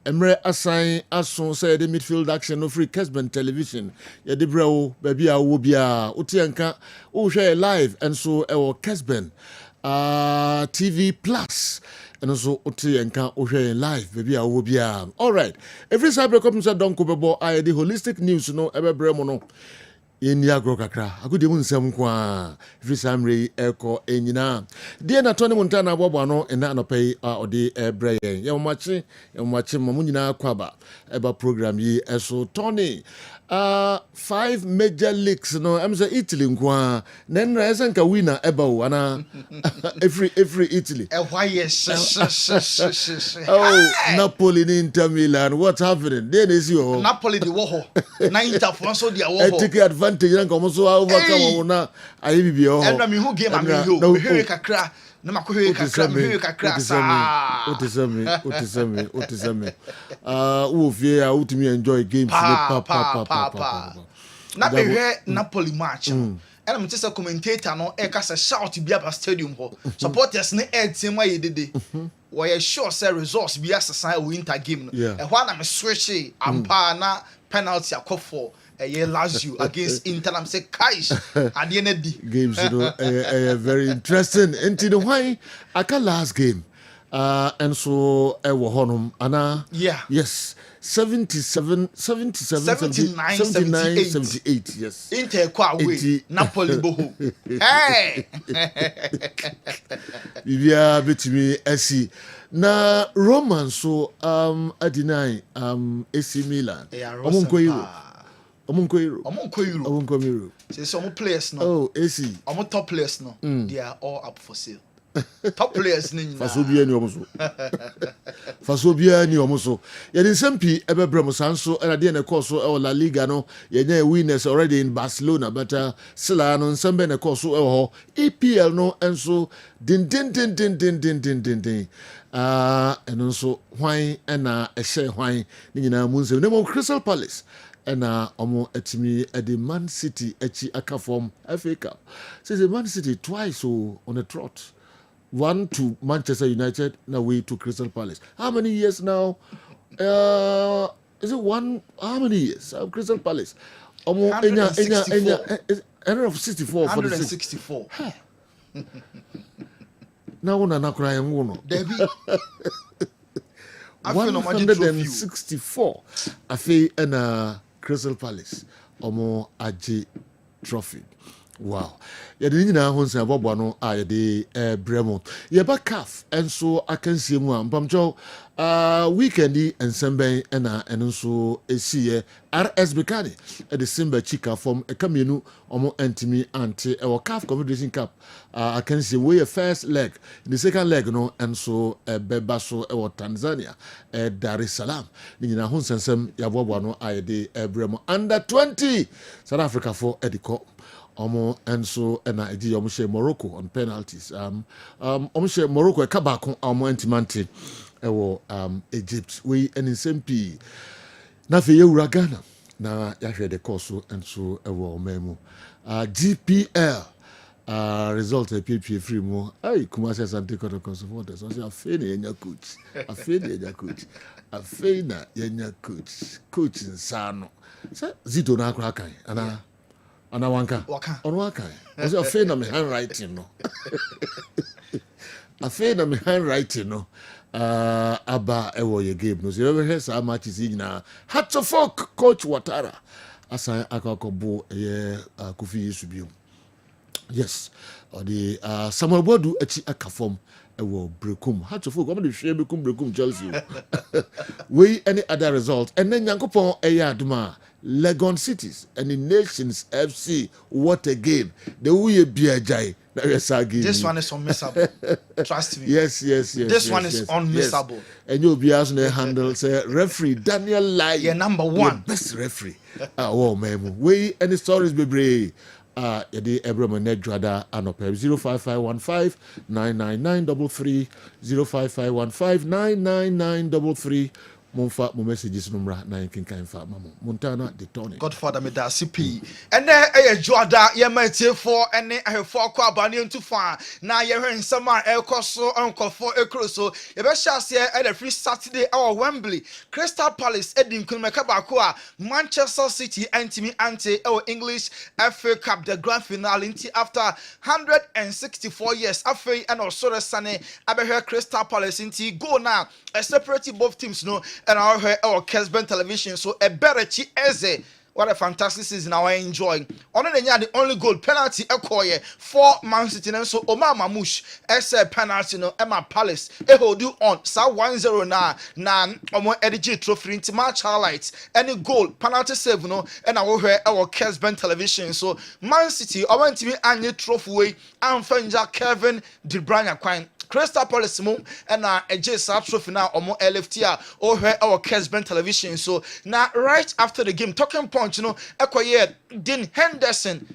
Emre assign aso say the midfield action no free Kessben television. Ya de bro baby a wo bia otianka wo share live and so e Kessben TV Plus. And also otianka wo share live baby a wo bia. All right. Every cyber come say don ko bebo the holistic news no ebe bremo no. Yeni agro kakra agudi mu nsem kwa every samre eko enyina de na tone munta na bobo no ena anopai ode ebre yen ye machi mamu nyina kwaba eba program yi eso Tony 5 major leagues no am say Italy nkwa nen resen ka winner eba o ana every Italy why yes oh Napoli in Inter Milan what's happening then is you Napoli the wo na Inter for so dia wo take advantage na komo so overcome na ayi bibio and me who game am yo hwe kakra na makohwe kakra sa otisame wo fie a utimi enjoy games pa na behwe Napoli match and I'm just a commentator no e ka shout bi aba stadium ho supporters ne e team ayi dede we sure say results bi asesa winter game no e ho na me switch ampa na penalty akofo Lazio against Inter. I'm saying, Kaish, at the end of the games, you know, very interesting. And to the why, I can last game, and so I was honum, Anna, yes, 79, 78, yes. Inter qua way, Napoli boho. Hey, Vivia between SC. Na Roman so I deny AC Milan. Omonko Euro. Say some players no. Oh, AC. Top players no. They are all up for sale. Top players ni. Fasobia ni omuso. Ya din sempi ebe bremo sanso na de na course so La Liga no. Ya nya winners already in Barcelona but sila no nsembe na course so ho. EPL no enso din. And so why na ehye hwan ni nyina mu nsem. Nemo Crystal Palace. And omo etimi at the Man City echi aka form FA Cup. Says the Man City twice on a trot. One to Manchester United, now way to Crystal Palace. How many years now? Is it one? How many years? Crystal Palace. Omo 164 for the 164. Now one na cry ngono. Debbie. 164. Afi and Crystal Palace. Omo aji trophy. Wow. Ya de nyina ho nsa bobo no a ya de bremo. Ya ba calf enso akansie mu ampamcho weekendi ensemben na enso esiye RS Bekani e de Simba Chika from Ekamenu omo antimi ante e wo calf Confederation Cup akansie we first leg in the second leg no enso beba so e wo Tanzania Dar es Salaam ni nyina ho nsensem ya bobo no a ya de bremo under 20 South Africa for ediko Omo and so and I did almost Morocco on penalties. Almost Morocco a kabako omo antimanti Egypt we and in SMP. Na fe yewura Ghana na yahwe de course and so memo. GPL result PP free mo. Ay Kumasi Asante Kotoko supporters. So say afei na yenya coach. Afei na yenya coach. Coach nsano. Say Zito na akra kan ana Anawanka. Onwaka. Was a fan of my handwriting, no. A fan of my handwriting, no. Abba ewo ye game no. You ever hear so much is in na. Hats of folk, Coach Watara. Asa akakobo ye Kofi Yesubium. Yes. Or the Samuel Bodu echi akafom ewo brekum. Hats of folk. I'm the share brekum Chelsea. We any other result. And then Yankopon Eyaduma. Legon Cities and the Nations FC. What a game. The way be a jai. This one is unmissable. Trust me. Yes. This one is unmissable. Yes. And you'll be asking the handle say referee Daniel Lai. You're number one. Best referee. Oh man. We any stories be brave. Yedi Abraham Nedrada Anopem 05515 99933 05515 99933 Monfa mo messages no mra na yɛnkenkan fa ma mo. Montana de tonic. Godfather me da CP. And then Joada Yamete for and then I for Kwabani into far. Now you're in summer El Coso Uncle for a Crusoe. You better say at a free Saturday or Wembley. Crystal Palace Edin Kumekabakua. Manchester City anti our English FA Cup the grand finale after 164 years. FA and also the Sunday. I heard Crystal Palace into go now. I separate both teams no and I heard our Kessben television so a better Eze. What a fantastic season I enjoy. The only goal penalty Ekoye for Man City and so Omar Mamouche a penalty no Emma Palace hold you on sa 1-0 na omo edg trophy into match highlights any goal penalty save no and I will hear our Kessben television so Man City I want to be any trophy way and Fenja Kevin De Bruyne Quine Crystal Palace mo and a J trophy now or more LFT or her our Kessben television. So now right after the game, talking point, Ekoye Dean Henderson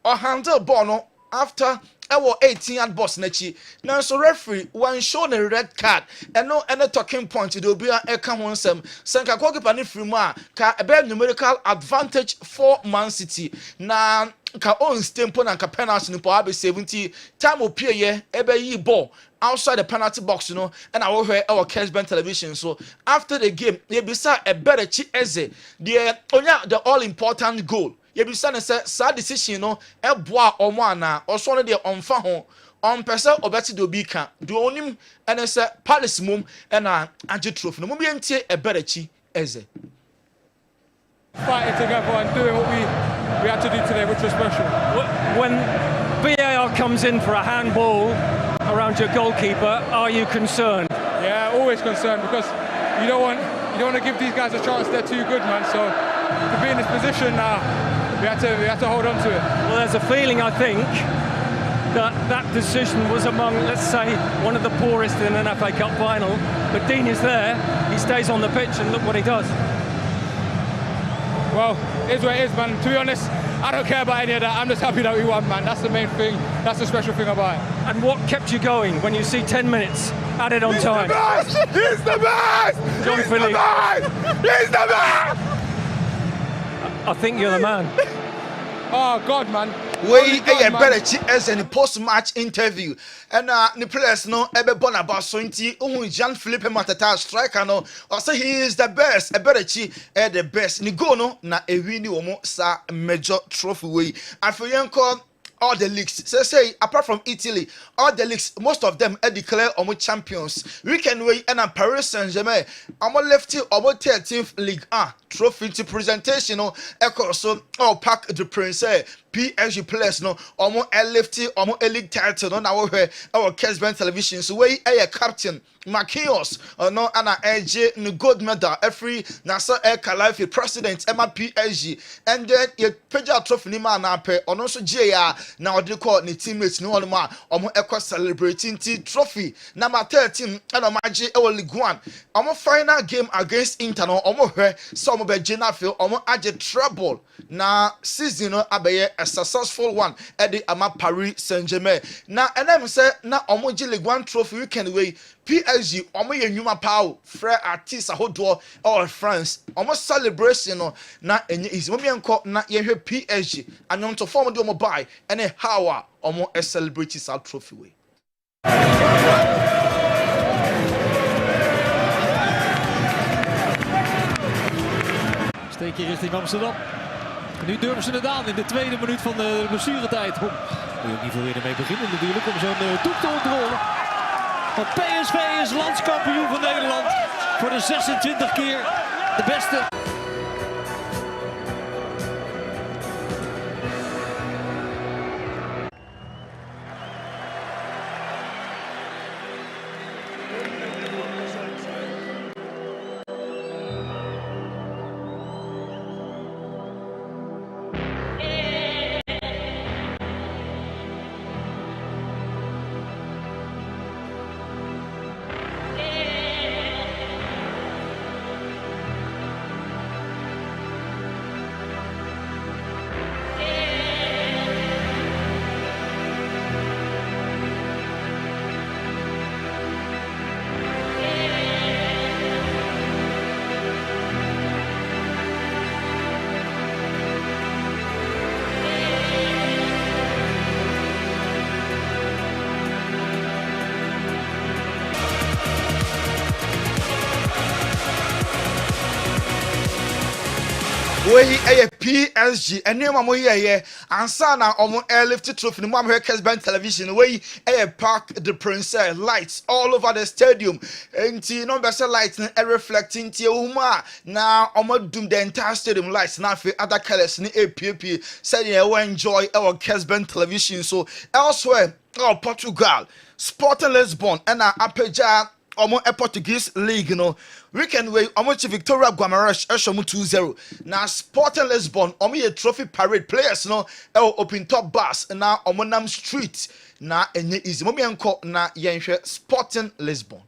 or handle Bono after our 18 at boss nechi. Now so referee one shown a red card and no any talking point it will be a come on some Sanka Kwagipani Frima ka a bad numerical advantage for Man City. Now ka on stempo na ka penalty no po 70 time opie ye ebe yi ball outside the penalty box and I will hear our Kessben television. So after the game they beside a better Eze the all important goal you be saying sad decision e boa omo ana also no de onfa ho on person obeti do bi ka do onim and say Palace mum and age trophy no mum be ntie e better Eze fighting together and doing what we had to do today, which was special. When VAR comes in for a handball around your goalkeeper, are you concerned? Yeah, always concerned because you don't want to give these guys a chance. They're too good, man. So to be in this position now, we had to hold on to it. Well, there's a feeling I think that decision was among, let's say, one of the poorest in an FA Cup final. But Dean is there. He stays on the pitch, and look what he does. Well, it is what it is, man. To be honest, I don't care about any of that. I'm just happy that we won, man. That's the main thing. That's the special thing about it. And what kept you going when you see 10 minutes added on time? He's the best! John He's Phillips. the best! He's the best! I think you're the man. Oh, God, man. We a better as in the post-match interview. And the players no ebe born about 20. Jean-Philippe Matata striker no. I say he is the best. A better the best. Ni go no na e wini omo sa major trophy way. And for yanko all the leagues. Say apart from Italy, all the leagues, most of them declare omo champions. We can wait and Paris Saint-Germain. Omo lefty omo 13th League trophy to presentation no. Echo so Parc de Prince. PSG players no omo LFT omo league title no na we our Kessben television so we a captain Marquinhos no ana AJ no gold medal every Nasser El Khelaïfi president Emma PSG and then ye page trophy ni ma na pe ono so GA na odi call ni teammates no ma omo equal celebrating trophy number 13 and omo age e League 1 omo final game against Inter no omo hwe so omo be Gina feel omo age treble na season no abeye a successful one at the Ama Paris Saint-Germain. Now, and I'm say na omoji League 1 trophy weekend way PSG omo ye nyuma paw frère artiste ahodo or France omo celebration no na enye is mo mienko na ye hwe PSG anyom to form de omo buy and how omo celebrate this trophy way. Steekje richting Amsterdam. Nu durven ze het aan in de tweede minuut van de blessuretijd. Moet je ook niet veel eerder mee beginnen natuurlijk om zo'n doek te ontrollen. Want PSV is landskampioen van Nederland voor de 26 keer de beste. Wey a PSG and name mo ye ansa na omo airlift trophy no am Kessben television wey a park the princess lights all over the stadium enti no be say lights na reflecting tie huma na omo dum the entire stadium lights na fe other colors ni APP said you enjoy our Kessben television. So elsewhere Portugal Sporting Lisbon and Apeja omo Portuguese league no weekend way omo chi Victoria Guimarães eshomu 2-0 na Sporting Lisbon omo ye trophy parade players no open top bus na omo nam street na enye easy mo enko na yenhwe Sporting Lisbon.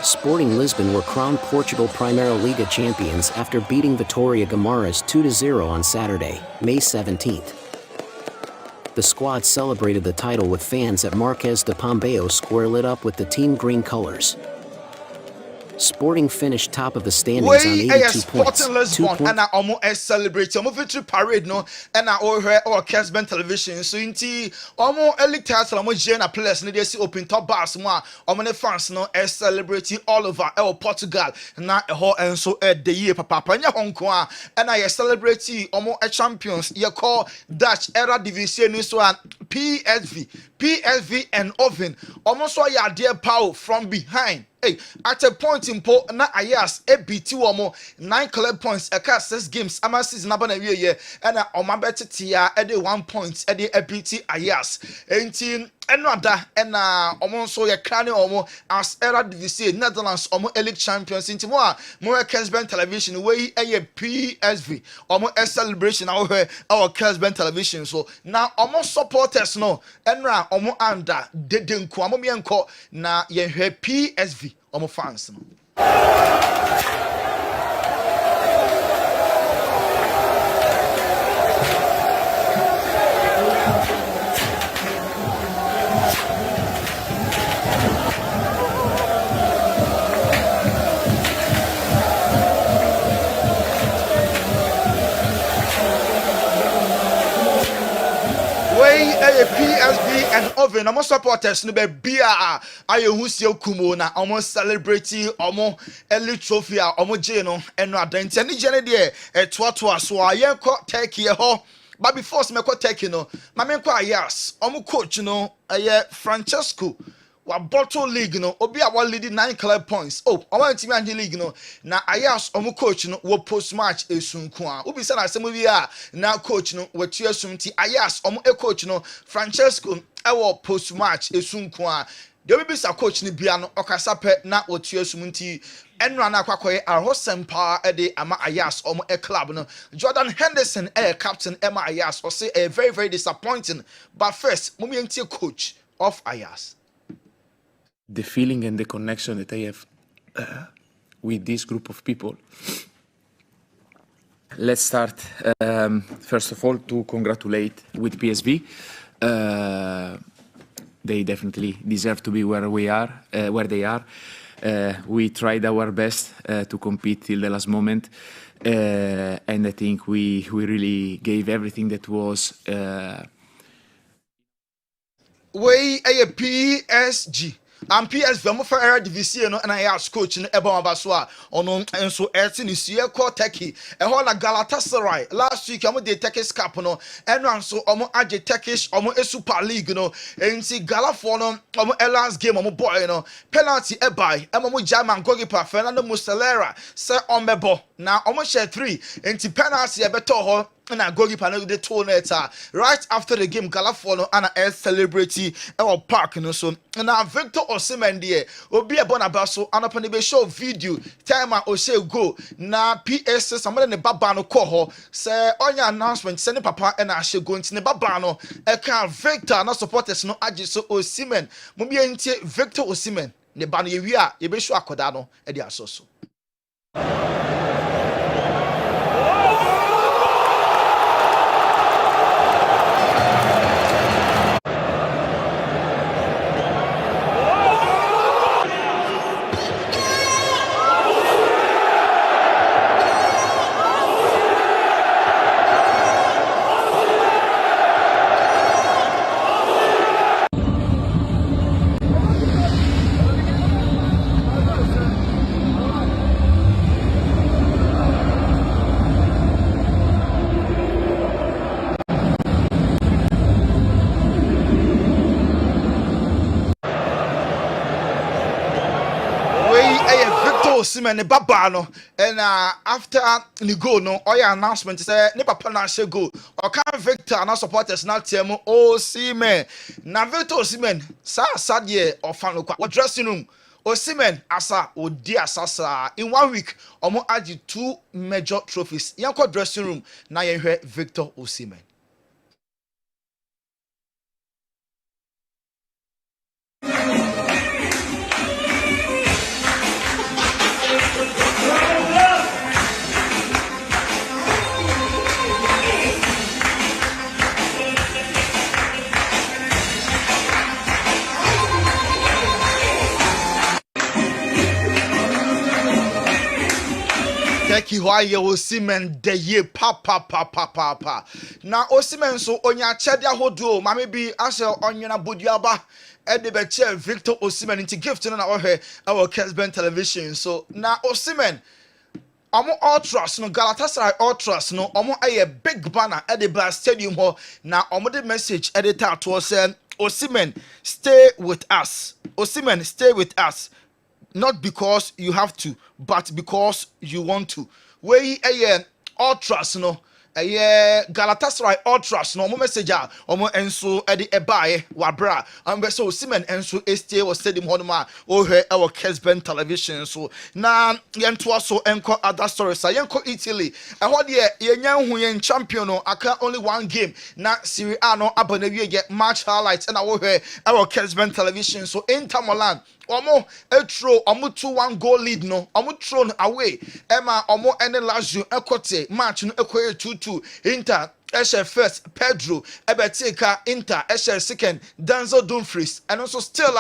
Sporting Lisbon were crowned Portugal Primeira Liga champions after beating Vitória Guimarães 2-0 on Saturday, May 17th. The squad celebrated the title with fans at Marques de Pombal Square lit up with the team green colors. Sporting finished top of the standings on 82 points. Sporting Lisbon and omo celebrate omo victory parade no and our Kessben television so inti omo elite title omo Gena players no dey see open top bars mo omo ne fans no celebrate all over Portugal na ho enso the year papa nya honko a and I celebrate omo champions ye call Dutch era division so PSV and Oven omo so ya dear power from behind. Hey, at a point in po na Ayas beat omo 9 club points aka 6 games ama season abana wie and omo betia e dey 1 point e dey beat Ayas enti enoda na omo so ye krane omo as era division Netherlands omo league champions enti mo Kessben television wey PSV omo celebration our Kessben television so na omo supporters no enra omo anda dedenku omo mienko na ye hwe PSV omo fans no. PSV and Oven omo supporters no be bia ayehu sie kumo na omo celebrate omo early trophy a omo je no eno adanti ani je ne de etoato aso ayenko Turkey ho but before me ko Turkey no ma me ko Ayas omo coach no Francesco wa bottle league no obi a wa lead 9 club points omo team anje league no na Ayas omo coach no wo post match esunku a obi say na asem bi a na coach no wa tu asumti Ayas omo coach no Francesco wo post match esunku a de obi bisa coach ni bia no okasa pe na wo tu asumti enra na akwakoye arhosempa de ama Ayas omo club no Jordan Henderson captain Emma Ayas or say very very disappointing but first mo mi coach of Ayas. The feeling and the connection that I have with this group of people. Let's start first of all to congratulate with PSV. They definitely deserve to be where they are. We tried our best to compete till the last moment, and I think we really gave everything that was. We a PSG. And PSV mo for era division no na ya coach no eba mabaso a ono enso eti ni sie ko Turkey e ho na Galatasaray last week am dey Turkish cup no eno anso omo age Turkish omo Super League no enti Galafo no omo last game omo boy no penalty e bai mo German goalkeeper Fernando Muslera say ombebo na omo share 3 enti penalty e beto ho na goalkeeper no dey to net right after the game Galafo no ana celebrate e park no so na Victor Osimhen there obi e bona baso anopane be show video time o say go na PS somebody ne baba no call ho say onya announcement say ne papa e na ahye go ntine baba no e kan Victor na supporters no age so Osimhen mo bi entie Victor Osimhen ne ba no ye wi a ye be show akoda no e dey aso so. Osimhen ne baba no and after the goal no oya announcement say ne papa na share goal or can Victor na supporters na team Osimhen na Victor Osimhen sa de of fan what dressing room Osimhen asa odi asasa in 1 week omo agi 2 major trophies yanko dressing room na yenhwe Victor Osimhen. Teki hwaye Osimhen de ye pa. Na Osimhen so onya chede ahodo mame bi ase onwena bodiaba e de be che Victor Osimhen into gift na ohwe our Kessben television. So na Osimhen omo ultras no Galatasaray ultras no omo aye big banner at the bar stadium ho na omo the message editor to say Osimhen stay with us. Osimhen stay with us. Not because you have to, but because you want to. We ultras no, Galatasaray ultras no. Omo message omo enso edi ebaye wabra. So Osimhen enso stay was stadium honoma. Ohe our Kessben television. So na yento so enko other stories. Yenko Italy. Ehodi yenyan hu yen champion no. Aka only 1 game. Na Serie A no abanewie get match highlights. And ohe our Kessben television. So Inter Milan. Omo etro omo 2-1 goal lead no omo thrown away Emma omo ene Lazio ekote match no ekoye 2-2 Inter Eshe first Pedro Ebeteka Inter Eshe second Denzel Dumfries and also still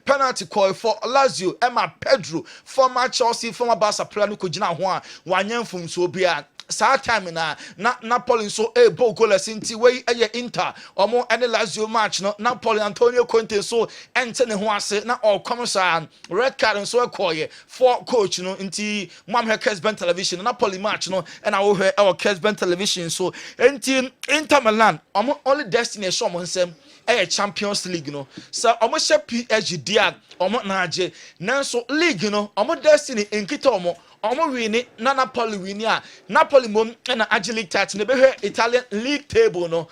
penalty call for Lazio Emma Pedro former Chelsea former Barca player no kujina ho a wanyam fum so bia saa time na Napoli so ball goalless inti wey Inter omo ene Lazio match no Napoli Antonio Conte so ente ne ho ase na all come sa red card so ekoye for coach no inti mam Kessben television Napoli match no and I will hear our Kessben television so inti Inter Milan omo only destination omo nsem Champions League no so omo she PSG dia omo na age nanso league no omo destiny enkita omo win na Napoli win a Napoli mom na League title be Italian league table no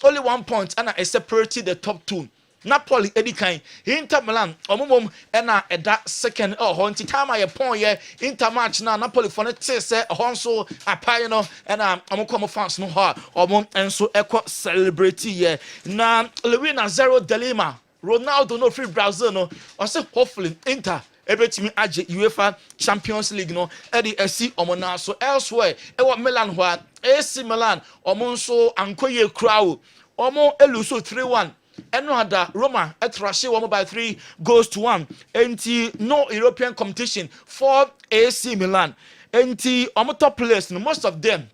only 1 point and I separated the top 2 Napoli edikan Inter Milan omo mom na eda second honti time aye pon ye Inter match na Napoli for net say honso apai no na omo come fans no ha omo enso eko celebrate ye na Luis 0 Delima Ronaldo no free Brazil no o say hopefully Inter ebetimi age UEFA Champions League no edi esi omo na so elsewhere ewa Milan ho AC Milan omo nso ankoye krawo omo eluso 3-1 eno ada Roma etrashe omo by 3-1 enti no European competition for AC Milan enti omo top players no most of them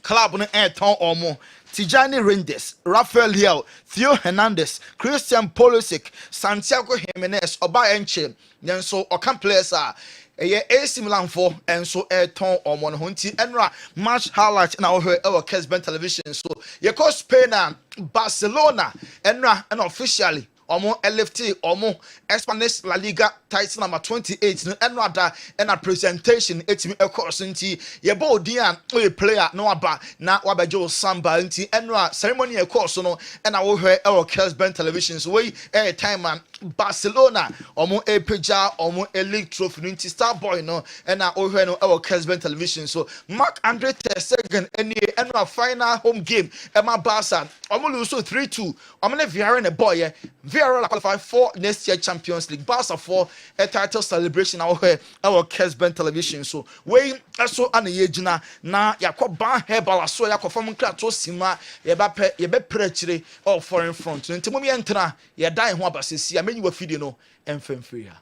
club no ton omo Tijani Reinders, Rafael Leao, Theo Hernandez, Christian Pulisic, Santiago Jimenez, Oba Enche, then so Okan players are AC Milan for and so ton on one hunty enra match highlight now her our Kessben television. So you call Spain and Barcelona enra and officially omo LFT omo Spanish La Liga title number 28 no enrada and a presentation etimi ekos nti ye bo dia o player no aba na wabejo samba nti enra ceremony ekos no and I will hear our Kessben television so we time man Barcelona omo epeja omo league trophy nti star boy no and I will hear no our Kessben television so Mark Andre ter Stegen enra final home game Emma Barca omo lose 3-2 omo na Villarreal ne boy Villarreal qualify for next year Champions League Barca for a title celebration our Kessben television so we also an yejina na yakoba Herbal so yakofam krato sima yebe prechire or foreign front nti mum yentra ye dan ho abasesi amenyi wa fidi no emfemfiri ha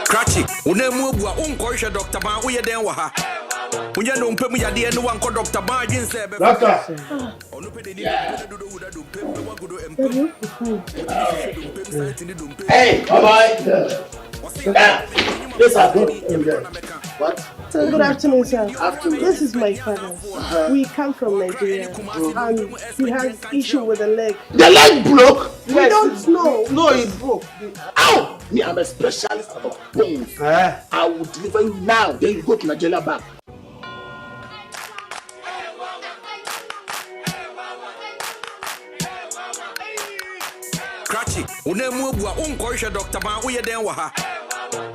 Krachi unemu bua unkohwe Dr. Ban wo ye den wa ha Unye no mpemu ya de no wanko Dr. Ban jinse be Laka onu pede ni do do huda do mpemu be wagodo mpemu Hey, bye bye. This is good. What? Good afternoon, sir. Afternoon. This is my father. We come from Nigeria, and he has issue with the leg. The leg broke? We don't know. No, it broke. Ow! Me, I'm a specialist about bones. I will deliver you now. Then you go to Nigeria back. Cratchy, unemubwa unkoisha Dr. Ban uye den waha.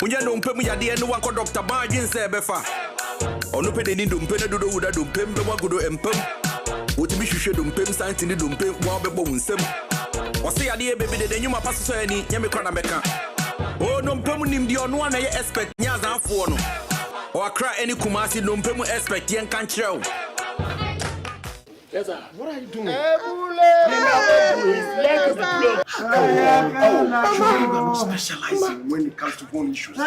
Unye numpe mu yade enu wanko Dr. Ban jinse befa. Onupe de ni dumpe ne dodo uda dumpe mbe wagudo empem. Otimi hwehwe dumpe santi ni dumpe wa bebo unsem. Wose yade bebe de nyuma paso so ani nyame kra na meka. O numpe mu nimdi ono ana ye expect nyaza afo no. O akra any kumasi numpe mu expect yen kan kireo. Yes, sir. What are you doing? Specializing when it comes to bone issues.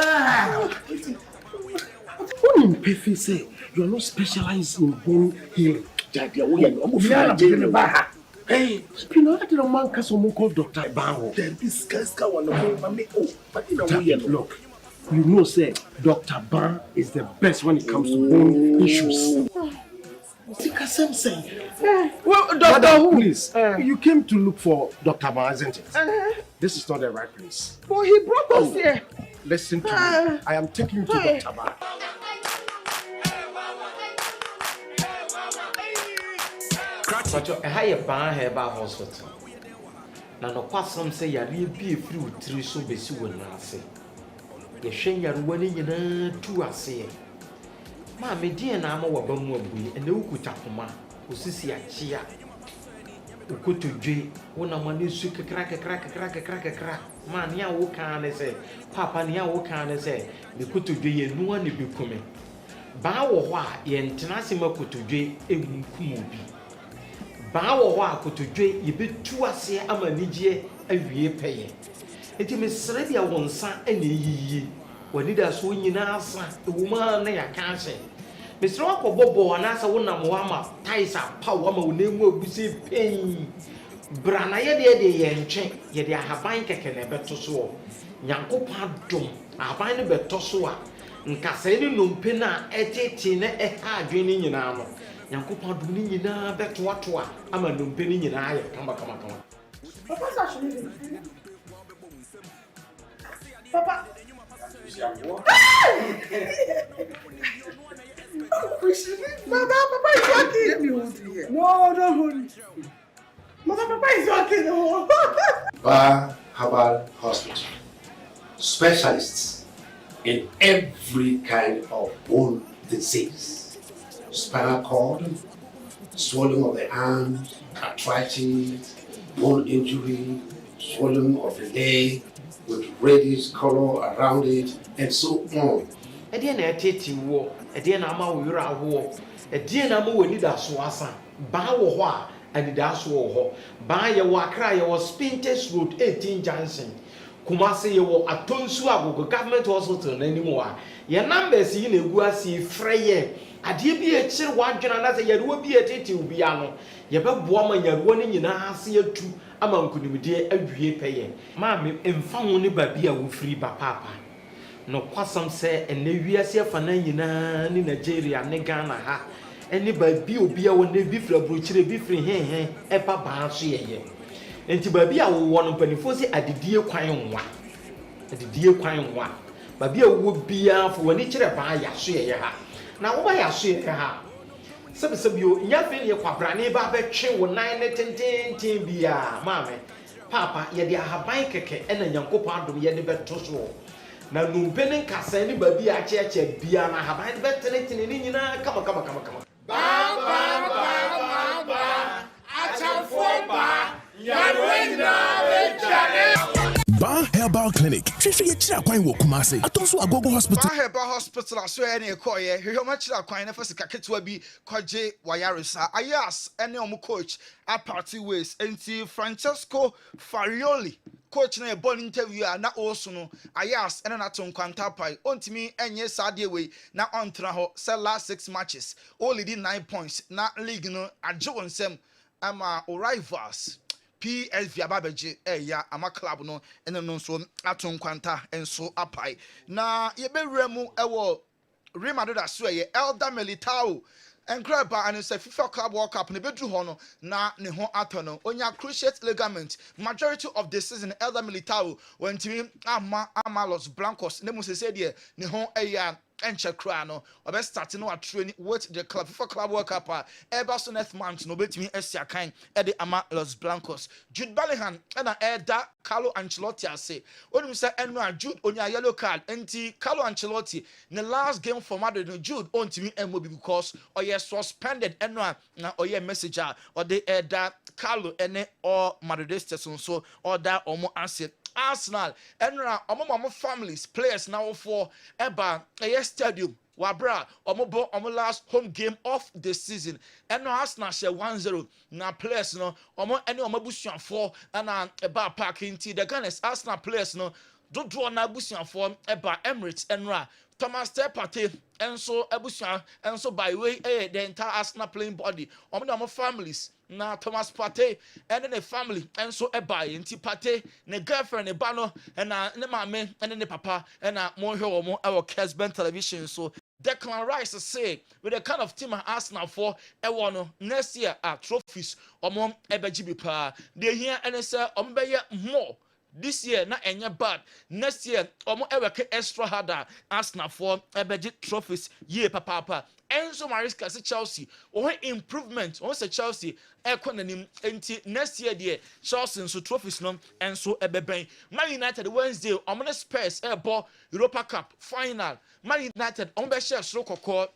What in Pefe say? You are not specialized in bone healing. Hey, you know that man called Dr. Bango. Look, you know, say Dr. Ban is the best when it comes to bone issues. Well, Doctor who? Please, you came to look for Dr. Ban, isn't it? This is not the right place. Well, he brought us here. Listen to me. I am taking you to Dr. Ban. But I have a ban Herbal hospital. Now, no question say you be free 3 so be so na say. You shen your winning in 2 say. Ma me die na ama waba mu abui ene ukuta koma osisi achia ukotodwe wona mane su kekra ma ne a wo kan ne se papa ne a wo kan ne se me kotodwe ye nuwa ne bekume ba wo ho a ye ntena se makotodwe enkum obi ba wo ho a kotodwe ye betu ase ama nigye awie peye enti me sere bia wonsa ene yiyi wani da so nyina asa ewuma na ya kanse Mr. Wako bobo anasa wona mwama taisa pa wama unemu abuse pen brana ye ye nche ye de ahaban keke ne beto so nyankopon dom ahaban ne beto so a nkasa ni nompe na etete ne eha adwene nyina no nyankopon dom ni nyina beto ato a ama nompe ni nyina aye kama Papa actually. Papa. Papa is working. Let me hold you here. No, don't hold it. Papa is working. Herbal Hospital. Specialists in every kind of bone disease. Spinal cord, swelling of the arms, arthritis, bone injury, swelling of the leg with reddish color around it, and so on. Ede na eteti wo, ede na ama wo yura wo, ede na ama wo ni da so asa. Ba wo ho a, ani da so wo ho. Ba ye wo Accra ye wo Spintex Road 18 Junction. Kumase ye wo Atonsu Agogo Government Hospital na nimu a. Ye numbers yi na egu ase freye. Ade bi e kire wadwena na se ye ruo bi eteti obi ano. Ye beboa ma nyaruo ni nyina ase atu ama nkunimde awie peye. Ma me emfa ho ni ba bi a wo free ba papa. No kwasam se ene wiase afana nyina ni Nigeria ne Ghana ha ene ba bi obi a wona bi fra brochire bi fri hen e pa ba so yeye enti ba bi a wo no panifo se adidie kwan nwa ba bi a wo bia fo woni kire ba ya so yeye ha na wo ba ya so yeye ha sebisebio nya fe ye kwabrane ba betwe wo nan ne tenten bia maame papa ye de ahaban keke ena nyankopon adom ye de beto so na numpene kasa ni babi a cheche bia na haban betene ni nyina kama ba achafo ba yarwenda bechale Ban Herbal Clinic. Fifi ye chira kwan wo Kumase. Atonso Agogo Hospital. Ban Herbal Hospital aso e na ekoye. Hwehwe ma chira kwan na fasika ketwa bi kwaje wayaresa. Ayas ene omu coach a party ways enti Francesco Farioli. Coach na ball interview na also no Ayas ene na ton kwanta pai. Ontimi enye sade we na ontra ho se last 6 matches. Only did 9 points. Na league no aje wonsem ama rivals. PSV ababeje ya ama club no ene no so aton kwanta enso apai na ye bewura mu ewo Real Madrid aso ye Elder Militao enkra ba and say FIFA Club World Cup ne bedru ho no na ne ho atono onya cruciate ligament majority of the season Elder Militao wentimi ama Los Blancos ne mu se de ne ho eya enche kra no obe start no training with the club FIFA Club World Cup eba so next month no betimi asia kan e de ama Los Blancos. Jude Bellingham na Eda Carlo Ancelotti ase onum say enu Jude onya yellow card enti Carlo Ancelotti the last game for Madrid no Jude ontimi emobi because oye suspended enu na oye messenger or the Eda Carlo ene or Madridistas so or that omo ase Arsenal enra omo families players now for eba stadium wabra omo last home game of the season enra Arsenal share 1-0 na players no omo any omo busuafo na eba park inti the Ghana's Arsenal players no do draw na busuafo eba Emirates enra Thomas Partey enso ebusuan enso by way the entire Arsenal playing body omo families na Thomas Partey and then a family and so a buy inti Partey ne girlfriend ne bano and ne mame and ne papa and more here our Kessben television so Declan Rice say with the kind of team Arsenal for no next year trophies omo ebeji pa they here and say ombeye more this year na enye bad next year omo eweke extra harder Arsenal for ebeji trophies ye papa Enzo Maresca say Chelsea improvement say Chelsea economy enti next year there Chelsea so trophies no enso ebeben Man United Wednesday omo Spurs ebo Europa Cup final Man United omo be share sro kokor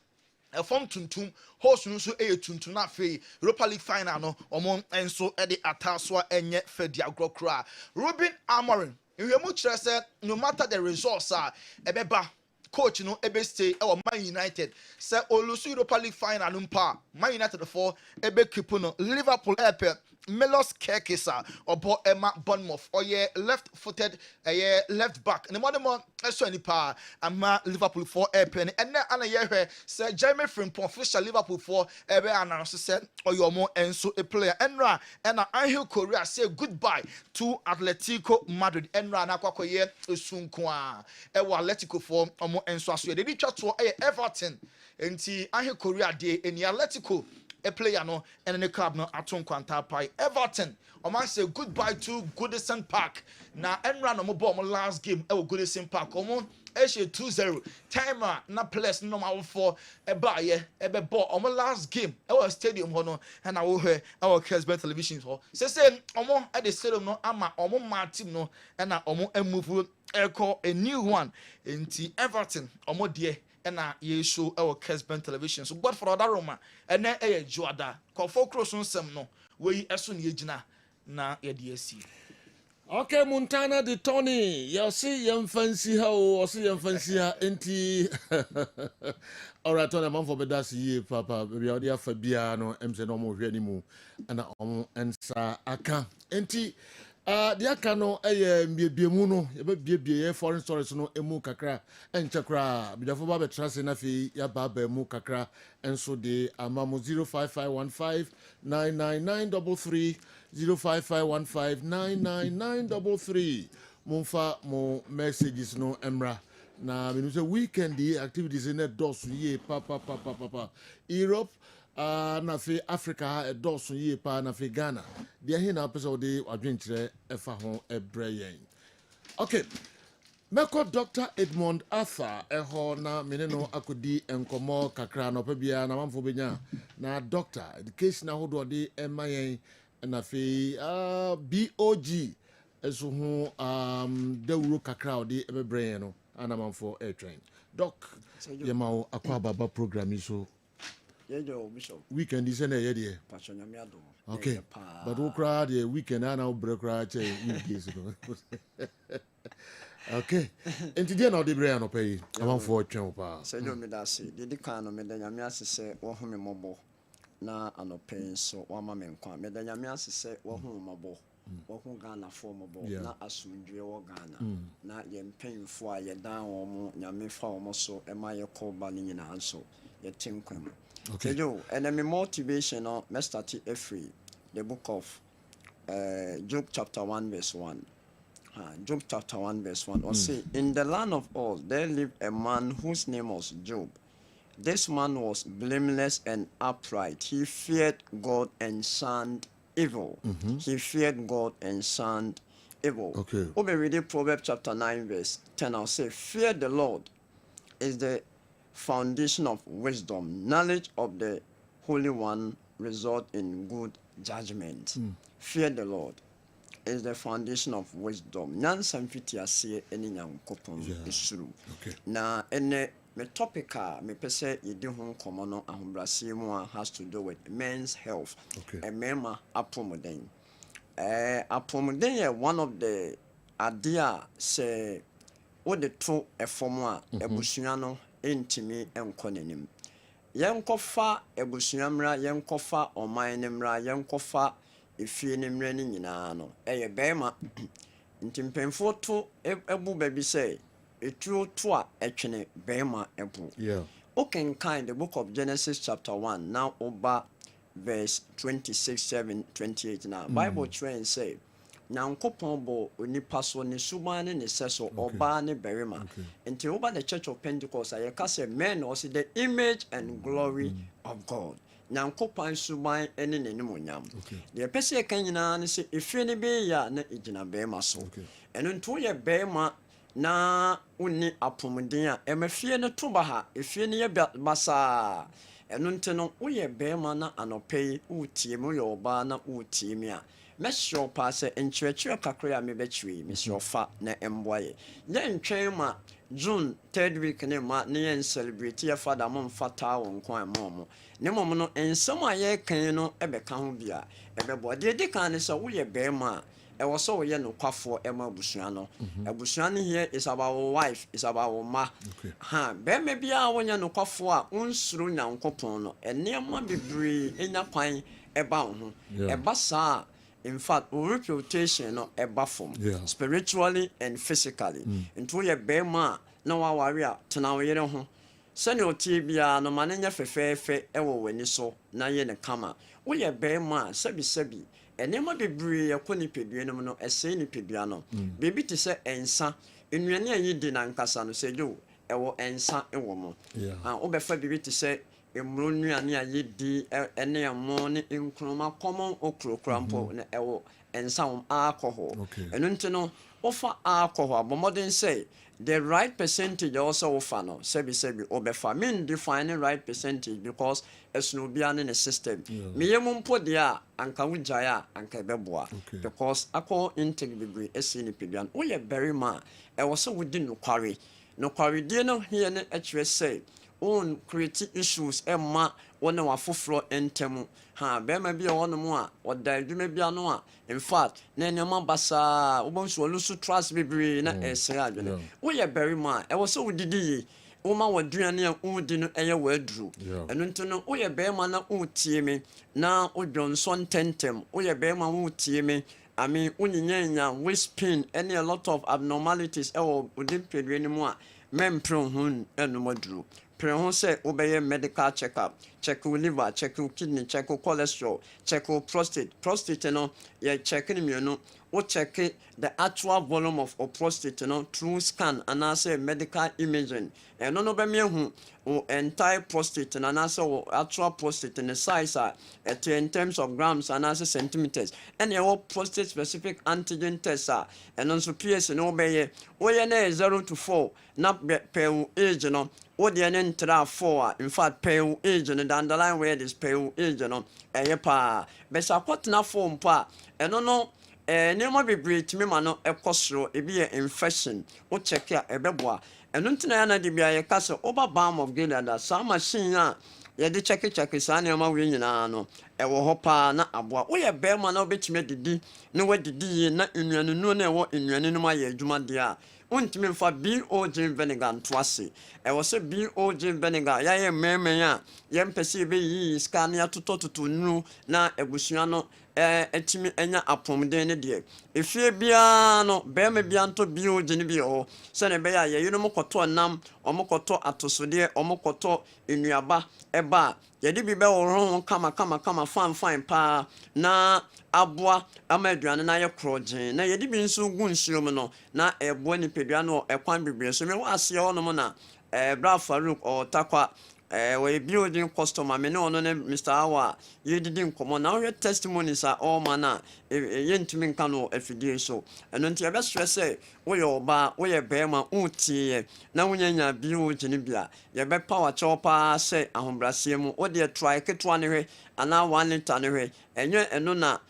form tuntum host no so tuntum na fe Europa League final no omo enso e de ataso enye fedi agrokra Ruben Amorim nhwemu kire say no matter the results ebeba coach no ebe stay Man United say olusu Europa League final numpa Man United for ebe keep no Liverpool Melos Kekisa obo Emma Bournemouth oye left-footed left back ne modern eso nipa ama Liverpool for pen and ana ye say Jeremy Frimpong official Liverpool for ebe announce said oyomo enso a player enra and Angel Correa say goodbye to Atletico Madrid enra na kwakoye esunkoa e wa Atletico for omo enso aso de twa to Everton enti Angel Correa de eni Atletico a player no and the club no aton kwanta pai Everton o man say goodbye to Goodison Park na enra no mo ball mo last game e Goodison Park o mo e she 2-0 timer na players no ma for e ba ye e be ball o mo last game e was stadium ho no and I wo hear our Kessben television ho say o mo e the stadium no ama o mo ma team no and na o mo move a new one enti Everton o mo de na ye show our Kessben television so but for other Roma and na e juada kofo cross nsem no we eso na yegina na ye de asi. Okay, Montana de Tony, you see young fancy how or see young fancy enti all right on a month for bedasi papa we are there Fabiano MC no mo hwe ni mu na ensa aka enti the akano biemu no ye foreign stories no emu kakra enchekra bidafo ba betrase na fi ya baba emu kakra enso de amamu 055159993 055159993 mumfa mo messages no emra na me say weekend activities in the dos ye papa Europe na fi Africa dos ye pa na fi Ghana dia hin na pese ode adwenkyere efa ho ebreyen. Okay, Meko Dr. Edmond Arthur eho na meneno akodi enkomo kakra no pa bia na mamfo benya na doctor education ahodo de emayen na fi BOG eso ho dawuro kakra ode ebreyen no ana mamfo train doc yema akwa baba program so Bishop. Weekend is na yede. Okay. But we cry the weekend na break cry weekdays. Okay. And today na the brain no pay. Am for twem pa. Say no me that say. The kan no me da nyame asese wo home mobo. Na anopen so wa ma me nkwa. Me da nyame asese wo home mobo. Wo hu Ghana for mobo. Na asundwe wo Ghana. Na ye mpanyfo a ye dan wo mo nyame fa wo so e ma ye ko ba ni nyina anso. Ye tinkwam. Okay. So, and then motivation me start every the book of Job chapter 1 verse 1. Job chapter 1 verse 1. Or say, in the land of Oz there lived a man whose name was Job. This man was blameless and upright. He feared God and shunned evil. He feared God and shunned evil. Okay. We'll be reading Proverbs chapter 9 verse 10. I'll say, fear the Lord is the foundation of wisdom. Knowledge of the Holy One result in good judgment. Fear the Lord is the foundation of wisdom. Nyansa mfiti ase eni nyankopon esuru. Na ene me topic me pese yedi ho nkomo no ahobrase mu has to do with men's health. Emema apomuden. Apomuden one of the idea say what the two efom a ebusua no entimi enkonenim. Yenkofa ebusuamra yenkofa omanemra yenkofa efie nemra ni nyina no eye bema ntimpemfo to ebu baby say etuo to a etwene bema ebu. Okay, kind the book of Genesis chapter 1 now over verse 26 7 28 now Bible train say Nyankopon bo onipa so ne subane ne seso oba ne berima. Until over the church of Pentecost I say men also the image and glory of God. Nyankopon suban ene ne nimonyam. The pese kan nyina ne se efie ne be ya na ejina berima so. Eno nto ye berima na uni apomuden a emafie ne to ba ha efie ne ye basa. Eno nteno uye berima na anopei utie mu ye oba na utie mi a Mesho pass and church kakria me betri, Miss your fat na emboye. Then came June 3rd week ma ne celebrate your father mom fata on kwan momo. Ne momo and some aye can no ebe kan bia. Ebe body de kan so we be ma. E was so ye no kwafo ema busuano. Ebusuano here is about wife, is about ma. Ha, be me bia wonya no kwafo a unsuru nyankopon no. Enema bebre enya kwan eba ho. Eba sa in fact, reputation no ebafom spiritually and physically. Into your bema no warrior to now ye ho. Send your tibia no mananya fe ewo weni so na ye ne kama. We ye bema sebi and nema be bree a koni peduano no ese ni peduano. Baby to say ensa in ye di nankasa no say yo ewo ensa ewo mo. Obefa baby to say emronu ane ayedi ene amo ne nkroma common okrokrampo na ewo ensam alcohol eno ntino ofa alcohol but modern say the right percentage also ofa no sebi obefa mean defining right percentage because esno bia ne system meyem mpo dia anka wujaya anka beboa because akọ intake bebre esi ni peduan wo ye berima ewo so wudi no kware die no here ne akire say on create issues emma one wa foforo entemu ha bema bia wono mu a oda adwuma bia no a in fact na enema basa obonso olusu trust bebre na esere adwene wo ye berima e wo so wodidi Uma waduane a udi no eye wadru eno nto no wo ye berima na utie me na odwonso ntentem wo ye berima wo utie me I mean unyinya whispering any a lot of abnormalities ewo odin pedwe ni mu a mempro hun eno madru Prehon say obey medical checkup, check your liver, check your kidney, check your cholesterol, check your prostate no, yeah checking you know, or check the actual volume of prostate through scan and answer medical imaging. And no be me who entire prostate and answer actual prostate in the size in terms of grams and answer centimeters. And your prostate specific antigen test and also PS and obey 0 to 4 not per age no. What the entra 4 in fact pale age and the underline where this pale age no pa besa kwatna form pa eno no nemo bebre timi ma no ekosoro e be infection o check ya ebeboa eno ntina ya na de bia ye kase over balm of Gilead sa machine a ye de check sa na ma we nyina no ewo ho pa na aboa wo ye be ma na obetime didi na wadidi na ennuanu no na ewo ennuanu no ma ye adwuma de a untimi mfa BOJ vinegar ntwase e wo se BOJ vinegar ya ye meme ya ye mpese be yi scan ya totototo nu na ebusua no etimi enya apomden ne de efie bia no be me bia nto BOJ ne bi o se ne be ya ye yino mokoto nam omokoto atosode omokoto enuaba eba ye de bi be wo kama fine pa na aboa amaduane na ye krogen na ye de bi nso gu nsuo mu no na ebo ni pedua no ekwan bibire so me wa ase ho no na bra Farouk or takwa we building customer me no Mr. Awa ye didn't come on now your testimonies are all manner yentumi nka no afidie so eno ntia be stress we oba we bema utie na wunyanya build ni bia ye be power chopa say ahombrasem wo de try ketwa ne hwe ana 1 liter ne hwe enye eno na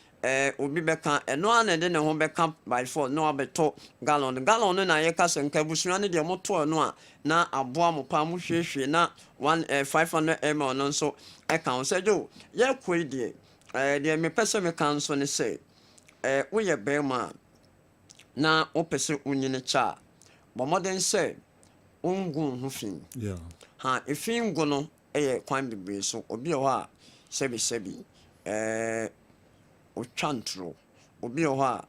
obi beka eno ana de ne ho beka by 4 no abeto gallon na ye kase nka busua ne de moto eno a na aboa mo pa mo hwehwe na 500 ml no so e kan se jo ye kwedie de me pese me kan so ne say wo ye bema na opese unyine cha bo modern say ungu ho fin ha efin go no ye kwan bibre so obi ho a sebi o chantro obi ho a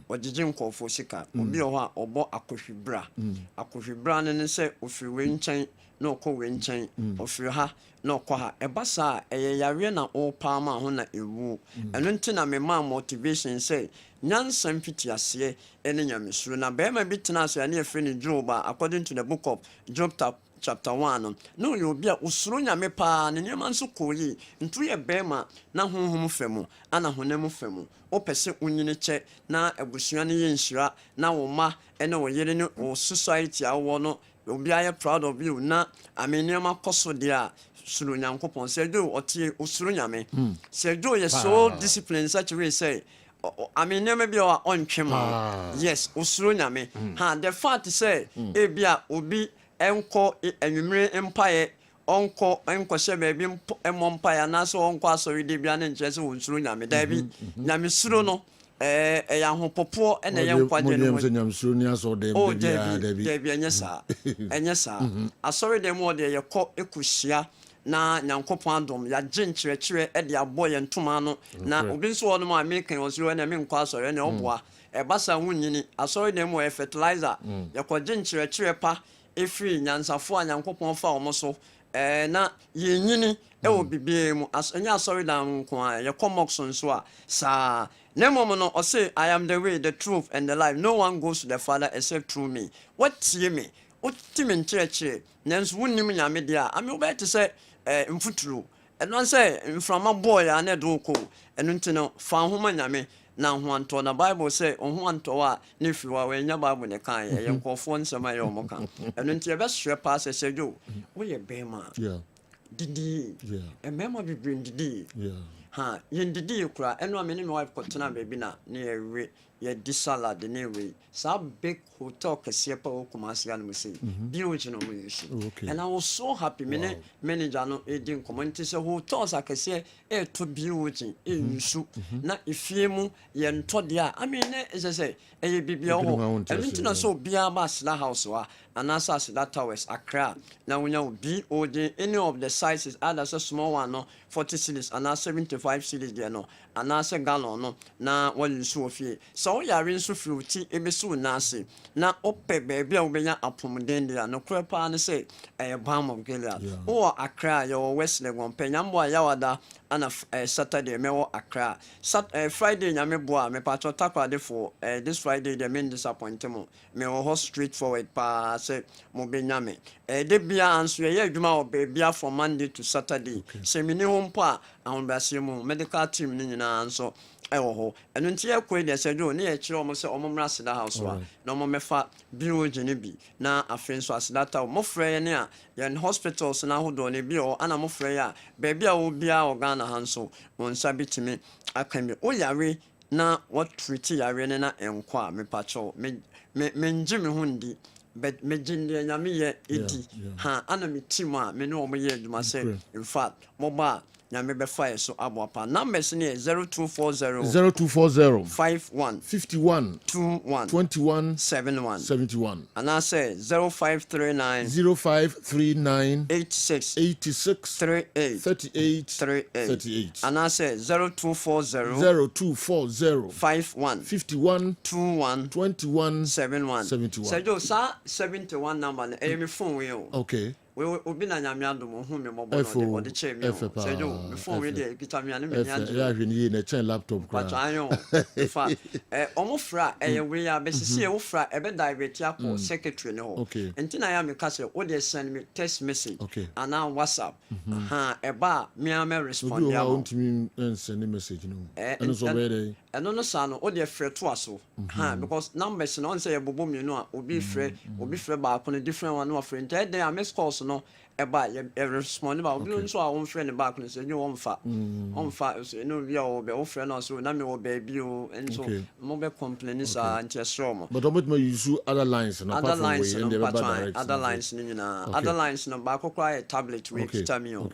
ojije nkofo sika obi ho a obo akohwibra ne se ofiri we nchen na okọ we nchen ofiri ha na okọ ha ebasa yare na o palma ho na ewu eno nti na me ma motivation say nyansa mfiti ase ene nyamesuru na be ma bitena ase na efiri ni Job according to the book of Job chapter 1 no you obi a usuru nyame pa ne nyama nso koyi ntu ye bema na honhom femu ana honam femu opese unyine che na abusua ne ye nhyira na wo ma ene wo yere ne wo society awo no obi aye proud of you na ameniama koso dia suru nyankopon se do otie usuru nyame se do ye so discipline such way say I mean, never be on chema. Yes, usuru nyame. Ha, the fact say, ebia obi enko enwumre empire onko enko baby empire na so onko asori de bia na nkyese wonsuru nyame da bi nyame suru no ya hopopo ene ye nkwaje no nyame suru ni aso de bia da bi enye sa asori de mo de ye kọ ekuhia na nyankopon adom ya genkyerɛkyerɛ de abɔ ye ntoma no na obi nso wɔ no ma American osuro na me nkwa asɔre na ɔboa ɛbasa hunyini asɔre na mo fertilizer ya kɔ genkyerɛkyerɛ pa efiri nyansafo a nyankopon fa omo so na ye nyini ɛwɔ bibie mu anya asɔre da nko a ye comox nso a sa na mom no ɔse I am the way the truth and the life no one goes to the Father except through me what tie me otimi nkyerɛkyerɛ nanso wonnim nyame dia ame wobɛte sɛ mfuturu ɛno sɛ mframa boy a na do ko ɛno ntino fa homa nyame na ho anto na Bible sɛ ho anto a ne fiwa we nya Bible ne kan ye nkofo nsɛm aye omo kan ɛno nti ye bɛhwɛ pa sɛ jo wo ye bema didi mema bibrin didi ha ye didi kura ɛno amene me wife kotena baby na ne ewe ye di salad ne we sa big hotel kese pa o Kumasi no say bi o chino mo yisu and I was so happy me manager no e din comment say hotels akese e to bi o chin e yisu na ifie mu ye nto de a I mean e say e bibia ho and ntina so bia ba sla house wa anasa sla towers Accra na wonya bi o de any of the sizes other so small one no 40 cedis and 75 cedis there no anasa gallon no na one yisu ofie so yare nso fruity ebesu nase na ope baby a wobenya apomden dia no krepa ne say balm of Gilead o Accra your West Legon penyambo ayawada ana Saturday me wo Accra Friday nyame boa me patcho takwade for this Friday the main disappointment me wo straightforward pa say mo benyame de bia anso ye adwuma wo bia from Monday to Saturday say me ne ho mpa ahonbasemu medical team ni nyina anso ewo ho eno nti ekwe de sejo ne ye kire omo se omo mra sida house wa na omo mefa biro gene bi na afren so asidata mo frɛ ne a ye hospitals na hodo ne bi o ana mo frɛ ya ba bia wo bia organa hanso mo nsa bitimi akami o yare na what treat yare ne na enkwa me pacho me njimi hundi but me jinde nyame ye edi ha ana me team a me ne omo ye adwuma se in fact mo ba nyame be fire so aboapa numbers ne 0240 51 21 71 and I say 0539 86 38 and I say 0240 51 21 71 say jo sa 71 number na me phone we okay obi na nyame adom hu me mobo no de che me say yo before we dey kita me ane me nya ya hwe ni na chen laptop kwa ayo fa omofra we ya besisi e wofra e be direct akọ secretary ne ho entina ya me ka say o dey send me text message and on WhatsApp e ba me am respond ya o ntimi send message no eno so be dey eno no sa no o dey frɛ to aso because numbers no on say e bobo me no a obi frɛ ba ko different one no frɛ ntia dey a miss calls no eba respond ba obi nso a won frɛ ne ba ko say you won fa so no bia o be o frɛ no so na me o ba bi o enso mo be complain sa ntia sure but omo me use other lines no other lines no other lines ni na other lines no ba ko kwa tablet we kita me o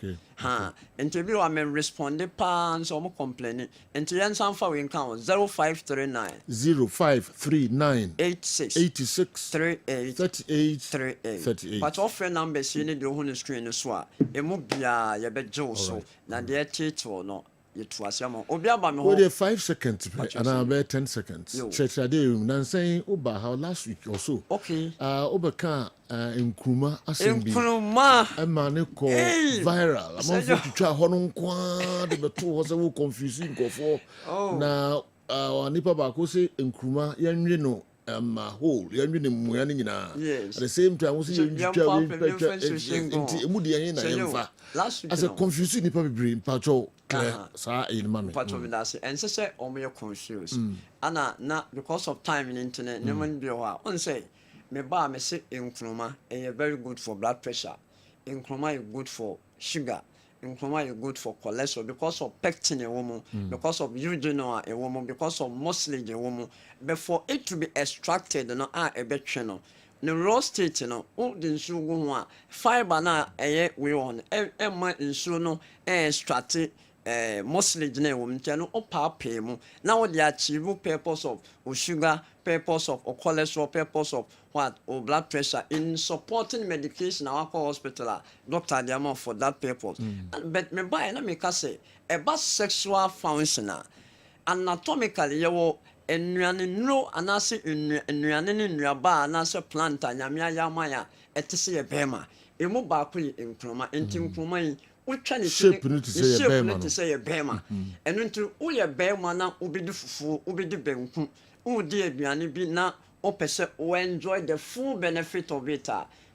enti bi o am respond pa so mo complain enti yan san fa we kan 0539 86 38 but our friend number see ni the screen so a emu bia ye be jo so na de title no ye to asema obi aba me ho 5 seconds and about 10 seconds check ade nan say oba how last week or so obeka nkruma assembly nkruma amane ko viral among for twitwa ho no nkwa de beto ho se wo confusing go for na nipa ba ko say nkruma yanwe no whole yanwe ne muya ne nyina at the same time we see you nti emu de yan na yemfa as a confusing nipa be pacho sa in mame pacho me that and say o me confused ana na because of time in internet ne man bi ho on say me ba me say nkruma very good for blood pressure nkruma is good for sugar nkruma is good for cholesterol because of pectin in woman because of eugenol in woman because of mucilage in woman before it to be extracted no e be twe no the raw state no o de nsu go ho a fiber na we on ma nsu no extract mucilage na woman tell no opape mu na wo dey achieve purpose of sugar purpose of cholesterol purpose of what blood pressure in supporting medication our hospital doctor dey am for that purpose but me buy na me ka say about sexual function anatomically you enuane no anase enuane ne nuaba anase plant anyame ayamaya etese ye bema emu ba ko nkroma enti nkroma yi utwa ne shape no to say ye bema enu nti wo ye bema na obedi fufu obedi benku udi aduane bi na opese o enjoy the full benefit of it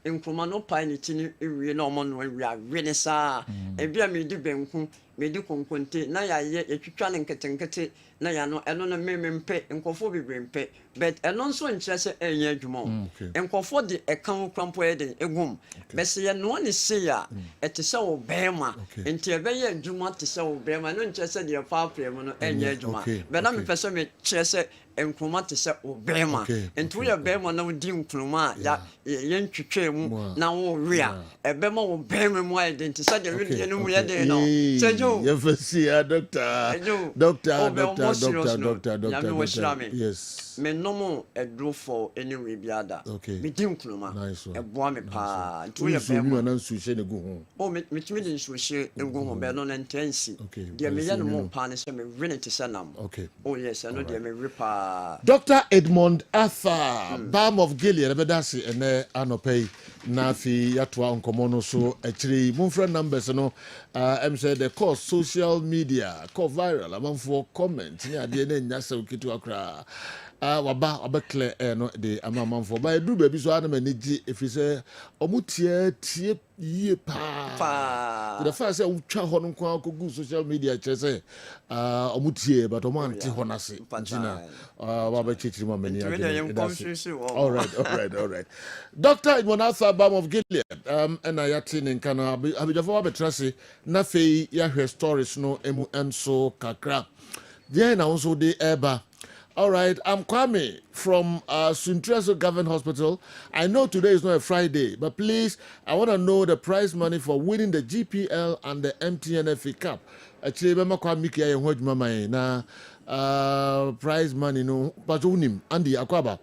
nkroma no pa ni tini ewie na omo no ewie awene saa ebia me di benku me di konkonte na ya ye etwitwa ne nketenkete na ya no eno na memempe nkofo bibrempe but eno nso nkyere se enye adwuma nkofo de ekan krampo ye de egum bese ye no ne se ya etese wo bema enti ebe ye adwuma tese wo bema no nkyere se de fa aprem no enye adwuma be na me pese me kyere se nkroma tese wo bema enti wo ye bema na wo di nkroma ya ye ntwitwe mu na wo wia ebe ma wo bema mu identity de we no mu ye de no sejo ye fasi doctor yes me no mo edro for anyway biada me di nkroma e boa me pa ntu ye bema na nsu hye ne gu ho o me timi de nsu hye egu ho be no na ntensi de me ye no mo pa ne se me rene te sanam oh yes I know de me ripa Dr. Edmond Arthur Balm of Gilead bedasi ene anopei na fi yatoa nkomo no so akiri monfra numbers no em say the cause social media call viral amanfo comment ni ade na nya se okitu akra waba clear no de amanfo ba edu ba bi so ana manigi efise omutie tie yie pa the first say utwa ho no kwa ko social media chese omutie but omo anti ho na se jina waba chichiri ma mani all right Dr. Edmond Arthur Balm of Gilead and ayati nkana abijafo wabetrase na fei ya hwe stories no emu enso kakra then also the eba. All right, I'm Kwame from Suntreso Government Hospital. I know today is not a Friday, but please, I want to know the prize money for winning the GPL and the MTNFA Cup. Actually, I'm Kwame Kia and Mama na prize money no, but unim Andy Akwaba.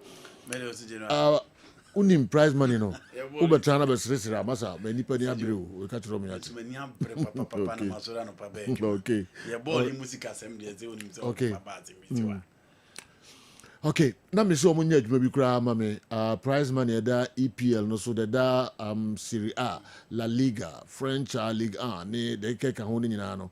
Unim prize money no. Uber China besresira masa me nipa ni abreu we ka tro me yati. Me abre papa na masora no pa be. Okay. Ye ball music assembly ze unim ze papa ati mi tiwa. Okay, na me so omunya adwuma bi kura ma me prize money da EPL no so da Serie A, La Liga, French Ligue 1 ne de keka ho ni nyina no.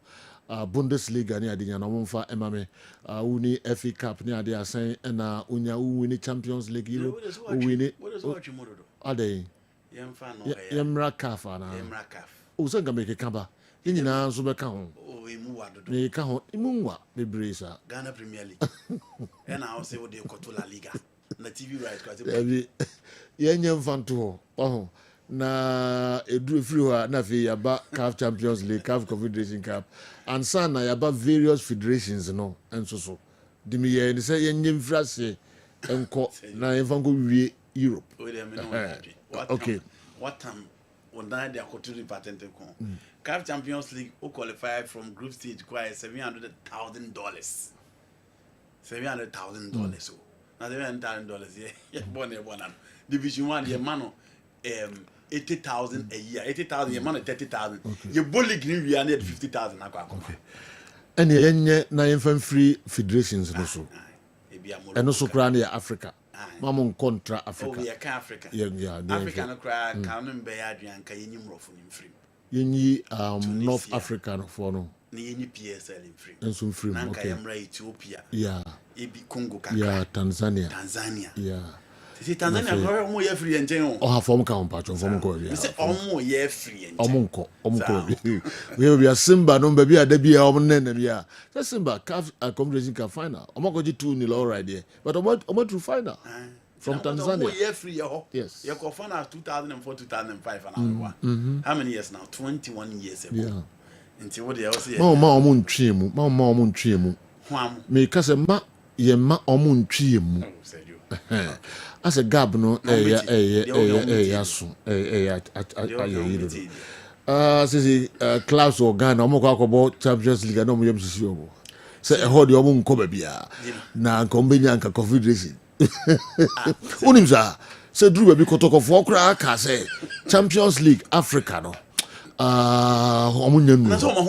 Bundesliga ne ade nyana momfa ema me uni FA Cup ne ade asan na unya win Champions League Europe win ade yemra CAF na o se nga me keka ba nyina nso be ka ho me ka ho imunwa bebre sa Ghana Premier League and I say what they call La Liga na TV right cuz yenye mfanto ho na edu free ho na fe yaba CAF Champions League, CAF Confederation Cup and sana yaba various federations no enso so dimi ye ni say yenye mfrase enko na enfango wie Europe. Okay, what time when they are to patent CAF Champions League who qualified from group stage requires $700,000. $700,000 so now $700,000 yeah born Division 1 your man 80,000 a year 80,000 your man 30,000 your bully green we are near 50,000 okay and yenye na infant free federations no so and also crown ya Africa mamon contra Africa oh yeah Africa Africa no cry can be adwan ka yenyim rofo nim free yenyi North Africa no for no ni yenyi PSL in free and some free okay Nanka Ethiopia yeah ebi Congo kaka yeah Tanzania yeah see Tanzania go omo ye free enjen o ha form ka on patch form ko we say omo ye free enjen omo ko we be Simba no ba bi ada bi omo na bia say Simba CAF Confederation Cup final omo go 2-0 all right there but omo through final from Tanzania. Yes. You go final 2004, 2005 and one. How many years now? 21 years ago. Yeah. Until what they also say. Ma omo ntwe mu. Ma omo ntwe mu. Me ka se ma ye ma omo ntwe mu. As a gab no ya so ya say clubs or Ghana omo kwa akobo Champions League na omo yem sisi obo. Say e hold omo nko ba bia. Na nko mbenya nka Confederation. Unimza se dru baby kotokofo kra ka se Champions League Africa no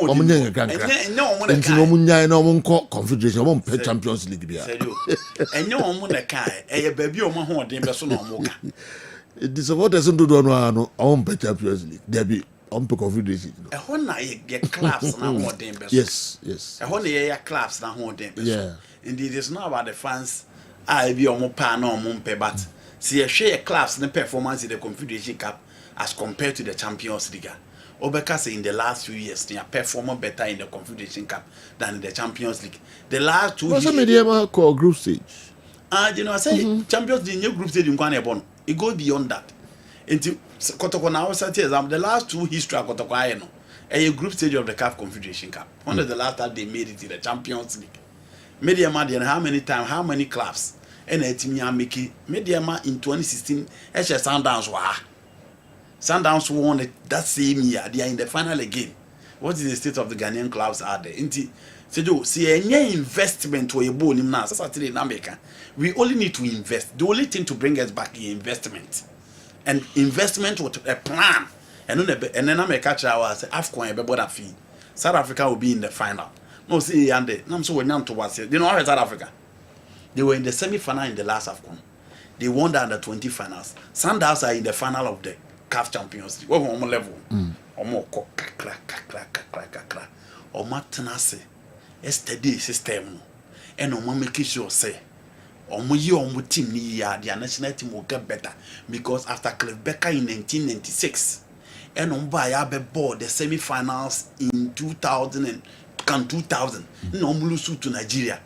omunya gankra nti omunya na omunko Confederation omumpe Champions League bia enye omu na kai eye baby omu ho odin be so na omu ka it is what doesn't do no omumpe Champions League debi ompe Confederation e ho na ye clubs na ho odin be so yes e ho na ye clubs na ho odin be so indeed it's not about the fans I be omo pa na omo mpe but see a share clubs the performance in the Confederation Cup as compared to the Champions League. Obeka say in the last few years they are performing better in the Confederation Cup than in the Champions League. The last 2 years. What's the media call group stage? You know I say Champions League new group stage in Ghanian. It goes beyond that. Into Kotoko now the last 2 history Kotoko I know. A group stage of the CAF Confederation Cup. When was the last time they made it in the Champions League? Mediama how many times, how many clubs? And Mediama in 2016, Sundowns won that same year. They are in the final again. What is the state of the Ghanaian clubs are there? See any investment or a ball in now. In America, we only need to invest. The only thing to bring us back is investment, and investment with a plan. And then America was AFCON fee. South Africa will be in the final. No, see, and I'm so young to watch it. You know how South Africa? They were in the semi-final in the last AFCON. They won the under 20 finals. Sundowns are in the final of the CAF Champions League. What level? Omo kakra. Omo tenase. Steady system. And omo make sure say omo ye omo team ni ya their national team will get better because after Cliff Becker in 1996, and omo ya be board the semi-finals in 2000. No mulusu to Nigeria.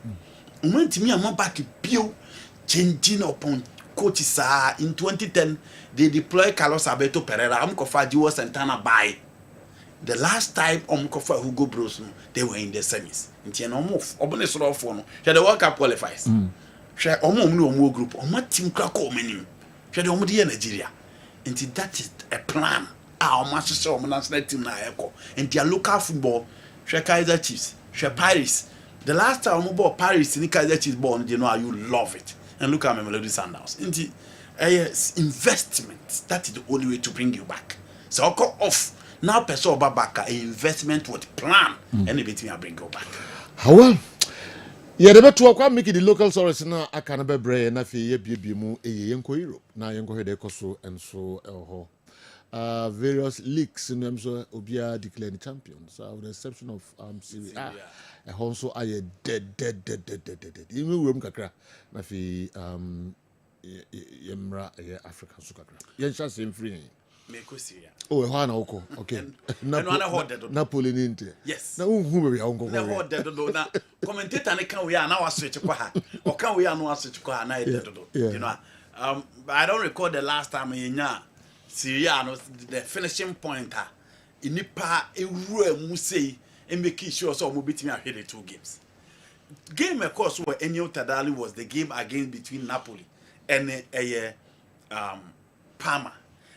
When to me I'm back pure changing upon coaches in 2010 they deploy Carlos Alberto Pereira, Amkofa Diwo Santana by the last time Amkofa Hugo Bros they were in the semis. Inti no move. Obone soro for no. The World Cup qualifies. Share omo group, omo team krako omenim. Share the omo Nigeria. Inti that is a plan. Our master national team na eko. And their local football Share Kaiser Chiefs, share Paris. The last time we bought Paris in Kaiser Chiefs born, you know how you love it. And look at Melody Sundowns. Investment. That is the only way to bring you back. So I'll cut off. Now person back investment with plan. And everything will bring you back. How well? Yeah, the better to make the local source now. I can't be brave enough. Ye be mu yenko Europe. Now yenko head ekoso and so various leagues in them so obia declared champions. With the exception of Serie A. Also I dead. Even room kakra. Na fi yemra African sukakra. Yensha same free. Oh, Hana Oko. Okay. Napoli ninte. Yes. Na who be onko. Na hold that do na commentator ne kan we are now switch kwa ha. Or can we are no switch kwa na do. You know. I don't recall the last time in nya Syria no the finishing point ha. Inipa ewura mu sei and make sure so mo betimi ahwe the 2 games. Game of course where Enio Tadali was the game again between Napoli and Parma.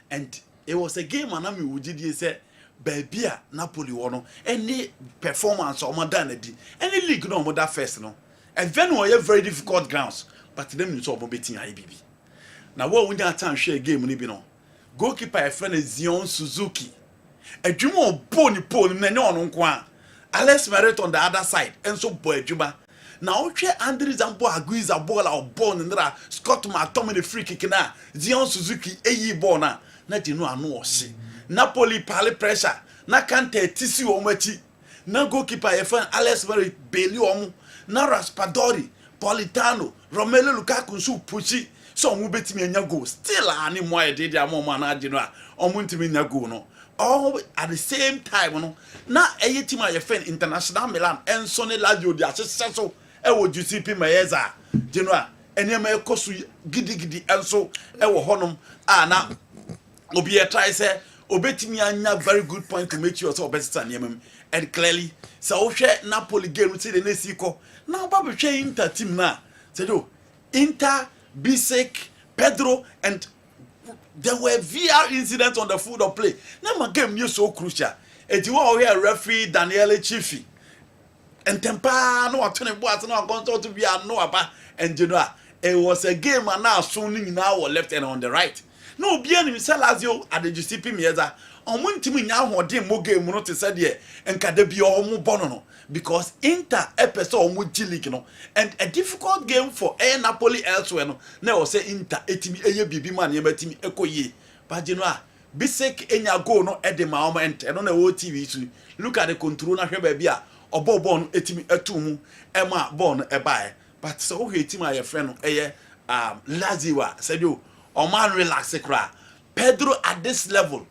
And it was a game and I would say baby Napoli wono any performance or more than any league no more that first no and then we have very difficult grounds but them you saw beating IBB. Now what we that time share game ni bi no goalkeeper a friend is Zion Suzuki adwuma oboni pole na ne ono nko a Alex Meret on the other side and so boy adwuma na o hwe Andre Zambo Aguiza ball or ball ndra Scott McTominay free kick na Zion Suzuki eyi ball na di no anu ohye Napoli pale pressure na Kante tisi o machi na goalkeeper e fan Alex Meret Bailey omu na Raspadori Politano Romelu Lukaku so pushi so mu betimi anya goal still ani mo e dey amoma na di no a omu ntimi nya goal no all at the same time no na eye team a ye fan International Milan enso ne Lazio di asese so e wo GCP Mayeza di no a enema ekosu gidigidi enso e wo honom a na obi e try say obetimi anya very good point to make sure so obesita niamem and clearly so wo hwe Napoli game say the next ko na ba be hwe Inter team na say do Inter Bisek Pedro and there were VR incidents on the field of play. Now my game is so crucial. And you are here referee Daniele Chifi and Tempa no attorney boys no going to be a no about and you know it was a game and now soon in our left and on the right. No bien in Salazio at the GCP Mieza on one team now or dim mo game not to say there and can be all more bono because Inter episode league no and a difficult game for Napoli elsewhere no now say Inter etimi eye bibi man ye betimi ekoye but you know Bisek enya go no e de ma moment e no na wo TV so look at the control na hwe ba bia obo no etimi etumu e ma ball no e bae but so hwe team a ye friend no eye Lazio said you o man relax kra Pedro at this level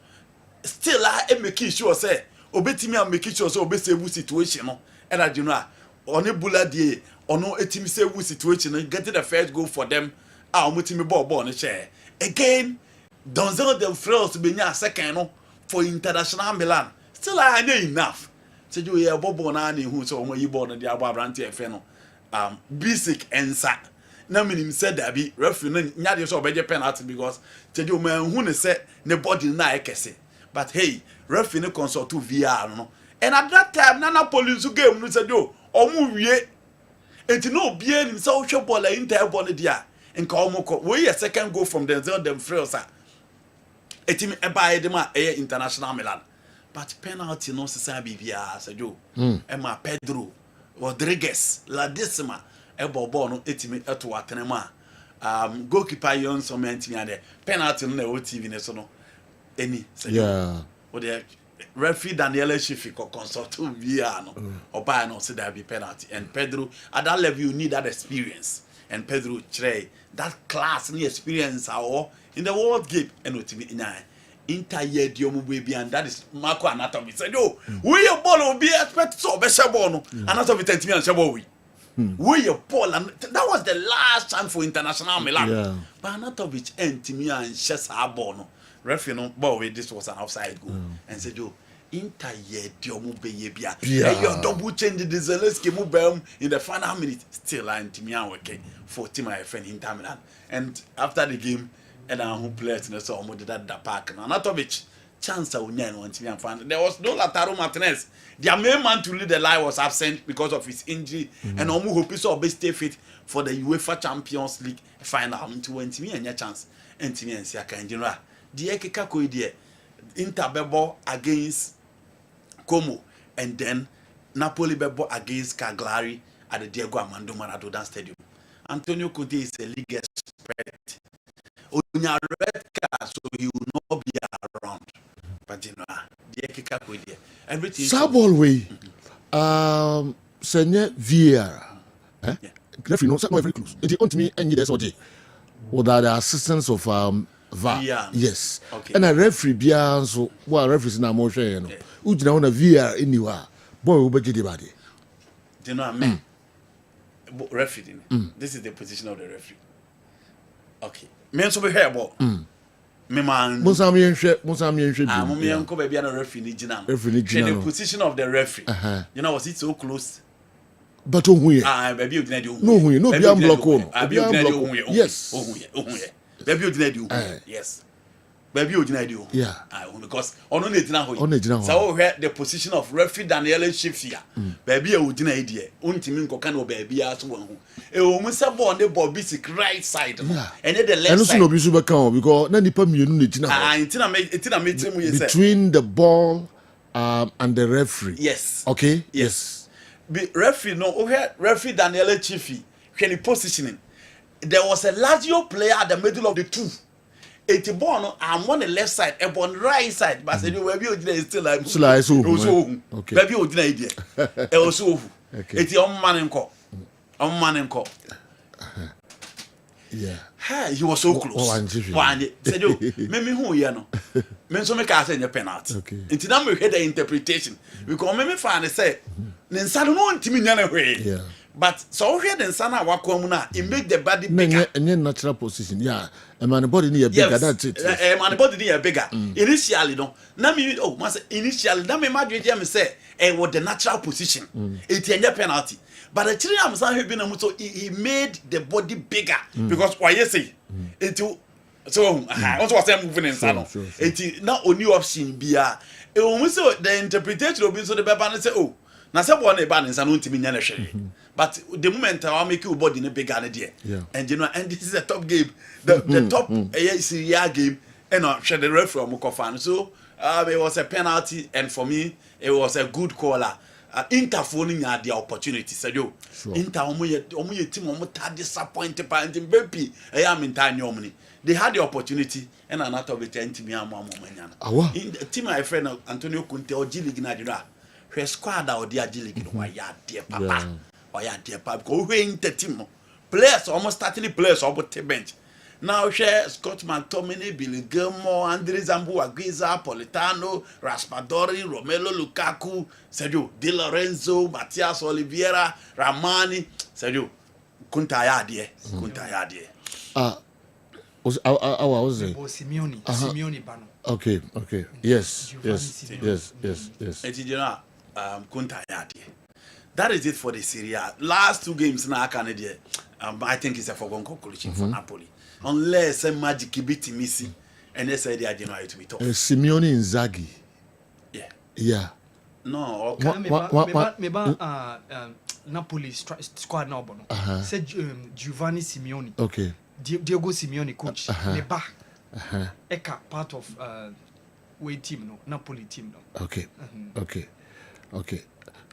still I make sure say obetimi am make sure say obesave situation no and I do know on a bullet day or no etimi save situation and getting the first goal for them omutimi ball no share again Donzel them fails to be near second no for International Milan still I know enough say you hear bobo na ni hu so omo yi ball no dia abo abrante e fe no basic ensa na minim said that be referee no nya de so obeje penalty because say you man hu ne say ne body na ekese but hey referee no consult to VR no and at that time Nana police game no said yo omu wie enti no bia nim say wo hwe ball a Inter ball dia nka omo ko we a second goal from them frails etimi eba edem a International Milan but penalty no say bibia said yo Emma Pedro Rodriguez Ladisma ball no etimi eto atenema goalkeeper yon so mentimi ade penalty no na o TV ne so no any yeah o de referee Daniele Chifi consult to VR no or buy no say there be penalty and Pedro at that level you need that experience and Pedro try that class and experience or in the world game and no timi nya Inter ye diomu baby and that is Marco Anatomy said yo we your ball will be expect so be shabo no Anatomy tentimi and shabo we your ball and that was the last chance for International Milan but Anatomy entimi and shesa ball no referee no ball with this was an offside goal and said yo Inter ye diomu be ye bia and your double change the Zelensky move in the final minute still antimi and work for team my friend Inter Milan and after the game and who played in so did that park and Anatovic chance to win one team and fan there was no Lautaro Martinez their main man to lead the line was absent because of his injury and omu hope so be stay fit for the UEFA Champions League final into one team and chance and team and Siaka and general the ekeka ko die Inter bebo against Como and then Napoli bebo against Cagliari at the Diego Armando Maradona Stadium. Antonio Conte is a league expert. On your red card, so he will not be around. But you know, the kick with you. Everything. Sabol way. Senior VR. Referee no very close. It on to me and yes or without the assistance of VAR. Yes. Okay. And a referee bia so what referees na mo hwe no. Ujina on a VR anywhere. Boy we be body. Do you know what I mean? Referee. This is the position of the referee. Okay. Men so be here about. Me man. Musa me nhwe. Ah, mo me enko ba bia na referee ni gina. Referee gina. The position of the referee. You know, was it so close? But baby odina di no hu no bia block on. Baby odina di yes. Baby odina di yes. Baby odina di yeah. Because ono na edina ho. So we the position of referee Daniel Shifia. Baby odina e die. Untimi nkoka na baby aso wan ho. E o mu se ball ne ball bi sick right side. And the left side. And so no bi so be kan because na nipa mienu na edina ho. Intina me trim you say. Between the ball and the referee. Yes. Okay? Yes. Be referee no referee Daniel Chifi when he positioning there was a Lazio player at the middle of the two. Eti ball no I'm on the left side and on the right side but say we be odina is still like okay baby odina idea e also eti on man nko yeah hey he was so close said you me hu ye no me so me ka say penalty enti na me hear the interpretation because me find say Nsa no ntimi nya na hwe but so hwe the nsa na wakwa mu na it make the body bigger natural position yeah man the body need bigger that's it man the body need bigger initially no na me initially na me madwe me say with the natural position it enya penalty but the chiri am say hwe bi na mu so he made the body bigger because why you say it so also was moving nsa no it na oni option bia e o mu say the interpretation obi so the beba na say na se bo na eba nsa no ntimi nya na hwere but the moment I make your body no bigger na there and you know and this is a top game the top Syria game and share the referee from Kofan so it was a penalty and for me it was a good caller interfering at the opportunity said you inter omo team omo ta disappointed by the baby I am in time omni they had the opportunity and another bit ntimi amamanya in the team my friend Antonio Conte or G League na dira hwe squad out there G League no ya de papa or ya de papa go we team players almost starting players about the bench now share Scott McTominay, Billy Gilmore, Andre Zambu Aguiza, Politano, Raspadori, Romelu Lukaku, Sergio Di Lorenzo, Matias Oliveira, Ramani, Sergio Kuntayadie. Was it? Simeone Bano. Okay. Yes. Etijena Kuntayadie. That is it for the Serie A. Last two games na Canada. I think it's a foregone conclusion for Napoli. Unless a magic beat missing and they say they are going to be tough. Simeone Inzaghi. Yeah. No, Napoli squad now bono. Said Giovanni Simeone. Okay. Diego Simeone coach. Neba. Eka part of way team no Napoli team no. Okay.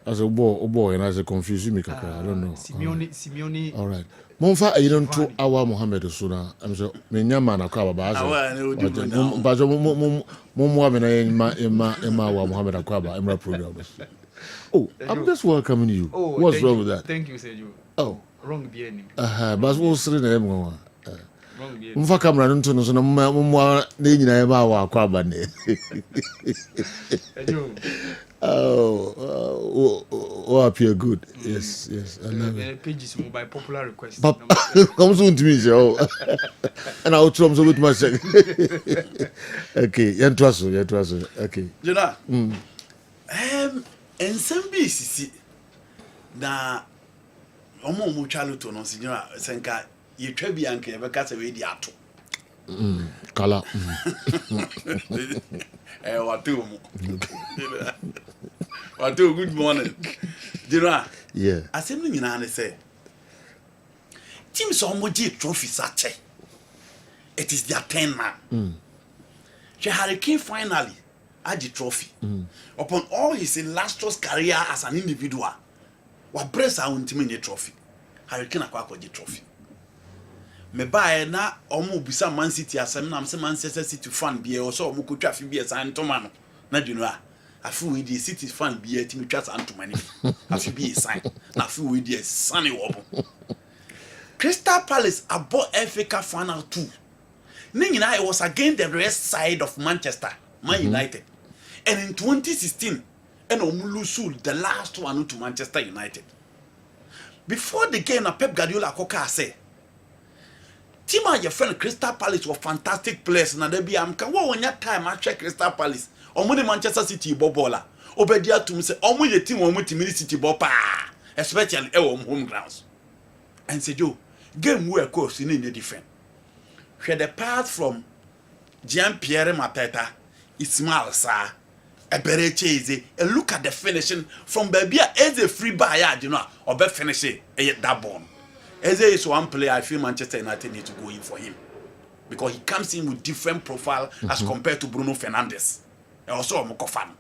As a boy and as a confusing me I don't know. Simeone. All right. Monfa you don't to our Mohammed Suna. I'm so me nyama na kwa baba aso. Bajo mo me na ema wa Mohammed Akwaba Emra program. Oh, I'm just welcoming you. What's wrong with that? Thank you, Sergio. Oh, wrong bien. But what's the name wrong bien. Mfa camera nto no so na mo na nyina ema wa Akwaba ne. Oh, appear good. Yes. I love it. Pages by popular request. Come soon to me, so. And I'll try to with myself. Okay, you trust. Okay. You know. And some BCC na omo mu twalo to no si you know senka ye twa bi anka e be ka se we di ato. Kala. What good morning. You know? Yeah. Asem ni na say. Team so mo gi trophies ache. It is their turn now. Hurricane finally had the trophy. Upon all his illustrious career as an individual, wa bresa untimi nye trophy Hurricane akwa trophy me bae na omo bisa Man City asem na am Manchester City fan bia o so omo kotwa fi bia san ntoma no na dinu a afi we di City fan bia timi twa san ntoma ni afi bia san na afi we di san e wo Crystal Palace abo FA Cup final 2 it was against the rest side of Manchester Man United and in 2016 and lose the last one to Manchester United before the game Pep Guardiola koka say Tima your friend Crystal Palace were fantastic players na there be am kan wo wonya time I check Crystal Palace omo the Manchester City bobola obedia to me say omo ye team omo team City bo pa especially home grounds and say Joe game we course in the different where the path from Jean-Pierre Mateta Ismail Sarr Eberechi and look at the finishing from baby as a free buyer you know or be finishing that ball. Eze is one player I feel Manchester United need to go in for him because he comes in with different profile as compared to Bruno Fernandes. And also Mokofan.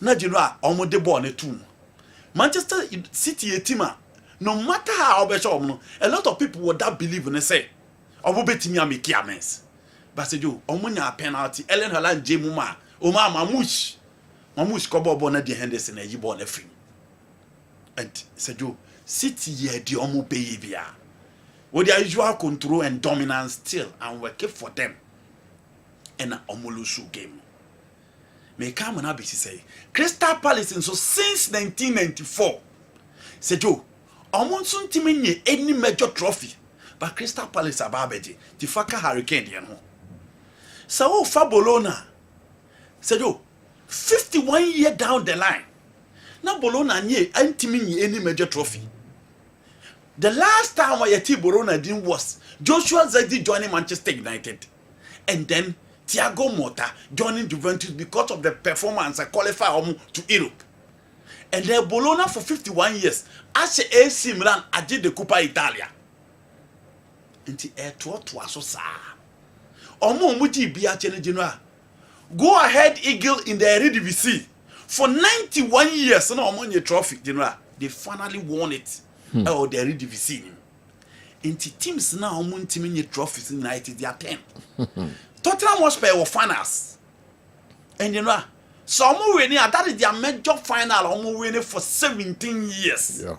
Now you know omo de ball ne too. Manchester City team no matter how a lot of people would that believe when they say obo betimi ameki amens. But say you omo nya penalty Ellen Haaland Jemuma Oma Mamush kobo bo na de Henderson e yibo na free. And say you City here the omo behavior. With their usual control and dominance still and work for them. And omolusu game. May come and be say Crystal Palace so since 1994. Say Joe, omonsun timenye any major trophy. But Crystal Palace ababeji, the faka Hurricane the no. So Bologna. Say Joe, 51 years down the line. Now Bologna nye antiminye any major trophy. The last time I see Bologna did was Joshua Zexi joining Manchester United. And then Thiago Motta joining Juventus because of the performance I qualify to Europe. And then Bologna for 51 years. As AC Milan did the Coppa Italia. Inti to so sa. Omo muti bia chene general. Go ahead Eagle in the Eredivisie. For 91 years no omo nye trophy general. They finally won it. Or the Eredivisie. Inti teams now omo ntimi nye trophies in United they are 10. Tottenham Hotspur were finals. And you know, so omo winning that is their major final omo winning for 17 years. Yeah.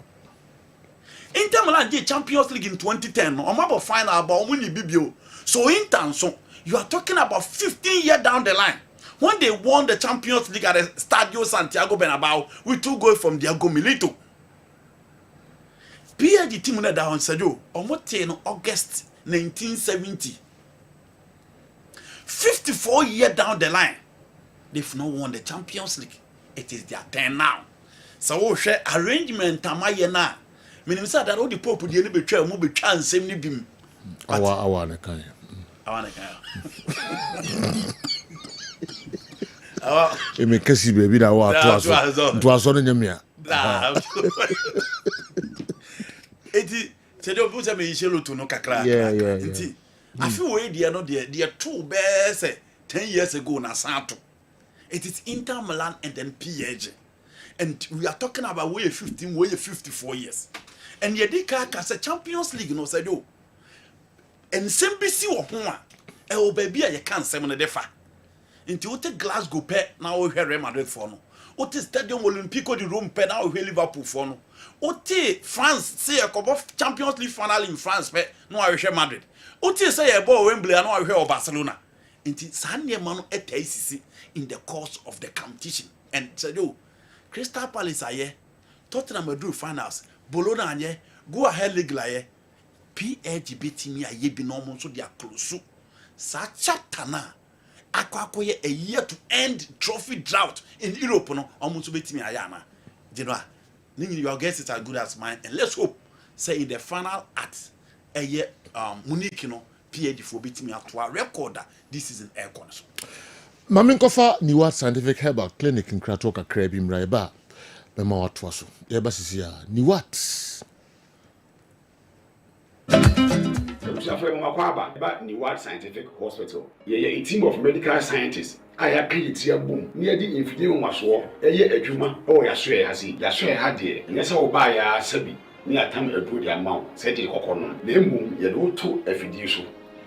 Inter Milan did Champions League in 2010. Omo final about omo ni bibio. So Inter so you are talking about 15 years down the line. When they won the Champions League at the Stadio Santiago Bernabeu with 2 goals from Diego Milito. PSG team na down Sergio omo no August 1970. 54 years down the line, they've not won the Champions League. It is their turn now. So share arrangement tamayena. Meaning say that all the Pope dey be try mo be try nsem ni bim. Awa na kan. Awa na kan. Awa. E me kasi baby da wa to aso no nyamia. Eti se do bu se me yishelo to no kakra. Enti I feel way they are 2 bears 10 years ago na Santo. It is Inter Milan and then PSG. And we are talking about way 15, way 54 years. And Yedika can say Champions League no say do. And Sembisi wo ho a e o baby a ye kan sem no defa. Nti o te Glasgow pe na o hwe Real Madrid for no. O te Stadium Olimpico de Rome pe na o hwe Liverpool for no. O te France say a couple of Champions League final in France pe no o hwe Madrid. Uti say a ball Wembley and now here Barcelona. Inti Sanye Manu etaisisi in the course of the competition. And said you Crystal Palace aye, Tottenham do finals, Bologna aye, go ahead league laye, PSG beating me aye be normal so they are close. Sa chapter na akwakoye a year to end trophy drought in Europe no almost beating me ayana. General, your guess is as good as mine, and let's hope say in the final at a year Munich no PhD for beating me to a recorder this is an air corner. Mamin kofa Niwat Scientific Herbal Clinic in Kratoka Krabim Raiba. Mema watwaso. Yeba sisi ya Niwat. Abusuafo mo makwaba ba ni World Scientific Hospital. A team of medical scientists aya create boom. Near the infidel waso. Adwuma o ya so ha si. Ya so ha de. Nyesa wo ba ya sabi. Ni atam ebu dia mawo. Se de kokono. Na emum ye do to afidie so.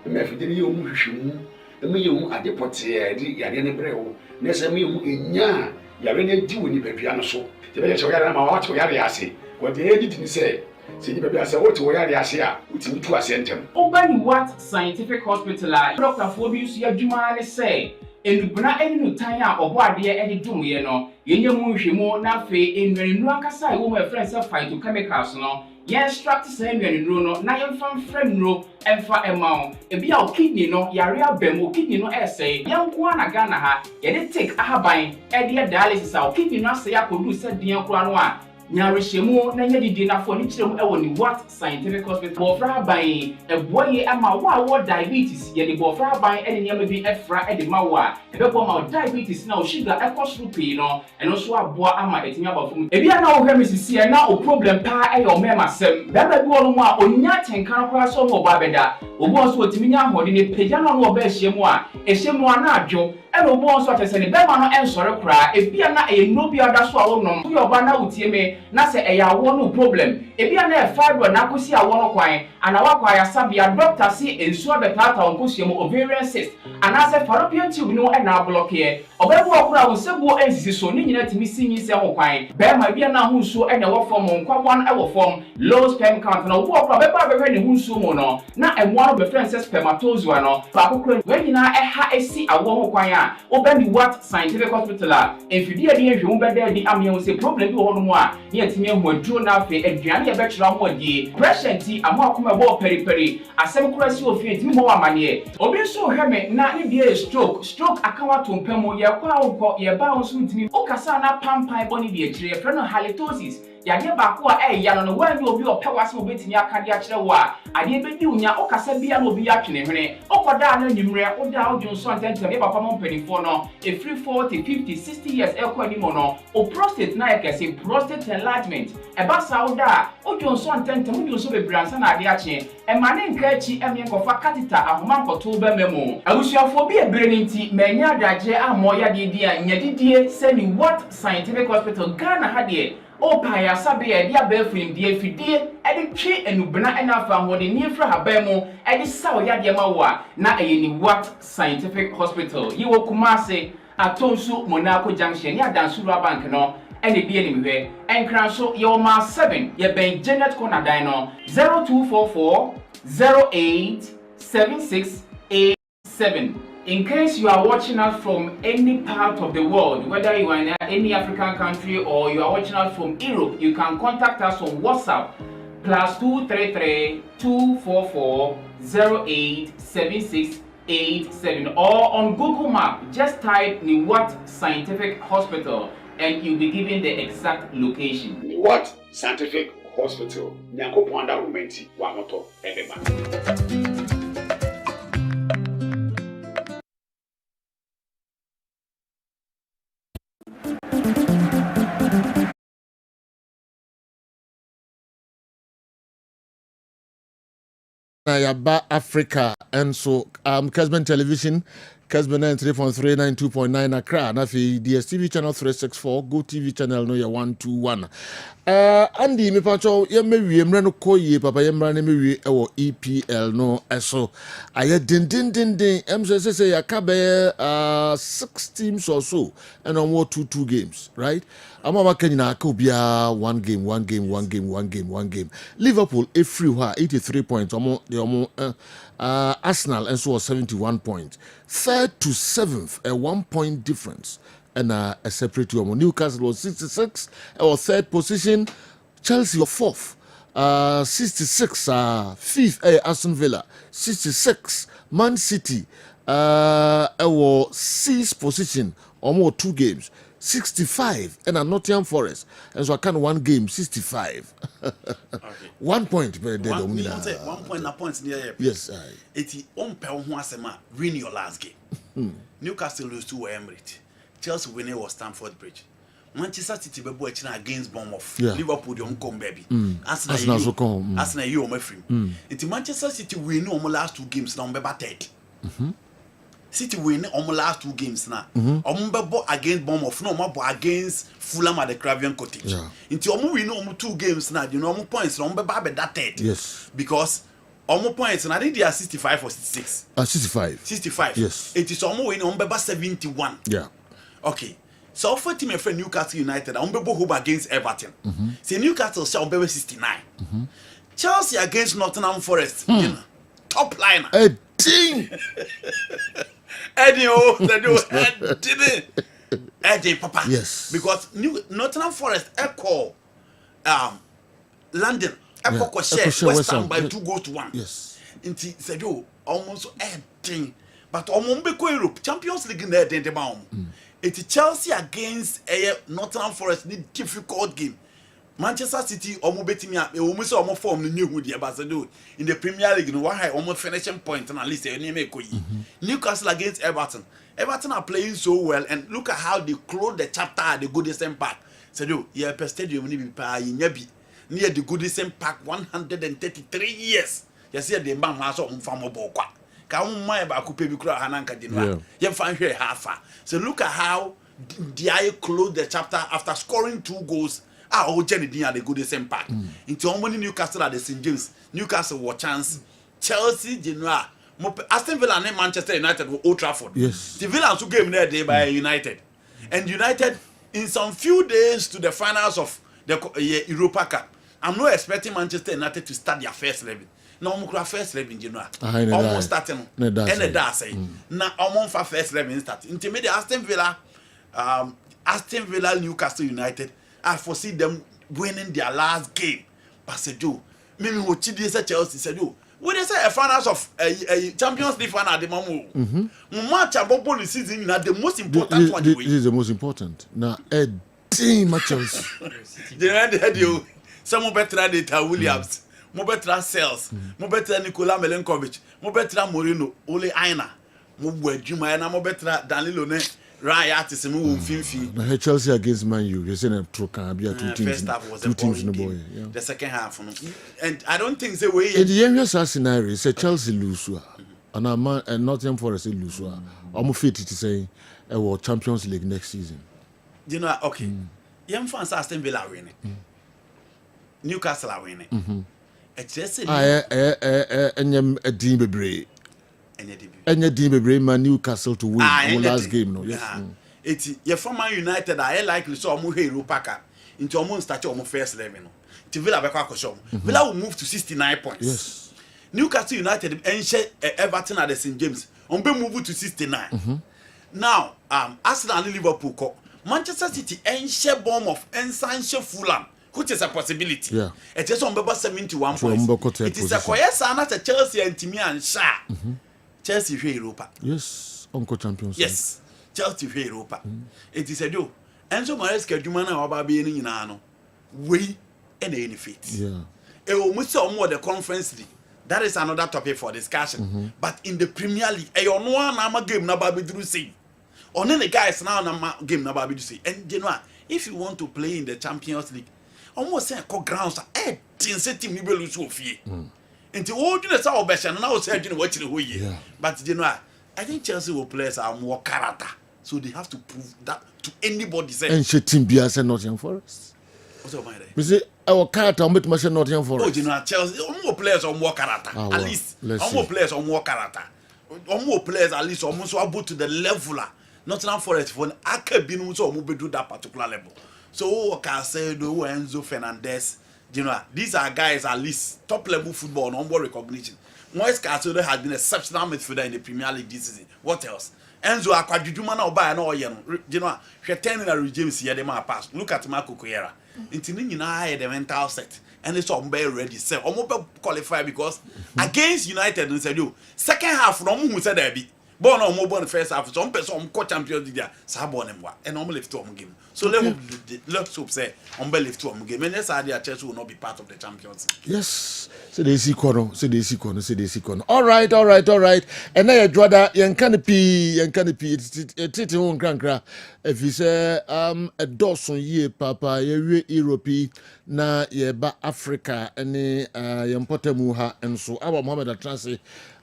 Me afidie ye omu hwehwemu. Me ye omu adepote di yare ne brewo. Na se me omu enya yare ne di woni badua no so. Te be che yare ma wa to yare ase. Wo de edit ni se you baby I say what to wear the Asia, which you to ascend him. Open what scientific hospital, Dr. Phobius, your Jumani say, and you bring any time or what dear Eddie Doom, you know, your moon, na fe in very Nuankasa, who my friends are fight to chemicals, no. Yes, struck the same and no, na from friend no, and for a mount, and be our kidney no, Yaria Bemo kidney no essay, young Kwana Ghana ha, yet take a buying, Eddie dialysis, our kidney not say I could do said the Kwanwa. Nyarishemu na nyedi dina for ni chiremu ewo ni What Scientific Hospital bofra ban eboye ama wa diabetes ye di bofra ban ene nyama bi efra ede mawa ebebo ma diabetes na o sugar ekosru pii no eno so aboa ama etimi abafum ebia na o hwe misisi na o problem pa eyo mema sem baba bi wonu mu a onya tenkan kwa so mo ba beda obu onso otimi nya hode ne pagya no no oba ehyemu a ehyemu ana adwo ene obu onso atese ne bema no ensore kra ebia na eno bi ada so a wonom yo ba na utie me na se eya wo no problem ebia na e fibro na kosi a wo no kwan ana wakwa ya sabia doctor si ensuo betata onkosi mo ovarian cyst ana se fallopian tube no e na block ye obebu okura wo sebu ensisi so ni nyina timi sinyi se ho kwan bema bia na ho nsuo e na wo form nkwa e wo form low sperm count na wo okura beba bebe ne ho nsuo mo no na emo no be friend se spermatozoa no ba kokura we nyina e ha esi awo ho kwan a obani What Scientific Hospital a enfidie de ehwe wo beda di amia wo se problem bi wo ho no mo a ne atimi ehu aduro na afi aduane e betra ho die pressure ti amo akoma bo periperi asem kura si ofi ntimi mo amane obi so hweme na ne bia stroke akawa to mpam ye kwa wo ye ba wo so ntimi o kasa na pampan boni bi akire friend halitosis yade ba ko a ya no wan obi opewase obetimi akade akire wo a ade bedi unya o kasa bia no obi atwene hwene o koda na nyimre o da o dun so antentem ye papa mo mpanifo no e free 40 50 60 years e kwa ni mo no o prostate na yakase prostate enlargement e ba sa o da o dun so antentem o dun so bebransa na ade ache e mane nka achi emye nkofa catheter ahoma nkoto ba memo abusuafo bi ebere nti manya adagye amo ya de dia nyadidie se ni What Scientific Hospital Ghana ha de o pa ya sabe ya dia ba frim die fidie e de twe enubena ena afa hode ni fra haban mu e de saw ya de ma wa na eye ni What Scientific Hospital yi wo Kumase Atonsu Monaco Junction ya Dansura Bank no ene bi eni mehwe enkran so ye o ma 7 ye ben Janet Konadan no 0244 087687. In case you are watching us from any part of the world, whether you are in any African country or you are watching us from Europe, you can contact us on WhatsApp +233 244 087687 or on Google Map. Just type the What Scientific Hospital and you'll be given the exact location. What Scientific Hospital? Nyanko Panda Rumenti, Wamoto, Ebeba. Yaba Africa and so Kessben Television, Kessben 93.3, 92.9 Accra, Nafi DSTV channel 364, Go TV channel no ya 121. Andy me pacho ye mewi emra no koye papa ye mra ne mewi ewo EPL no eso aye din MSS ya ka be 6 teams or so and on what 2 games, right? Ama Kenya ka obia one game. Liverpool e free ha 83 points. Arsenal and so 71 points. 3rd to 7th, a 1 point difference. And a separate Newcastle was 66 or 3rd position. Chelsea was 4th. 66 5th Aston Villa 66. Man City was 6th position, almost 2 games. 65 and a Nottingham Forest, and so I can 1 game 65. Okay. 1 point. One point. A point near. Yes, It's on win your last game. Newcastle lose to Emirates. Chelsea winning was Stamford Bridge. Manchester City be boy against Bournemouth. Yeah. Liverpool don't come baby. Arsenal so come. Arsenal you on free. It's Manchester City win on last 2 games now be third. City win on last 2 games now. Ombe against Bournemouth, no more against Fulham at the Craven Cottage. Yeah. Into omu win on 2 games now, you know omu points on be that third. Yes. Because omu points and I think they are 65 or 66. 65. 65. Yes. It is omu win on be 71. Yeah. Okay. So for team friend Newcastle United, on be home against Everton. Say Newcastle shall be 69. Chelsea against Nottingham Forest. You know, top liner. Ding. Eddie, Eddie, Papa. Yes. Because Nottingham Forest echo London echo share West Ham by 2 goals to 1. Yes. Inti said you almost Eddie, but almost be Europe Champions League in there. It's Chelsea against Nottingham Forest. The difficult game. Manchester City almost beating me up. Almost almost form the new good ambassador in the Premier League. No, why almost finishing point and at least Newcastle against Everton. Everton are playing so well, and look at how they close the chapter at the Goodison Park. So do yeah, per stadium near the Goodison Park 133 years. You see the man was on farm of Can my back be cry Hananka dinner? You find here half. So look at how the closed the chapter after scoring 2 goals. Jenny at the Goodison Park. Into only Newcastle at the St. James. Newcastle war chance. Chelsea, Genoa. Aston Villa and Manchester United were Old Trafford. Yes. The Villa who came there by United. And United, in some few days to the finals of the Europa Cup, I'm not expecting Manchester United to start their first 11. No, I'm first 11 Genoa. Almost starting. And that's say. Now, I'm for first 11 start. Intermediate Aston Villa, Newcastle United. I foresee them winning their last game. But said you, maybe what Chelsea said you. When they say a finals of a Champions League final at the moment, match about the season is the most important one. This is the most important. Now, a team matches. They had you. Some better data Williams, more better Sales, more better Nikola Milenkovic, more better Moreno, Ole Aina, more Juma, more better Danilo. Right, is a Chelsea against Man U. You're saying a true can be 2 teams. First half was 2 teams in the game. boy. Yeah. The second half, and I don't think the way. In the area scenario, say Chelsea lose, and Nottingham Forest lose. I'm fit to say a Champions League next season. You know, okay. Young fans Aston Villa winning. Newcastle are winning. It's just a team be and your team be Newcastle to win the last game. No, yes. It's your former United. I likely saw more Europa Cup into almost start your first 11. To Villa Villa will move to 69 points. Yes. Newcastle United and Everton at the St. James on be moved to 69. Now, Arsenal and Liverpool, Manchester City and share Bournemouth and Sancho Fulham, which is a possibility. Yeah. It is on 71 points. It is a quiescent at Chelsea and Timmy and Shah. Chelsea for Europa. Yes, Uncle Champions. Yes, Chelsea for Europa. It is a do. And so my schedule now about being in Nano. We and any fit. Yeah. It will miss more the conference league. That is another topic for discussion. But in the Premier League, a on one I'm game na baby do say. On any guys now na game na baby do say. And you know, if you want to play in the Champions League, almost say call grounds team you lose so fear. Into all the salvation now saying what you know. But you know, I think Chelsea will players are more character, so they have to prove that to anybody. Say and she team be as Nottingham Forest. What's up, my day? We say our character on better Nottingham Forest. Oh, you know, Chelsea more players on more character. At least more players on more character. More players at least almost able to the level. Nottingham Forest for an academy so move to that particular level. So can say do Enzo Fernandez. You know, these are guys at least top level football and onboard recognition. Moise Caicedo has been an exceptional midfielder in the Premier League this season. What else? Enzo Akwadjuma na oba na oye no. You know, she turning a regime here the man pass. Look at Marco Cuera. Into nyina the mental set. And it's all ready. So almost qualify because against United and said you second half no mu said there be. Born on mobile the first half, some person co Champions League, Sabon and what, and only lift to game. So let's hope say on lift to game. And that's idea Chelsea will not be part of the Champions League. Yes. So they see corner. All right. And now you draw that young canopy. It's on crankra. If you say a dozen year papa, you Europe na yeba Africa any yampotemuha and so our Mohammed Transi.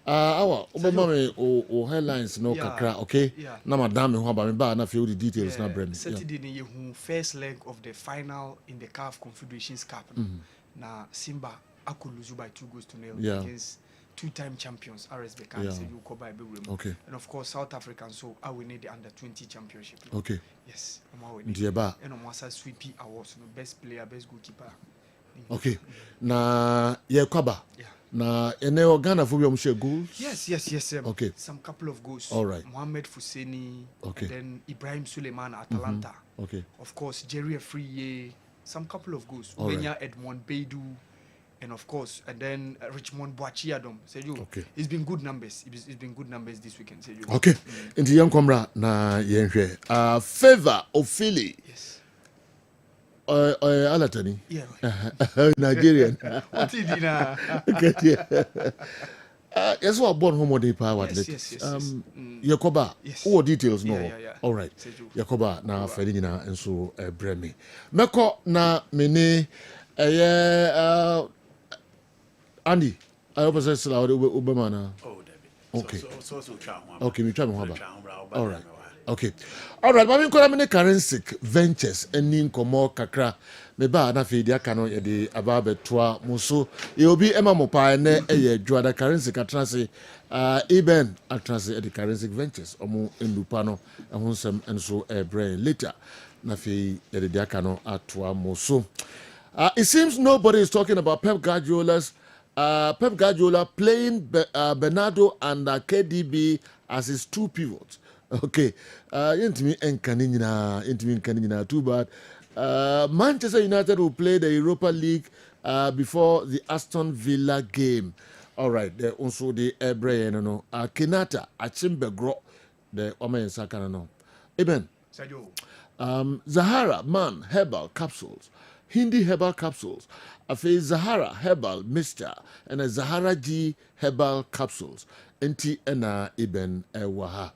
Our Obama or headlines no kakra, okay? Na madame who about me ba na feel the details na brand. Saturday ni who first leg of the final in the CAF Confederations Cup. Na Simba akuluzu by 2-0 against two-time champions RSB can say you go by okay. And of course South African so I will need the under-20 championship. Okay. Yes. And on Wasa Sweepy Awards, best player, best goalkeeper. Okay. Na Yekwaba. Na ene Ghana for we share goals? Yes. Okay. Some couple of goals. All right. Mohamed Fuseni. Okay. And then Ibrahim Suleiman at Atalanta. Okay. Of course, Jerry Afriye. Some couple of goals. All Ubenya Edmond Beidu. And of course, and then Richmond Boachiadom. Okay. It's been good numbers. It's been good numbers this weekend. Okay. Into young comrade na yenhwe. Favor of Philly. Yes. Alatani. Yeah. Nigerian. What is it now? Okay. Yes, what born home day power athlete. Yes. Yakoba. Yes. All details no. Yeah. All right. Yakoba na fedi na enso bremi. Meko na mene Andy, I hope I said so. Obama. Oh, David. Okay. So okay, me try me haba. All right. Okay. All right. But we call them currency ventures and nin komo kakra. Me ba na fe dia kano ye de ababe toa muso. E obi ema mo pa na eye dwa da currency katranse eben atranse e de currency ventures omo endupa no ehun sem enso brain later na fe ye de dia kano atoa muso. It seems nobody is talking about Pep Guardiola playing Bernardo and KDB as his two pivots. Okay, intimi enkanina too bad. Manchester United will play the Europa League before the Aston Villa game. All right, there also the Ebre no Kenata Achimbegro the Omen Sakana no. Eben. Zahara Man Herbal capsules. Hindi Herbal capsules. Afe Zahara Herbal Mr. and a Zahara G Herbal capsules. Enti ena Eben Waha.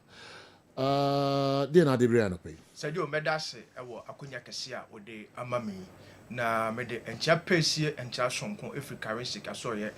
Dena de Brianna pay. Sadio Medase ewo akonya kese a ode amami na mede encha pesie encha sonko Africa so ye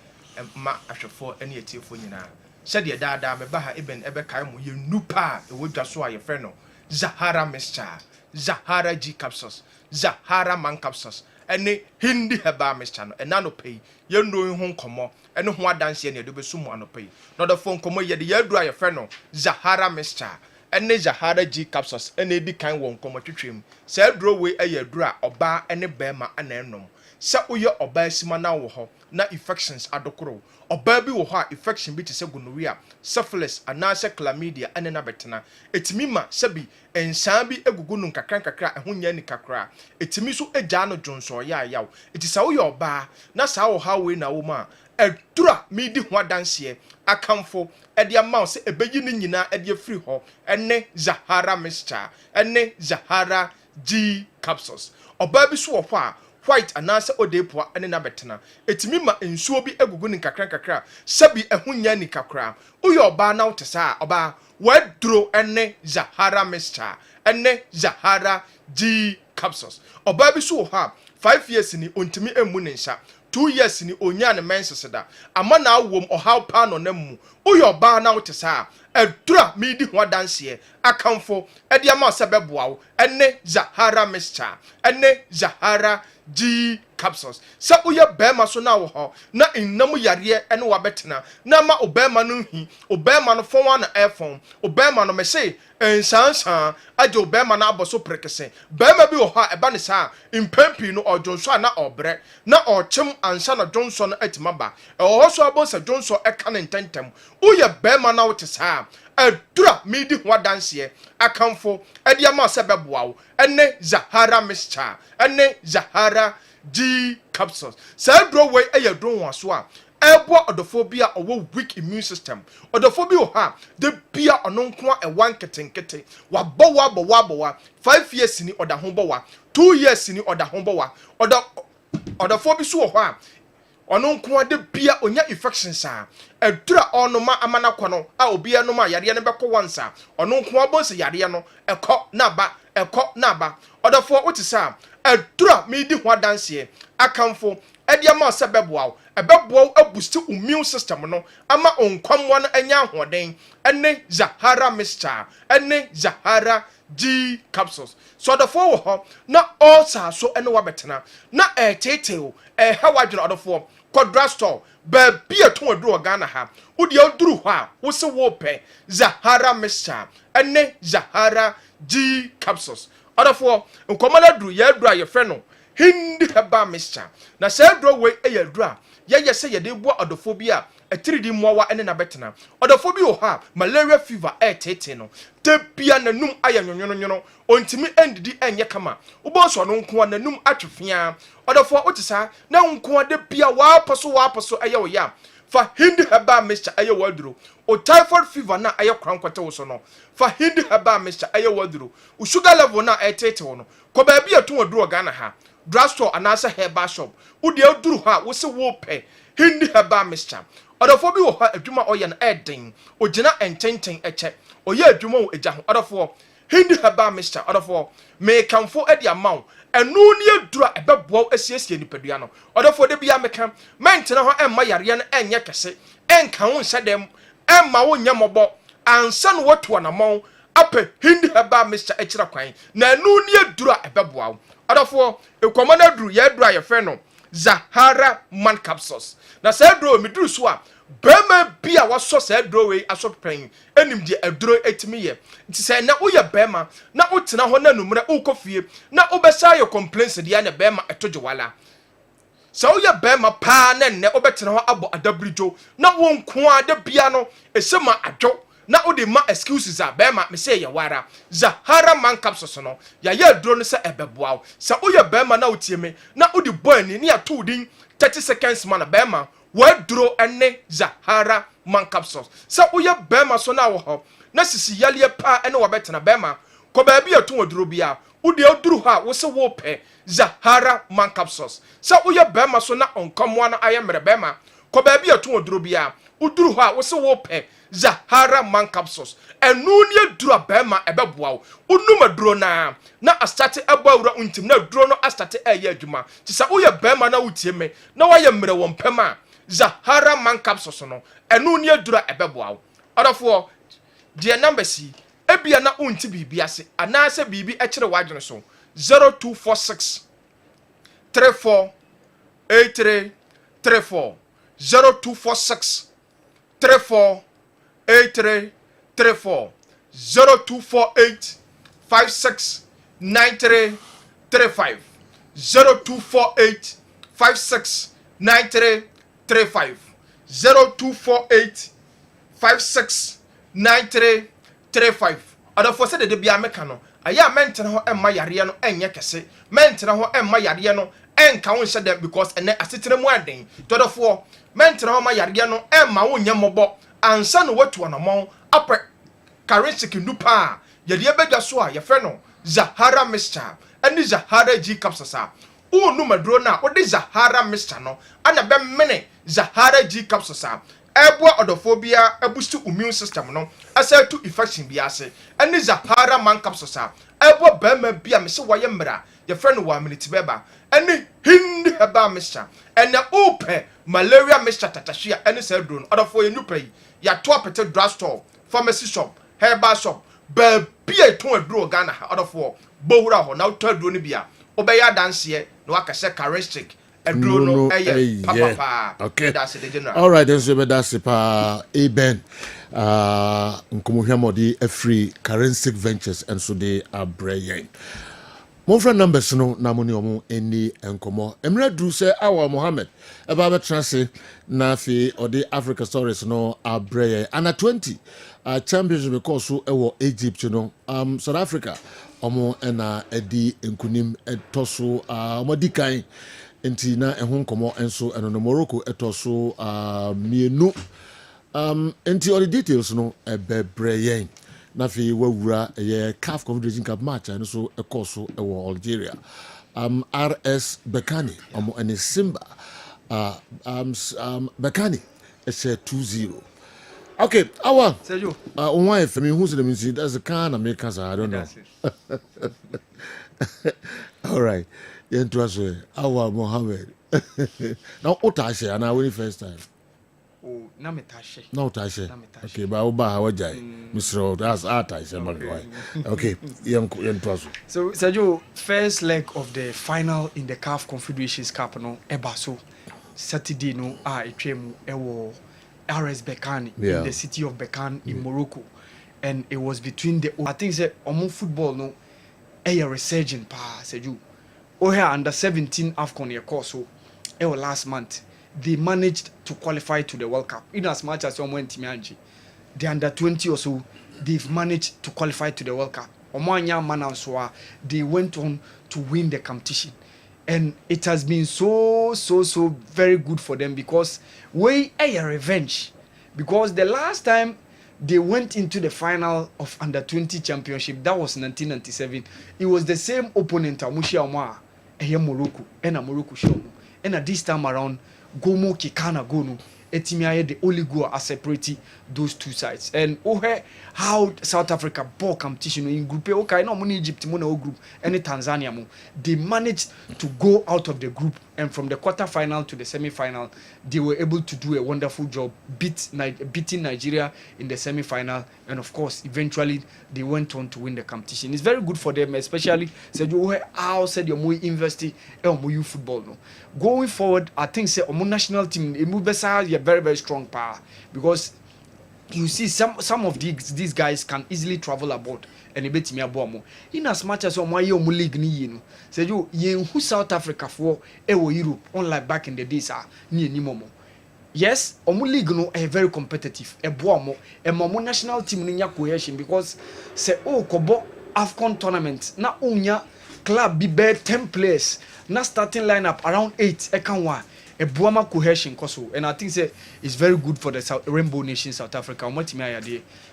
ma ahwefo ene etiefo nyina. Sade daada me ba ha Eben ebe kai mo ye nupa e wodwa so a ye frɛ no Zahara Mr. Zahara G capsules. Zahara Man capsules. Ene Hindi Herbal Mr. no ena no pay ye no ho nkomo ene ho adanse ne de besumu anopai no the phone nkomo ye de ye dura ye frɛ no Zahara Mr. Ene Zahara G capsules ene di kan won nkomo twetwem sa duro we eye dura oba ene bema ana enom sa uye oba sima na wo ho na infections adokoro oba bi wo ho a infection bi te se gonorrhea syphilis anase chlamydia ene na betena etimi ma sabi ensan bi egugu nu kakra ehonya ni kakra etimi so egya no jonso ya yaw eti sa uye oba na sa wo ha we na wo ma edura mi di ho adanse akamfo ede ama se ebeyi ni nyina ede free ho ene Zahara Mr. ene Zahara G capsules oba bi so wo ho a white anase odepoa ene na betena etimi ma ensuo bi egugu ni kakra sabi ehonya ni kakra uye oba na wotesa oba waduro ene Zahara Mr. ene Zahara G capsules oba bi so wo ho a 5 years ni ontimi emu ne nsa 2 years ni onya ne menses da ama na awom ohaw pa no na mu uye oba na wotesa edura mi di ho adanse akamfo ede ama se beboa wo ene Zahara Mr. ene Zahara G capsules sa uye bema so na wo ho na innam yare ene wa betena na ma obema no hi obema no fon wa na iPhone obema no me say ensansan aje obema na aboso prekese bema bi wo ho eba ne sa impempi no ojonso na obre na ochem ansa na Johnson atimaba e ho so abosa Johnson e kan ntentem uye bema na wo te sa edura midi ho adanse akamfo ede ama se beboa wo ene Zahara Mr. ene Zahara G capsules sa dro we eyadro ho so a ɛboa ɔdɔfoɔ a ɔwɔ weak immune system ɔdɔfoɔ bi wɔ ha de bia ɔno nko a ɛwa nketenkete wabɔ 5 years ni ɔda ho bɔ wa 2 years ni ɔda ho bɔ wa ɔdɔfoɔ bi so wɔ hɔ a ɔno nko a de bia onya infections a ɛdura ɔnoma amana kɔ no a obia no ma yareɛ no bɛkɔ once a ɔno nko a bɔ sɛ yareɛ no ɛkɔ na ba ɔdɔfoɔ wote sɛ ɛdura medi ho adanseɛ akamfo ɛde ama sɛ bɛboa wo aboost immune system no ama onkwamwa no anya ahoɔden ɛne Zahara mixture ɛne Zahara G capsules so ɔdɔfoɔ wɔ hɔ na ɔsa so ɛne wabɛtena na ɛtetew ɛha wadwene ɔdɔfoɔ kɔdra store baabi a ɛtɔn aduru wɔ Ghana ha wode aduru hɔ a wo se wopɛ Zahara mixture ɛne Zahara G capsules ɔdɔfoɔ nkɔmɔ no aduru yɛaduru a yɛfrɛ no Hindi Herbal mixture na sɛ aduru wei ɛyɛ aduru a yɛyɛ sɛ yɛde boa ɔdɔfoɔ bi a ɛtiridi mmoawa ɛne na bɛtena ɔdɔfoɔ bi wɔ hɔ a malaria fever ɛɛtete no de bia n'anum ayɛ nwonwono ontimi ɛndidi ɛnyɛ kama wobɔ so no nko a n'anum atwe fia ɔdɔfoɔ wote saa na nko a de bia waapɔ so ɛyɛ wo ya fa Hindi Herbal mixture ɛyɛ waduro o typhoid fever na ɛyɛ krankɔte wo so no fa Hindi Herbal mixture ɛyɛ waduro o sugar level na ɛtete wo no kɔ baabi a to waduro Ghana ha drugstore anaasɛ herbal shop wode aduru hɔ a wo se wopɛ Hindi Herbal mixture ɔdɔfoɔ bi wɔ hɔ adwuma ɔyɛ no ɛden ogyina ɛntenten ɛkyɛ ɔyɛ adwuma wɔ agya ho ɔdɔfoɔ Hindi Herbal mixture ɔdɔfoɔ mekamfo ɛde ama wo ɛno ne aduru a ɛbɛboa wo asiesie nipadua no ɔdɔfoɔ de bia meka mɛntena hɔ ɛmma yareɛ no ɛnyɛ kɛse ɛnka wo nhyɛ dɛm ɛmma wo nyɛ mmɔbɔ ansa no watu anamɔn apɛ Hindi Herbal mixture akyira kwan na ɛno ne aduru a ɛbɛboa wo ɔdɔfoɔ ekɔmɔ no aduru yɛaduru a yɛfrɛ no Zahara man capsules na sɛ aduro meduru so a bɛrima bi a wasɔ sɛ aduro wei asɔ pɛn ɛnim deɛ aduro etimi yɛ nti sɛ na woyɛ bɛrima na wotena hɔ na numere wokɔ fie na wobɛsa yɛ complaints deɛ na bɛrima ɛto gye wala sɛ woyɛ bɛrima paa na nnɛ wobɛtena hɔ abɔ adabrijo na wonko a da bia no ɛsɛ ma adwo na wode ma excuses a bɛrima me sɛ yɛ wara Zahara man capsules no yɛyɛ aduro no sɛ ɛbɛboa wo sɛ woyɛ bɛrima na wotie me na wode bɔ ani ne ato din 30 seconds ma na bɛrima waduro ɛne Zahara man capsules sɛ woyɛ bɛrima so na wɔ hɔ na sisi yaleɛ paa ɛne wɔbɛtena bɛrima kɔ baabi a to waduro bia wode aduru hɔ a wo se wopɛ Zahara man capsules sɛ woyɛ bɛrima so na ɔnkɔmmoa no ayɛ mmerɛ bɛrima kɔ baabi a to waduro bia woduru hɔ a wo se wopɛ Zahara man capsules ɛno ne aduru a bɛrima ɛbɛboa wo wonum aduro na astate ɛbɔ awura untim na aduro no astate ɛyɛ adwuma nti sɛ woyɛ bɛrima na wotie me na woayɛ mmerɛ wɔ mpɛm a Zahara man capsules no ɛno ne aduru a ɛbɛboa wo ɔdɔfoɔ deɛ number si ebia na wonti biribi ase anaasɛ biribi ɛkyerɛ w'adwene so 0246 34 83 34 0246 34 83 34 0248 56 93 35 0248 56 93 35 0248 56 93 35 ɔdɔfoɔ sɛ dede bia meka no ayɛ a mɛntena hɔ ɛmma yareɛ no ɛnyɛ kɛse mɛntena hɔ ɛmma yareɛ no ɛnka wo nhyɛ dɛ because ɛnɛ asetena mu aden tɔdɔfoɔ mɛntena hɔ ma yareɛ no ɛmma wo nyɛ mmɔbɔ ansa no watu anamɔn apɛ currency kindu paa yɛde yɛbɛdwa so a yɛfrɛ no Zahara mixture ɛne Zahara G capsules a wonum aduro no a wode Zahara mixture no ana bɛmene Zahara G capsules a ɛboa ɔdɔfoɔ bia aboost immune system no ɛsɛ to infection bi ase ɛne Zahara man capsules a ɛboa bɛrima bi a mese wɔyɛ mmara yɛfrɛ no wɔ ameniti bɛba ɛne Hindi Herbal mixture ɛnɛ wopɛ malaria mixture tatahwea ɛne saa aduro no ɔdɔfoɔ yɛ nipa yi yɛato apɛtɛ drugstore pharmacy shop herbal shop baabi a ɛtɔn aduro Ghana ha ɔdɔfoɔ bɔwura hɔ na wotɔ aduro no bi a wobɛyɛ adanseɛ na waka sɛ charistic aduro no ɛyɛ papa okay that's the general all right then so that's pa aben nkomohwamodi afri charistic ventures and so they are brilliant mon friend numbers no na mo ni omo eni enkomo emra dru se awa Mohammed eba betra se na fi odi Africa stories no abreye ana 20 championship because so ewo Egypt no South Africa omo na edi nkunim etoso omo dikan nti na ɛho nkɔmmɔ nso ɛno no Morocco ɛtɔ so mmienu nti all the details no ɛbɛbrɛ yɛn na afei wawura ɛyɛ CAF Confederation Cup match ɛno so ɛkɔ so ɛwɔ Algeria RS Berkane ɔmo ɛne Simba Berkane ɛhyɛ 2-0. Okay, Awa. Sergio. Why for me who's the music? That's the kind of make us. I don't know. All right. You interested? Awa Mohammed. Now Otashe and I win first time. Oh, na metashe. No Tashe. Okay, but Oba Hawajai. Mr. That's Atashe. Okay, young Twasu. So Sergio, first leg of the final in the CAF Confederations Cup no Ebaso Saturday no etwemu ewo RS Berkane in the city of Berkane in Morocco, and it was between the I think say omo football no a resurgent pa Sergio. Oh here under 17 AFCON your course so last month they managed to qualify to the World Cup in as much as someone Timianji. The under 20 or so they've managed to qualify to the World Cup. Omanya Mananswa they went on to win the competition. And it has been so very good for them because we a revenge. Because the last time they went into the final of under 20 championship, that was 1997. It was the same opponent, Amushi Omar, Morocco, and Morocco show. And at this time around, Gomo Kikana Gonu, Etimiaye the only goal are separating those two sides. And how South Africa ball competition in group okay, no money Egypt mono group, any Tanzania mo. They managed to go out of the group, and from the quarter-final to the semi-final, they were able to do a wonderful job, beating Nigeria in the semi-final, and of course, eventually they went on to win the competition. It's very good for them, especially said you how said your university and football. No, going forward, I think say our national team, a very strong power because you see some of these guys can easily travel abroad and a bit me abomo in as much as on my league ni you say you who South Africa for Europe unlike back in the days ni momo. Yes, league no very competitive e boamo e momo national team ni nya cohesion because say kobo AFCON tournament na unya club be 10 players na starting lineup around 8 e kan wa a Buama cohesion koso, and I think it's very good for the Rainbow Nation South Africa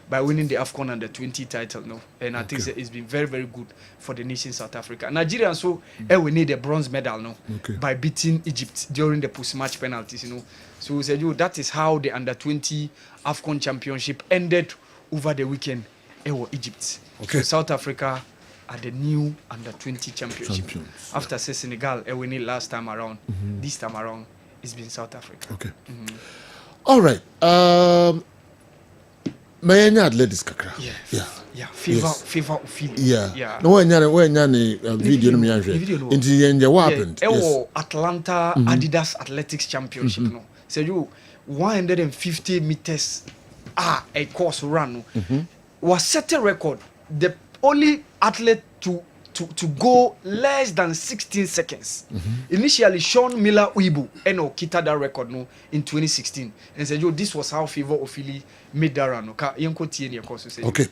by winning the AFCON under 20 title. No, and I think it's been very good for the nation South Africa. Nigeria so we need a bronze medal no by beating Egypt during the post-match penalties. You know, so that is how the under 20 AFCON championship ended over the weekend. Egypt. Okay, so South Africa are the new under 20 championship. After Senegal winning last time around, this time around it's been South Africa. Okay. All right. May I add ladies kakra? Yeah. Fever feeling. Yeah. No when video no me what happened? Atlanta Adidas Athletics Championship no. So you 150 meters a course run was set a record. The only athlete to go less than 16 seconds. Initially, Sean Miller Uibu kita that record no in 2016. And said, this was how Fever Ofili made that run. Okay.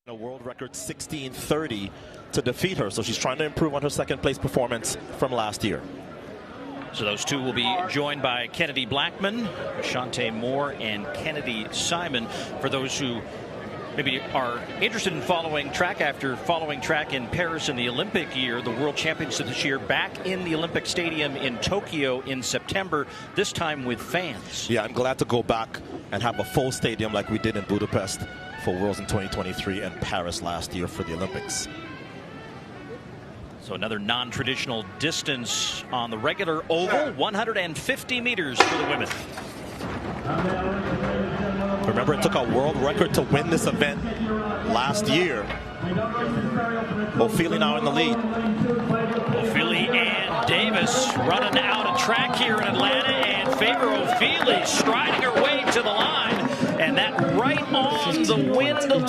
A world record 16:30 to defeat her. So she's trying to improve on her second place performance from last year. So those two will be joined by Kennedy Blackman, Shante Moore, and Kennedy Simon. For those who maybe are interested in following track after following track in Paris in the Olympic year, the World Championship this year back in the Olympic Stadium in Tokyo in September, this time with fans. Yeah, I'm glad to go back and have a full stadium like we did in Budapest for Worlds in 2023 and Paris last year for the Olympics. So another non-traditional distance on the regular oval, 150 meters for the women. Remember, it took a world record to win this event last year. Ofili now in the lead. Ofili and Davis running out of track here in Atlanta, and Faber Ofili striding her way to the line, and that right on the wind level,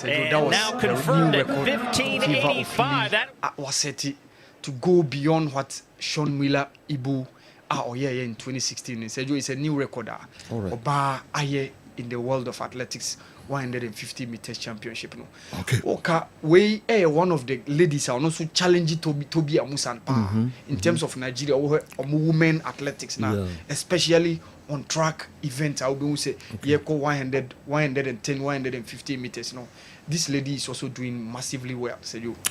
and now confirmed at 15:85. That was set to go beyond what Sean Miller Ibu in 2016. It's a new record. Oba Aye in the world of athletics 150 meters championship no. Okay. Oka we one of the ladies are also challenging Toby Amusan in terms of Nigeria or women athletics now, especially on track events. I will say 100, 110, 150 meters. No, this lady is also doing massively well.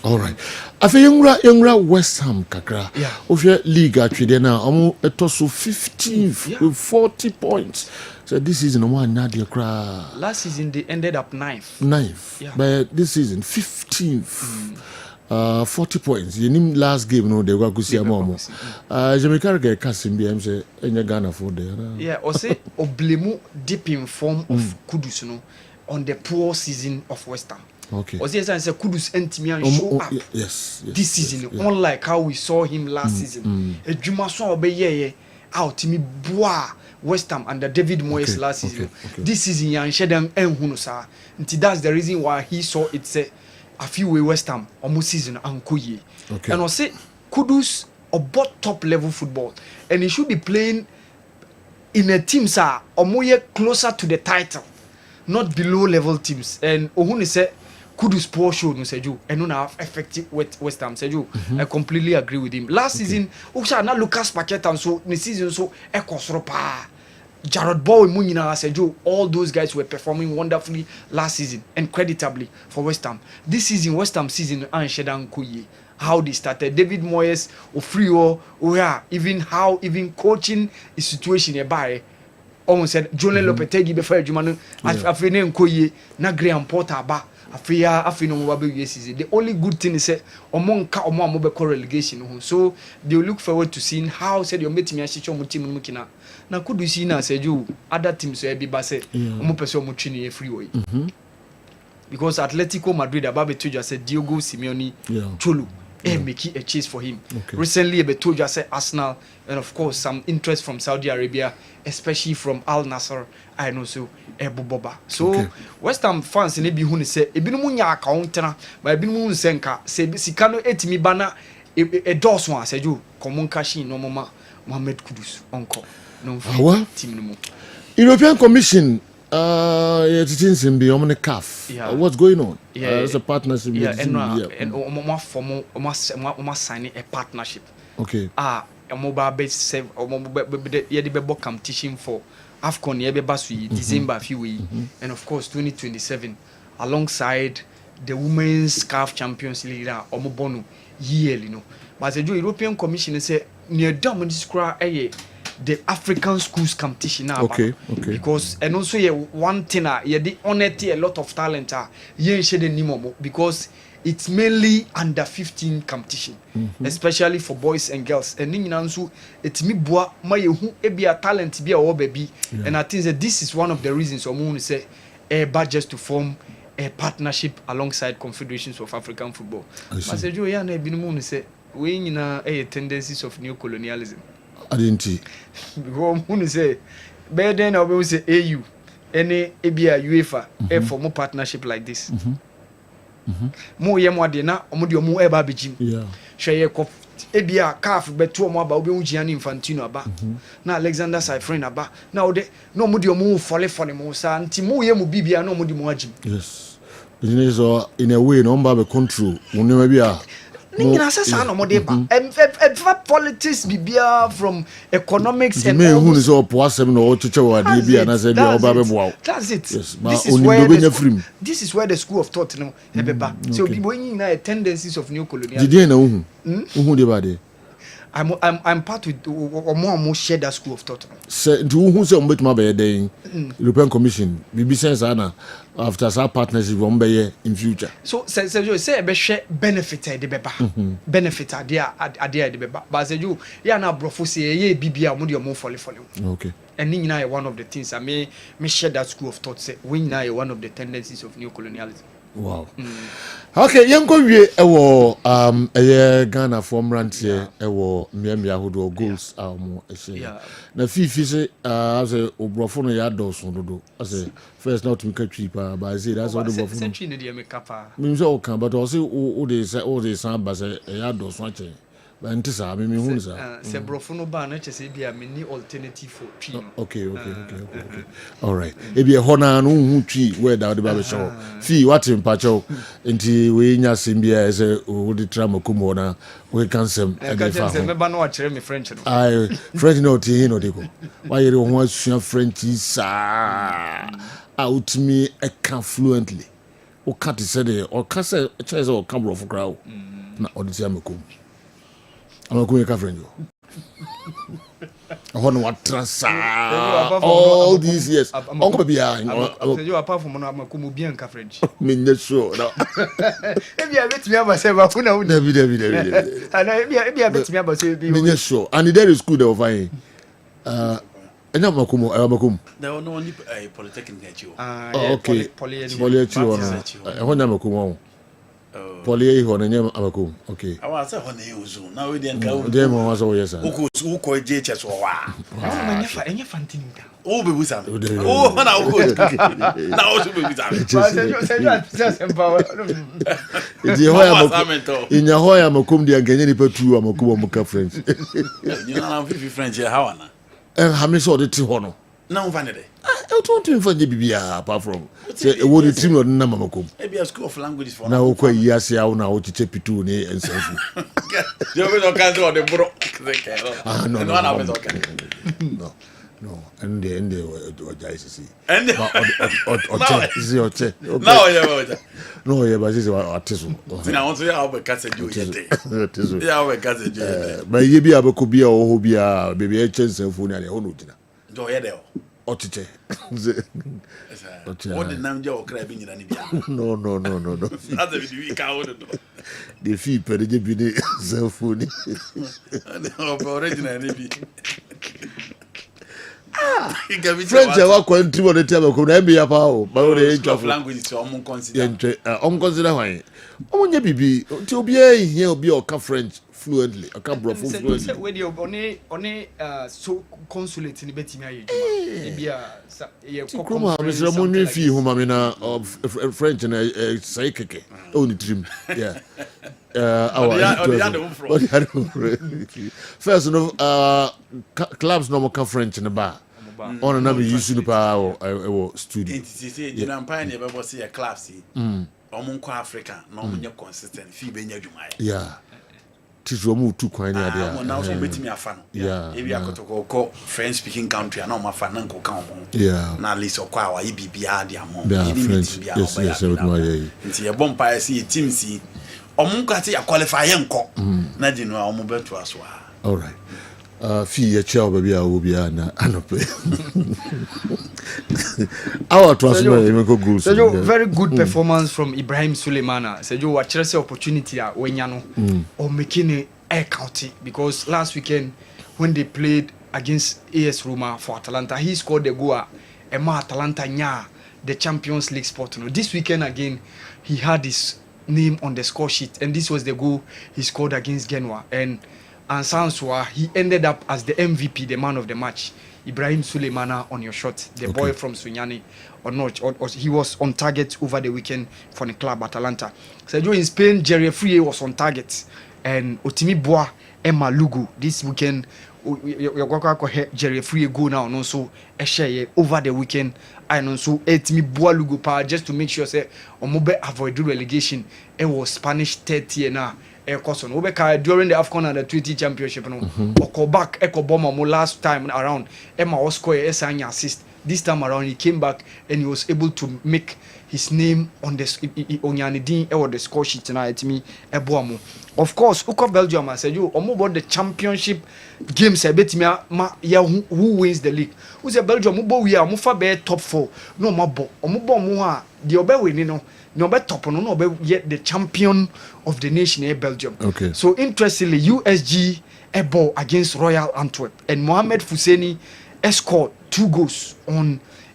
All right. I think younger West Ham kakra. Yeah. Of your league actually now, it also 15th with 40 points. So this season, Nadia cry. Last season they ended up 9th. 9th. Yeah. But this season 15th. 40 points. You name last game, no, they were good. See, Jamaica get Kessben. I'm say, any Ghana for there. Yeah, or say Oblemu deep in form of Kudus, no, on the poor season of West Ham. Okay. Or say Kudus and show up. Yes. This season, unlike how we saw him last season. A Juma so obey out to me bois West Ham under David Moyes last season. This season, yan shedem enhunusa. Until that's the reason why he saw it say a few way West Ham almost season ankoye. And I say Kudus about top level football, and he should be playing in a team sir omoye closer to the title, not below level teams. And Ohuni say Kudus poor show no seju and no have effective West Ham seju. I completely agree with him. Last season Usha na Lucas Paqueta and so the season so ekosropa Jared Bowen Munina Sejo, all those guys were performing wonderfully last season and creditably for West Ham. This season, West Ham season, and Shedan Kuye, how they started. David Moyes, Ofrio, even how even coaching the situation by almost said Jonel Lopetegi before Jumanu, Afine Kuye, na Graham Porter ba. The only good thing is that among mobile relegation, so they look forward to seeing how said you're meeting me team mukina. Now could you see now said you other teams will be basse muchini freeway because Atletico Madrid about Betuja said Diogo Simeone Cholo making a chase for him. Recently Betuja said Arsenal and of course some interest from Saudi Arabia, especially from Al Nassr. I know so Boba. So West Ham fans in Ebihuni say Ebinu nya account but Ebinu senka say sikano etimi bana a dos one said you common cash no mama Mohamed Kudus uncle no team no. European Commission it's in beyond the CAF. What's going on? It's a partnership. And almost signing a partnership. Okay. A mobile base yedi competition for AFCON yebe December few and of course 2027 alongside the Women's CAF Champions League omobono yearly no. But the European Commission say near dominant the African schools competition now. Because and also one thing the honesty a lot of talent because it's mainly under 15 competition, especially for boys and girls. And also it's me boy my who be a talent be a baby. And I think that this is one of the reasons I'm say a budget to form a partnership alongside confederations of African football. But say you say we in a tendencies of neo-colonialism. I didn't because say better than I will say AU any ABA UEFA for more partnership like this. Mo ye mo de na omo de omo e ba begim hwe ko ebia CAF beto omo aba obi Ghanian Infantino aba na Alexander Cyfrin aba na ode na omo de omo fole mo sa nti mo ye mo bibia na omo de mo agim. Yes, so in a way no mba be control wonu bia Nina says no more deba. Politics bibia from economics and all those. That's it. Yes, this is where the school of thought no so people in tendencies of neo-colonialism. Did you know I'm part with more share that school of thought. Say to who say the European Commission BBC after our partnership in future. So say be share benefit the beba benefit idea the beba but say you na brofo say ye bibia mo de mo fole. Okay. And nina one of the things I may share that school of thought say we na one of the tendencies of neo-colonialism. Wow. Okay, yanko wie ewo Ghana form rant here ewo miamia hodo goals na fifi say say obrofo no ya doso dodo say first not to make cheaper but I say that's all the obrofo century ne dey make up me say o kan but o say o dey say ba say ya doso ache But I mean, who is that? Sebrofono ban, I say be a mini alternative for tree. Okay. All right. If you hona no tree where that the barber show. Fee what in pacho into we nya simbia as a would tram kumona we can some. I can't remember no watch me French. I French no tea no deko. Why you don't want French is out me a can fluently. O can't say or can say a choice or camera of crowd. Na odisiamakum. Amakum ka friend you. What transfer all these years. Uncle Bia, you apart from Amakum bien ka French. Me sure. Maybe I bet me about say Bafuna. David. And maybe I bet me about say me sure. And there is school they will find. Amakum. There were no polytechnic at you. Okay. Polytechnic. Poly on a name Amakum. Okay. I was on the now we didn't go. Them was all yes. Who called JHS or wow. Any fanting. Oh, be with them. Oh, now good. Now also be with them. In your Hoya Makum, the Ghanian people too, Amakum friends. You know, I'm 50 French here, how and how many saw the Tihono? No, vanity. I don't want to find the apart from say a word team or Namakum. Maybe a school of languages for now. Quite yes, I now to take it and so you will not cancel the broke. No, and they were see. And now, no, but this is autism. I want to hear how we catch it. Yeah, we catch it. But you be able to be a hobby, baby, a chance of phone and a whole do you know? Otiche. What the name Joe crabbing in any No. The fee per the JB cell phone. Originally. French, I walk on to the table. Could be a power, but the age of language is almost considered. Consider why. Oh, you be to be a he'll be or French fluently. A couple of fluently. When you're only so consulate in the Betty, maybe a Mr. Money fee, whom I mean of French and a psychic only dream. Yeah. First, clubs no more French in the bar. On another use the power studio. You know, pioneer never see a class. Omunko Africa, no consistent fee being your Jumai. Yeah. Teacher move too quite near there. Now, so meet me a fan. Yeah. If you are going to go French speaking country, I know my fan and go come. Yeah. Now, list of Kawa, EBBR, dear mom. French. Yes, it's a bonfire, see, team see. Omunka, a qualify uncle. Nadine, or mobile to us. All right. Fee a child, baby, I will be an pay. Our transfer, very good performance from Ibrahim Suleimana. Said you watch the opportunity when you know or making a county because last weekend when they played against AS Roma for Atalanta, he scored the goal. Emma Atalanta nya the Champions League spot. This weekend again, he had his name on the score sheet, and this was the goal he scored against Genoa. And Sanswa, he ended up as the MVP, the man of the match. Ibrahim Suleimana on your shot, the boy from Sunyani, or not, or he was on target over the weekend for the club Atalanta. So in Spain, Jerry Frié was on target, and Otimi Boa Emma Lugu this weekend. Jerry Frié go now, no so a share over the weekend. I know so Otimi Boa Lugu power just to make sure say Omobe avoid relegation. It was Spanish 30 now. During the AFCON and the 20 championship, no, back Echo Bomber last time around, Emma was score assist. This time around, he came back and he was able to make his name on the score sheet tonight. Me, Eboamo. Of course, Uko Belgium, I said, you about the championship games. I bet me, who wins the league? Who's a Belgium? Mubo we are Mufa be top 4. No, Mabo, Omubo Muha, the Obe winning, no. No be top no be yet the champion of the nation in Belgium. Okay. So interestingly, USG Herbal against Royal Antwerp and Mohamed Fousseni scored 2 goals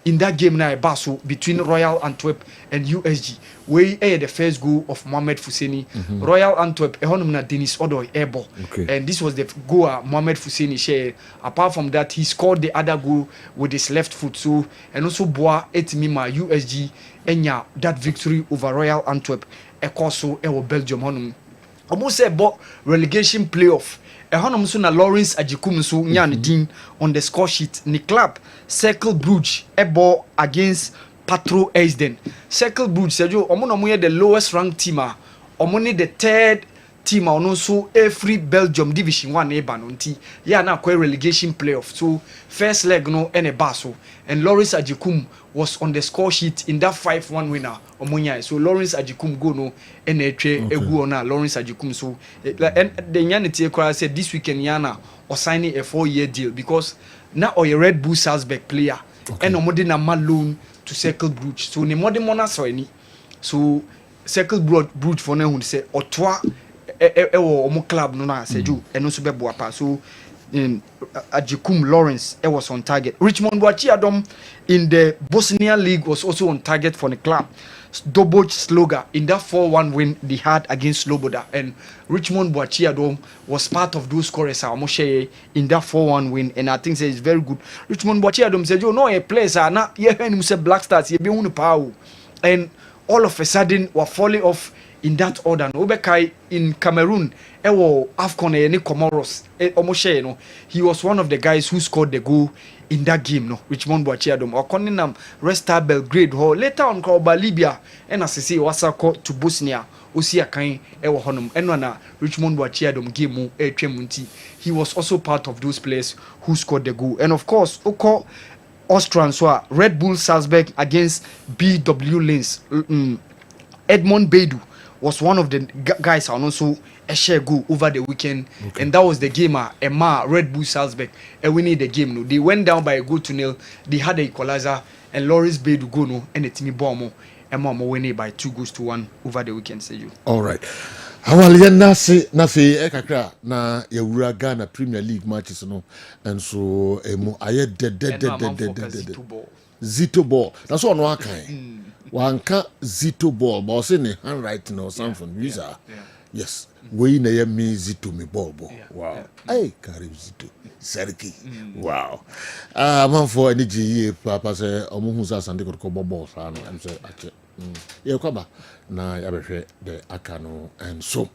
in that game now Basso between Royal Antwerp and USG. We the first goal of Mohamed Fousseni. Royal Antwerp ehonumna Dennis Odoy Herbal. Okay. And this was the goal Mohamed Fousseni share. Apart from that, he scored the other goal with his left foot. So and also Boa Etimima USG enya that victory over Royal Antwerp. Ekoso ewo Belgium honum. almost say about relegation playoff. Ehonom so na Lawrence Ajikum so nya ne din on the score sheet. Ni club Cercle Brugge ebo against Patro Eisden. Cercle Brugge Sergio omo no mo the lowest ranked team a omo ne the third team a ono so every Belgium Division 1 eba no nti ya na kwa relegation playoff. So first leg no ene baso and Lawrence Ajikum was on the score sheet in that 5-1 winner omonya. So Lawrence Ajikum go no ene etwe egu ona Lawrence Ajikum. So and the nyanity ekra said this weekend yana or signing a 4-year deal because now or a Red Bull Salzburg player and omode na loan to Cercle Brugge. So ne modern mona so any so Cercle Brugge for na hun say otwa omo club no na seju eno so bebo apa. So Ajikum Lawrence was on target. Richmond Boachiadom in the Bosnia League was also on target for the club. Doboj Sloga in that 4-1 win they had against Sloboda, and Richmond Boachiadom was part of those scorers in that 4-1 win, and I think it's very good. Richmond Boachiadom said, "You know, a place are not here when say Black Stars, you be on power," and all of a sudden were falling off in that order. Obekai in Cameroon, AFCON any Comoros, no, he was one of the guys who scored the goal in that game. No, Richmond Boachiadom or Coninam Resta Belgrade. Later on, called Libya, and as I say, was to Bosnia. Osia Kain Ewa Honum, and Richmond Boachiadom game Tremunti. He was also part of those players who scored the goal, and of course, Oko Austrian Red Bull Salzburg against BW Linz. Edmond Beidou was one of the guys and also a share goal over the weekend, and that was the game. Red Bull Salzburg and we need the game. No, they went down by a goal to nil. They had the equalizer, and Lawrence Beidou go no, and the team bomb. Emma winning by 2-1 over the weekend. Say you. All right. Awali na fe ekakra na yewura Ghana Premier League matches no, and so emu aye de Zito ball. That's what no akan. Wanka Zito ball, but say ne handwriting or something. Yes. We na ye me Zito me ball. Wow. Hey, carry Zito. Seriki. Wow. Man for any GE papa say omo sa sande ko ball sa no. I'm say ake. Ye kwaba na ya behwe the akano and so.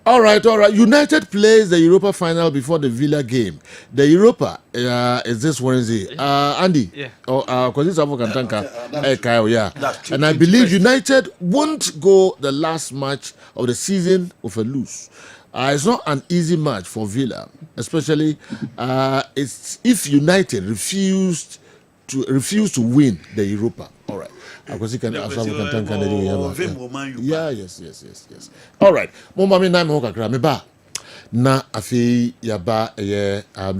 All right. United plays the Europa final before the Villa game. The Europa is this Wednesday. Andy, yeah. Because it's Kyle, yeah. And I believe United won't go the last match of the season with a lose. It's not an easy match for Villa, especially it's if United refuse to win the Europa. All right. Because yes. All right. Mommy na me hokakra me ba na afi yaba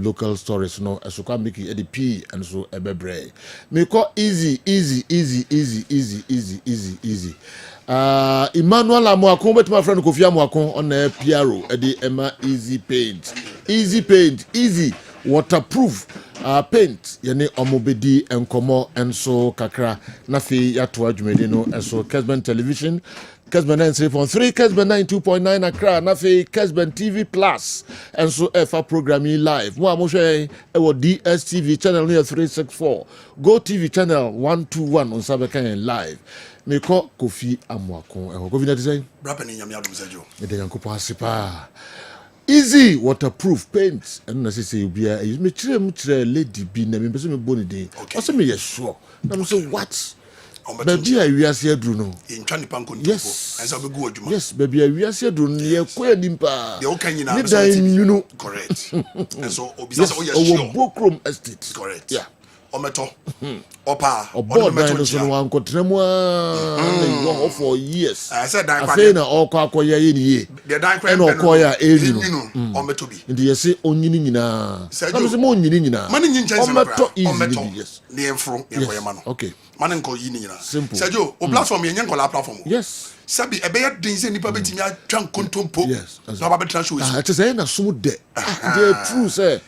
local stories no esukwa miki edp and so ebebre. Me call easy. Emmanuel Amuakon bet my friend Kofi Amuakon on a PRO edi Emma easy paint. Easy waterproof paint yene omobedi enkomo enso kakra nafi yato adwumedi no enso Kessben television Kessben 93.3 Kessben 92.9 Accra nafi Kessben TV Plus enso FA programming live mo amohwe ewo DSTV channel 364 Go TV channel 121 on Sabekan live me ko Kofi Amuakon ewo Kofi na design brapa ni nyame adom sejo e de yankopo asipa. Easy waterproof paint and say you be use me chere lady be na me person me boni dey also me yes sure na me say what baby I we ase adru no in twani panko nto yes and so be go adwuma yes baby I we ase adru no ye koya nimpa de o kan nyina me dan you know correct and so obisa say o yes sure Bokrom estate correct yeah ometo opa ometo so no wan kotremu a you for years I said that I na akoya ye ni the dan kwa no akoya enu ometo bi ndi yesi onyini nyina na so mo onyini nyina mani nyinchen se ometo yes ne enfro ne koya ma no okay mani nko yi nyina Sergio o platform ye nkola platform yes sabi ebe ya den se nipa betimi atwa nkontompo yes so ba betra show it is na so de the true say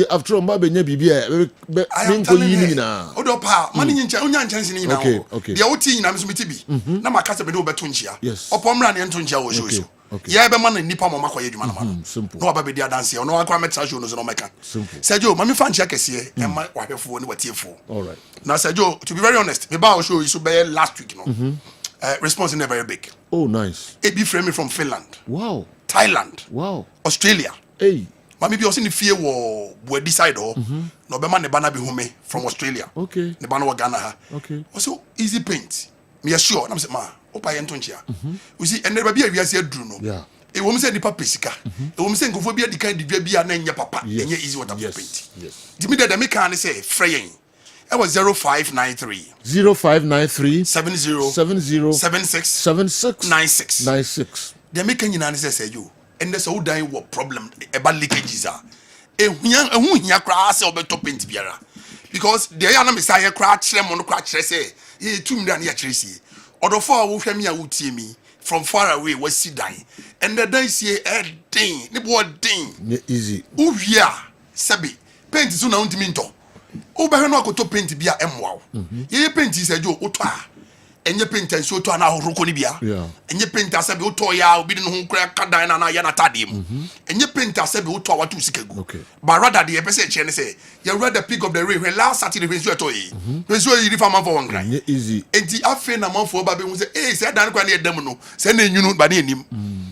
after all ma benya bibia be nko yi nyina odo pa mani nyinchen onya nchanse ni nyina okay dia oti nyina me so metibi na makasa be do beto nchia yes opomra ne nto nchia wo show so ya be man nipa mo makoye dwuma na ma no aba be dia dance no akwa metra show no so no meka Sergio mami fan chia kese e ma wahwefo ne watiefo all right now Sergio to be very honest me ba show you so be last week no response is very big Oh, nice. Ebi frame from Finland. Wow. Thailand. Wow. Australia. Hey. But maybe also in the fear war where decide no be man ne bana be home from Australia. Okay. Ne bana wa Ghana ha. Okay. Also easy paint. Me assure, na say ma, opa ye ntonchia. You see, and never be a wiase adru no. Yeah. E wo say nipa pesika. E wo say nkofo bia di kan di dwa bia na nya papa. Enye easy water paint. Yes. Di me that me can say freyen. It was 0593 0593 70 70 76 76 96 96. The American United say you and there's all dying what problem about leakages are. A crash or better paint biara. Because the Yana Messiah crash them on the crash say, ye tomb down here Tracy. Or the four who came here would see me from far away was see dying. And the day say a ding, the boy ding. Easy. Oh yeah, Sabi, paint is soon on to minto. Oh, but no go to paint be a wow. Ye paint is a joke, and your paint and so to an hour roconibia. Yeah. And your paint as a biotoya, bidding home crack cadine and I tadim. And your paint as a biotoa to sick. Okay. But rather the episode and say, you read the peak of the rain when last Saturday when you toy. When you if I'm for one grind. Easy. And the affair a month for Baby was a said, I don't need them, sending you by him.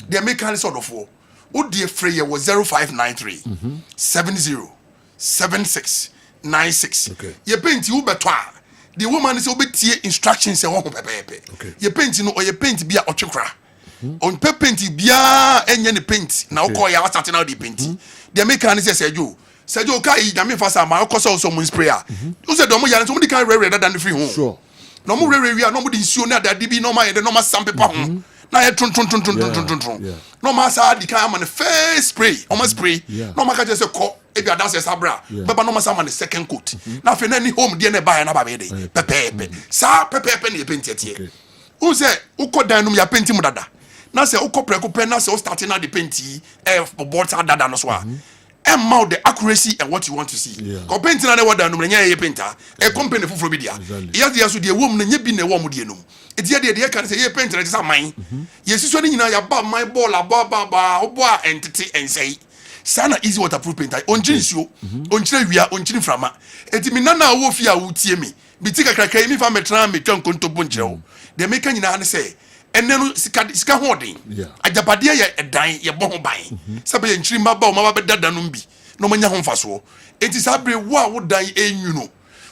The American sort of four. Oh, dear Freya was 0593 70 76 96. Okay. You paint you better. The woman is obey instructions and one pepe. Okay. You paint no or you paint be a ochokra. On paint bia any paint. Now call you starting out the paint. The American say you. Say you kai na me fasa ma cause also someone sprayer. You say domo ya somebody can rather than the free home. Sure. No more we are nobody issue na that be normal and normal some people home. Na ya tron. No matter the kind man first spray, almost spray. No matter just a call. If you are dancing sabra, but no matter the second coat. Now for any home dear buy another baby. Pepe. Sa pepe ni paint yet. Who say uko danum ya painting mudada. Now say uko preko pen now say starting out the painty for boards are dada no swa. And mount the accuracy and what you want to see. Ko painting na what danum nya ye painter. E company fufu bi dia. Yes dia so the woman nya bi na wo mu die num. E dia de can say ye painter just mine. Yes so ni nyina ya ba my ball ba obo a entity and say sana easy waterproof paint onjiri nsuo onkyire wia onkyiri frama enti me nana wo fi a wotie me bitika kakra mi fa metra me twa nkontobo nkyire wo de meka nyina ne se enne no sika hoden ajabade ye edan ye bo ho ban sabe ye nkyiri maba o maba bedada no bi no manya ho mfaso enti sabre wo a wo dan enyu no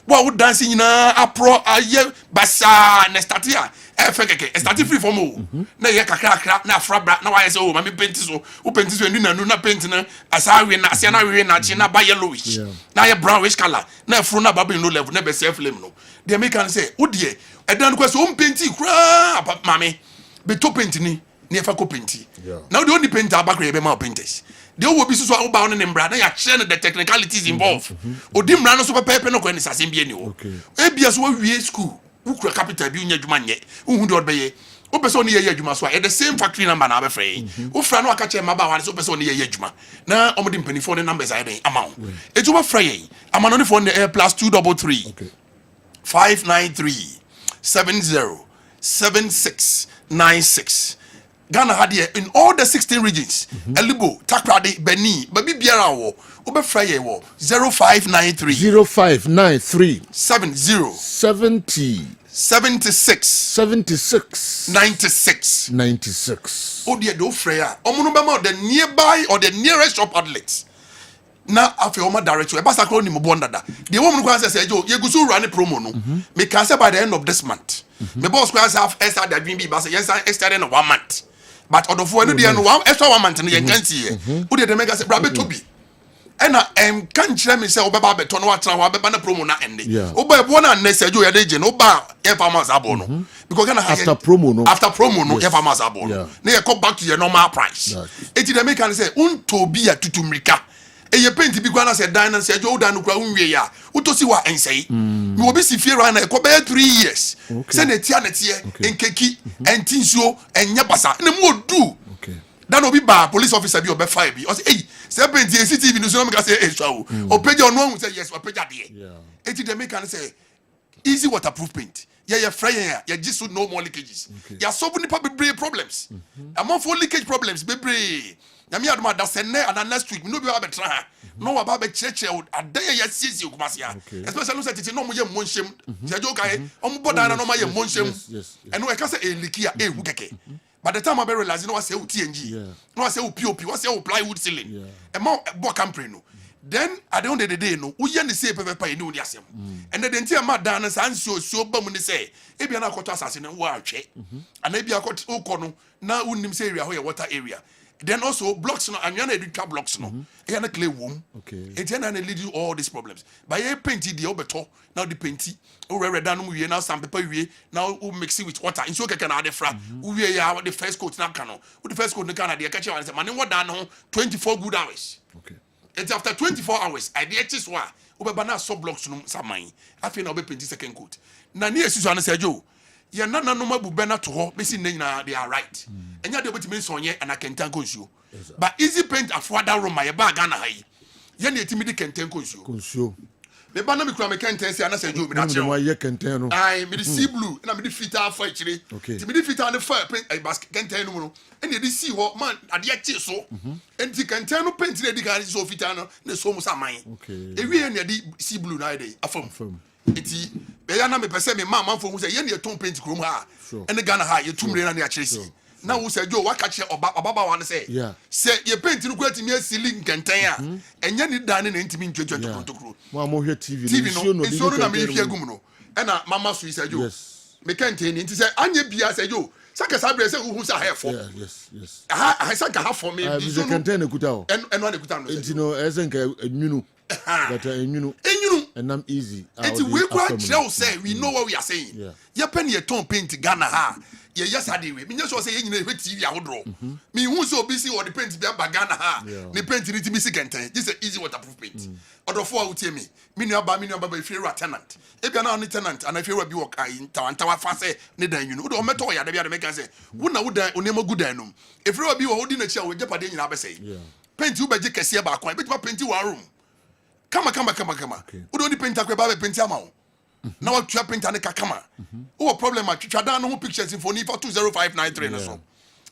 wo a wo dan se nyina apro aye basa na startia efekeke start free from o na ye kakra na afrabra na why say o mami paint so o paint so enu na nu na paint na asawe na asia na we na chi na ba yellowish na ye brownish color na afro na ba be no level na be self flame no the American say o de edan ko so o paint kura mami be to paint ni na efa ko paint now the only painter abakre be ma painters the wo bi so o ba on ne mbra na ya share the technicalities involved odi mbra no so pepe no ko ni sasem bi ani o e bia so wie school ukura capital bi unya dwuma nye uhu de odbeye o person ye adwuma so the same factory number na abefrey o fra no aka che maba wan so person ye adwuma na omodi mpanifo ne numbers ayi den amount etuba frey amano ne phone plus 233 okay 593 70 76 96 Ghana had here in all the 16 regions Elibo Takrade Beni baby biara wo obefra ye wo 0593 70 76 96 oh dear do freya omuno bema the nearby or the nearest shop outlets na afi o ma direct to e basa kro ni mo bondada the woman ko say jo ye gusu run promo no me can say by the end of this month me boss ko have extra that bin bi basa yes extra in 1 month but odofo enu dey no one extra 1 month no ye kan tie wo dey mega say brabe to bi ena kan kire me say obeba beto no watra ho obeba na promo na ende oba ebo na ne say jo ye dey je no ba e farmers abo no because Ghana after promo no e farmers abo no na ye come back to your normal price eti dey make can say unto bi ya tutumrika eye paint bi gwana say dan na say jo dan no kura unwie ya utosi wa ensei me obi si fie ran na e ko be 3 years say na tia enkeki entinsuo enya basa na mu odu dan obi ba police officer bi obe fire bi o say hey say paint CCTV no so me ka say eh so o page on one say yes o page there eti dey make can say easy waterproof paint yeah fry yeah just no more leakages ya solve nipa bebre problems among for leakage problems bebre na me adoma da sene and next week no be aba betra no aba be cheche adan ya sisi okumasia especially no say titi no mo ye monhyem se jo kai omo boda na no ma ye monhyem eno e ka say e leaky a e hu keke By the time I be realize, no, I say TNG, no, I say POP, I say plywood ceiling, a more book company. Then at the end of the day, no, we only say paper pay no yasem. And then the entire mad dance and so bum say, Ebi ana koto assassin and war check. And maybe I got Okono, now wouldn't say area where water area. Then also blocks no and yana educa blocks no. Yana clay womb. Okay. It's yana lead you all these problems. By a painty the obeto, now the painty, or red down we now some paper we now who mix it with water. In so can add the fra. We are the first coat na cano. With the first coat na cana, the catcher and say, man, what done 24 good hours. Okay. It's after 24 hours. I did this one. Ubebana sub blocks no samai. I feel now be painting second coat. Na near Susan said, Joe, you're not no more bubena to her, missing they are right. And you're able to miss on ye and I can tank you. But easy paint afford that room my bag and high. Yanni timid can tank you. The banner me can't tell you, and I said, you can tell. I made the sea blue, and I made the fit out for actually. Okay. To be the fit on the fire paint, I basket can tell you. And you see what man at the active so. And you can tell no paint the guy is so fitano, the so much mine. Okay. If we are the sea blue night, a firm. It's Bayana me percent me mamma for who's a year tone paint room ha. And the Ghana high, you 2 million and actually. Now who said, Joe, what catch your Baba want to say? Yeah. Say, you paint to go to me a ceiling can tell and you need done in intimate to crew. Mamma here TV. TV no, it's me here gumno. And Mamma Swiss said, you. Me can't tell you. Say, Anya Bia said, you. Saka Sabre said, who's a hair for? Yes. I said, I have for me. I can tell you good out. And one good time. You know, as a new. But and I'm easy. It's we quite say we know what we are saying. Yeah. You penny your tone paint Ghana ha. Yeah, yes, I did. Me just say you know TV I would draw. Me who so busy or the paint be Ghana ha. The paint need to be second. This is easy waterproof paint. Other four will tell me. Me no ba if you're a tenant. If you're not a tenant and if you're a work in town fast need you know. Do meto ya dey make say. Wo na wo dan onemo good dan no. If you be holding a chair we jeopardy nyina be say. Paint you be je kese ba kon. Be paint one room. Come. Okay. We don't paint a baby paint amount. Now what you paint and kama. Oh problem at Chada no pictures in phone for 20593 so.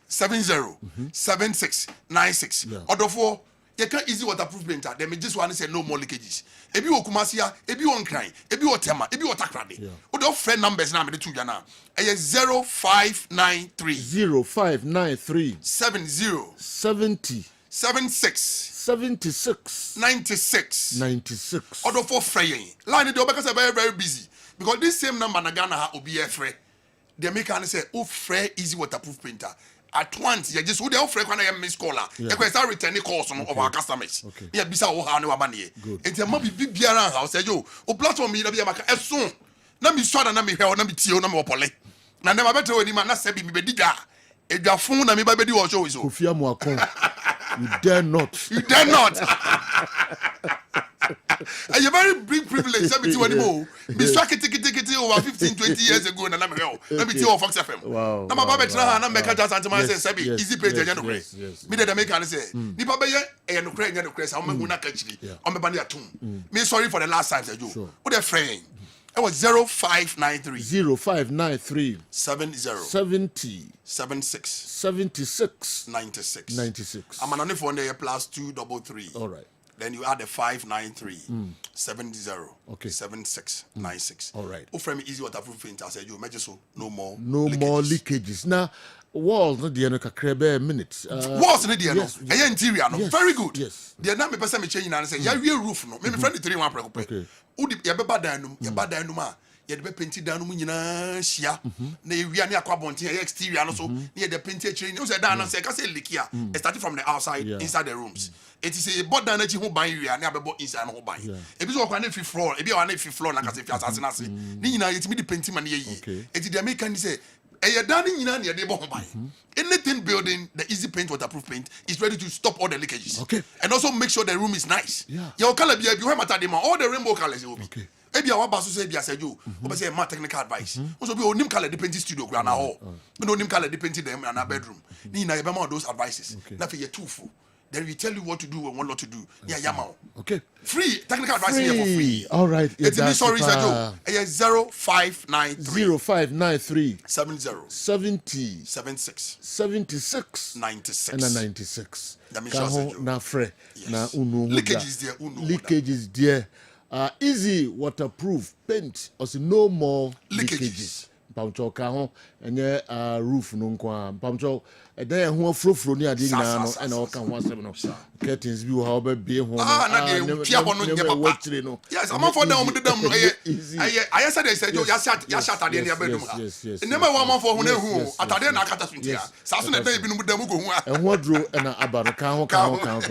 707696. Other for you can't easy waterproof painter. They may just want to say no more leakages. If you kumasia, if you want crying, if you want tema, if you want takrade. Other friend numbers now me the two jana. 0593 70 76 96. Other for fraying. Line the because very very busy. Because this same number na Ghana will be a free. They make and say, oh free easy waterproof painter. At once, you just would have free when I am miss caller. You can start returning calls of our customers. Yeah, bisa o ha no money. It's a mobi big biara house. Say yo, o platform me na be maka soon. Na me swada na me hwe na me tie na me opole. Na never better when man na say be me diga. Edwafon na me ba be di wo show so. Kofi amuakon. You dare not. A very big privilege. Let me tell you anymore. Me struck it over 15-20 years ago and I'm here. Let me tell you Fox FM. Wow. Na baba betra na make just answer my say easy page and no grace. Me dey make an say. Ni baba ye e no crazy no grace. I am na kachiri. I am ba na atum. Me sorry for the last time say you. Who the friend? It was 0593 70 76 96. I'm on the phone there plus 233. All right. Then you add the 593 70 76 96. All right. Frame easy waterproof paint. I said you imagine so no more leakages. Now walls no the kakra minutes. Walls no the no. Interior no very good. Yes. The na me person me change na say ya wie roof no. Me friend the 3 one prekope. Udi ya beba dan no. Ya ba dan no ma. Ya de be painti dan no mu nyina hia. Na e wi ani akwa bonten ya exterior no so. Na ya de painti change. You say dan na say ka say leak here. It started from the outside inside the rooms. It is a board dan ho ban wi ani abebo inside no ho ban. E bi so kwa na fi floor, e bi wa na fi floor na ka say fi asase na se. Ni nyina yetimi di painti man ye yi. It the American say anything building the easy paint waterproof paint is ready to stop all the leakages. Okay. And also make sure the room is nice. Yeah. Your color be you have all the rainbow colors will be. Okay. Maybe our boss say be said you. Say my technical advice. Also be onim color the painting studio ground all. We don't color the painting them in our bedroom. Ni na you those advices. Na for you too full. Then we tell you what to do and what not to do. Yeah, yamao. Okay. Free technical advice here for free. All right. It's me sorry, Sergio. 0593 70 76 96 and 96. That means na free. Na unu. Leakage is there. Easy waterproof paint. Also no more leakages. mpamcho ka ho enye roof no nko mpamcho edan ho afrofro ni ade nyina no ena o ka ho asem no curtains bi wo ha obebie ho no na de tia ho no nye papa yes am for dem de dem I said they said ya shot ade na bedum ha nema wa man for ho na hu atade na akata suntia sa so na dan bi no dem go hu a ho dro ena aba no ka ho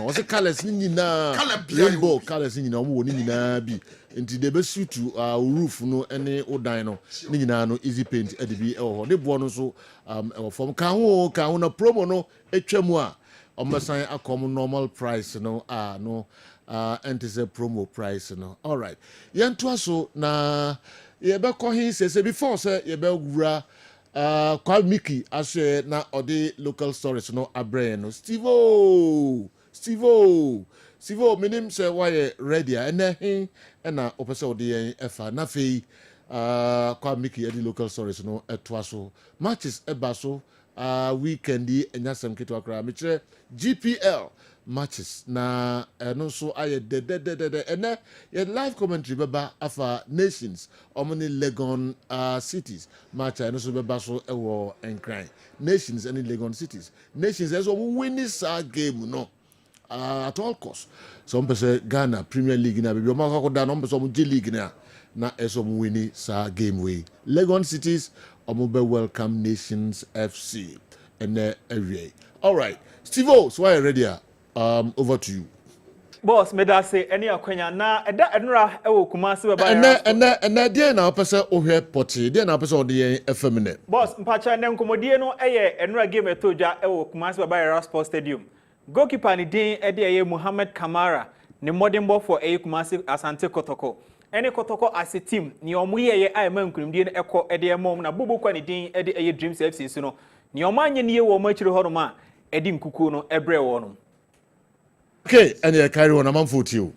o se colors ni nyina rainbow colors ni nyina o mo ni nyina bi nti de be suit roof no ene odan no ni nyina no easy paint e de bi e ho de bo no so e form ka ho na promo no etwam a omesan akom normal price no no and is a promo price no all right yento aso na ye be ko hin say before say ye be wura kwa Mickey ashe na odi local stories no abre no Stevo minim say why ready ene hin na opese odi yen efa na fei kwa Mickey edi local stories no eto aso matches eba so weekend enya sem keto akra me kire GPL matches na eno so aye de ene ye live commentary beba afa nations omni Legon cities match eno so beba so ewo enkran nations any Legon cities nations eso winning sa game no at all cost some person Ghana Premier League na be o ma ko da no person G League na eso winning sa game way Legon cities omobe welcome nations FC and area. All right, Steve-O, so are ready? Over to you. Boss, me da say any akwanya na eda enra e wo Kumasi baba. And there na person ohwe poti, there na person dey effeminate. Boss, mpacha na nkomodie no eye enra game etoja e wo Kumasi baba Sport Stadium. Goalkeeper ni din e dey Mohamed Kamara, ni modern ball for Kumasi Asante Kotoko. Any Kotoko as a team, ni omuye I man kunimdie no ekọ e dey mom na bubu kwa ni din e dey Dreams FC so no. Ni omanye ni ye wo machiri horoma edi nkuku no ebre wo no. Okay, and you carry on am for you.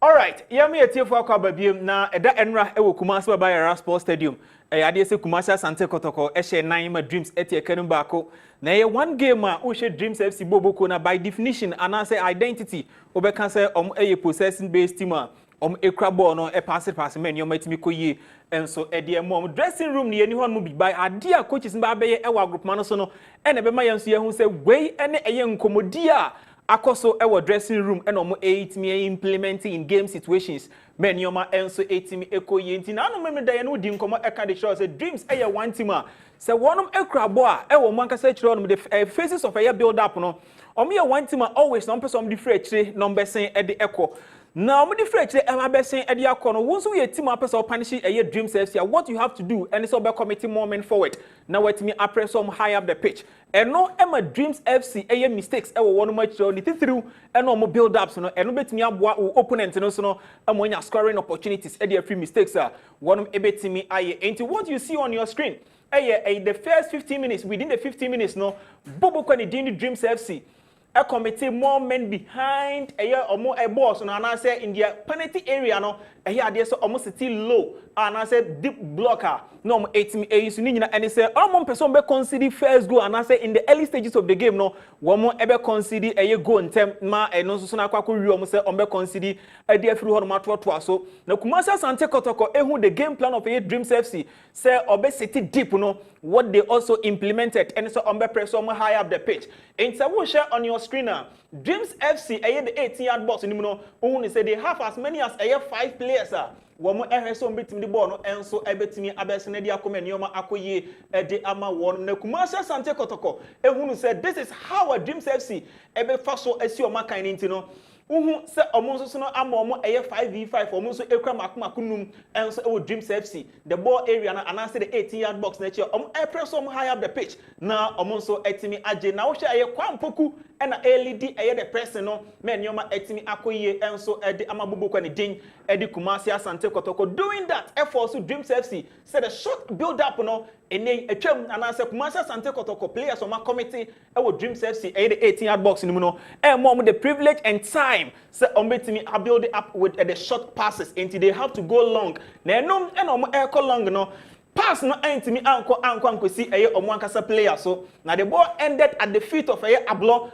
All right, yami etiefo akwa babiem na eda enra e wo Kumasi baba Sport Stadium. Ade se Kumasi Asante Kotoko e she 9 ma Dreams etie kanu baako. Na ye one game a wo she Dreams FC boboko na by definition anase identity obeka say possessing based team a ekra ball no e pass men yo matimi koyie enso e de mom dressing room ni eni hon mu bi by ade a coaches ba be ye e wa group man so no e na be ma yenso ye hu say wei ene eye nkomodi a akoso e wa dressing room e no mo etimi implementing in game situations men yo ma enso etimi ekoyie nti na no me da ye no di nkomo e ka de show say Dreams e ye one team a say wonum ekra ball a e wo man ka say kire no the phases of a build up no ye one team a always no person di free kire number sen e de ekọ. Now, I'm different. I'm saying at the corner. Once we team up, so punishing a Dreams FC. What you have to do, and it's about committing more men forward. Now, let me press some high up the pitch. And no, Emma Dreams FC. A mistakes. I will one much through. And no more build ups. No, and no bet me up what opponent. No, so no. And when you're scoring opportunities, a free mistakes. One bet me. Into what you see on your screen. The first 15 minutes. Within the 15 minutes, no. Bobo Kwani Dreams FC. A committee more men behind a year or more a boss and I say in the penalty area no a here there so almost still low and I said deep blocker no 8 is and he said one person be consider first goal and I say in the early stages of the game no one more ever consider a year goal in term ma and no so na kwaku wi say on be consider a dear through hon matter to so na Kumasi Asante Kotoko who the game plan of a Dreams FC say obesity deep no what they also implemented and so on be press some high up the pitch and so we share on your screen now Dreams FC the 18-yard box in no say they have as many as 5 players one more so beating the ball no and so ebetimi abesene dia komanioma akoye de ama won na Kumasi Asante Kotoko said this is how a Dreams FC ebe fa so asi o makan nti no se omo so no ama omo 5v5 omo so ekra makunum and so Dreams FC the ball area na and say the 18-yard box na cheer omo press some high up the pitch na omo so etimi age na wo hwe kwampoku and early the person no men nyoma etimi akoye and so de ama bobokwa ne din edi Kumasi Asante Kotoko doing that effort so Dreams FC said a short build up no ene etwam and say Kumasi Asante Kotoko players on my committee Dreams FC the 18-yard box no and mom the privilege and time say ombetimi build it up with the short passes until they have to go long na no and long no pass no entimi anko see omwankasa player so now the ball ended at the feet of Ablo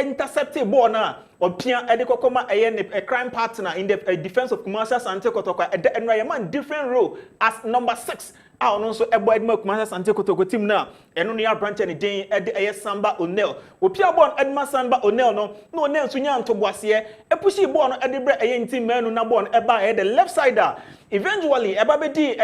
intercepted ball na opia edekokoma a crime partner in the defense of Kumasi Asante Kotoko and man different role as number 6 a ono nso ebo edma Kumasi Asante Kotoko team na eno no ya branch ne den ede Samba O'Neil opia ball edma Samba O'Neil no na O'Neil nso nya ntoboase epushi ball no ede bre team manu na ball eba the left sider eventually eba be di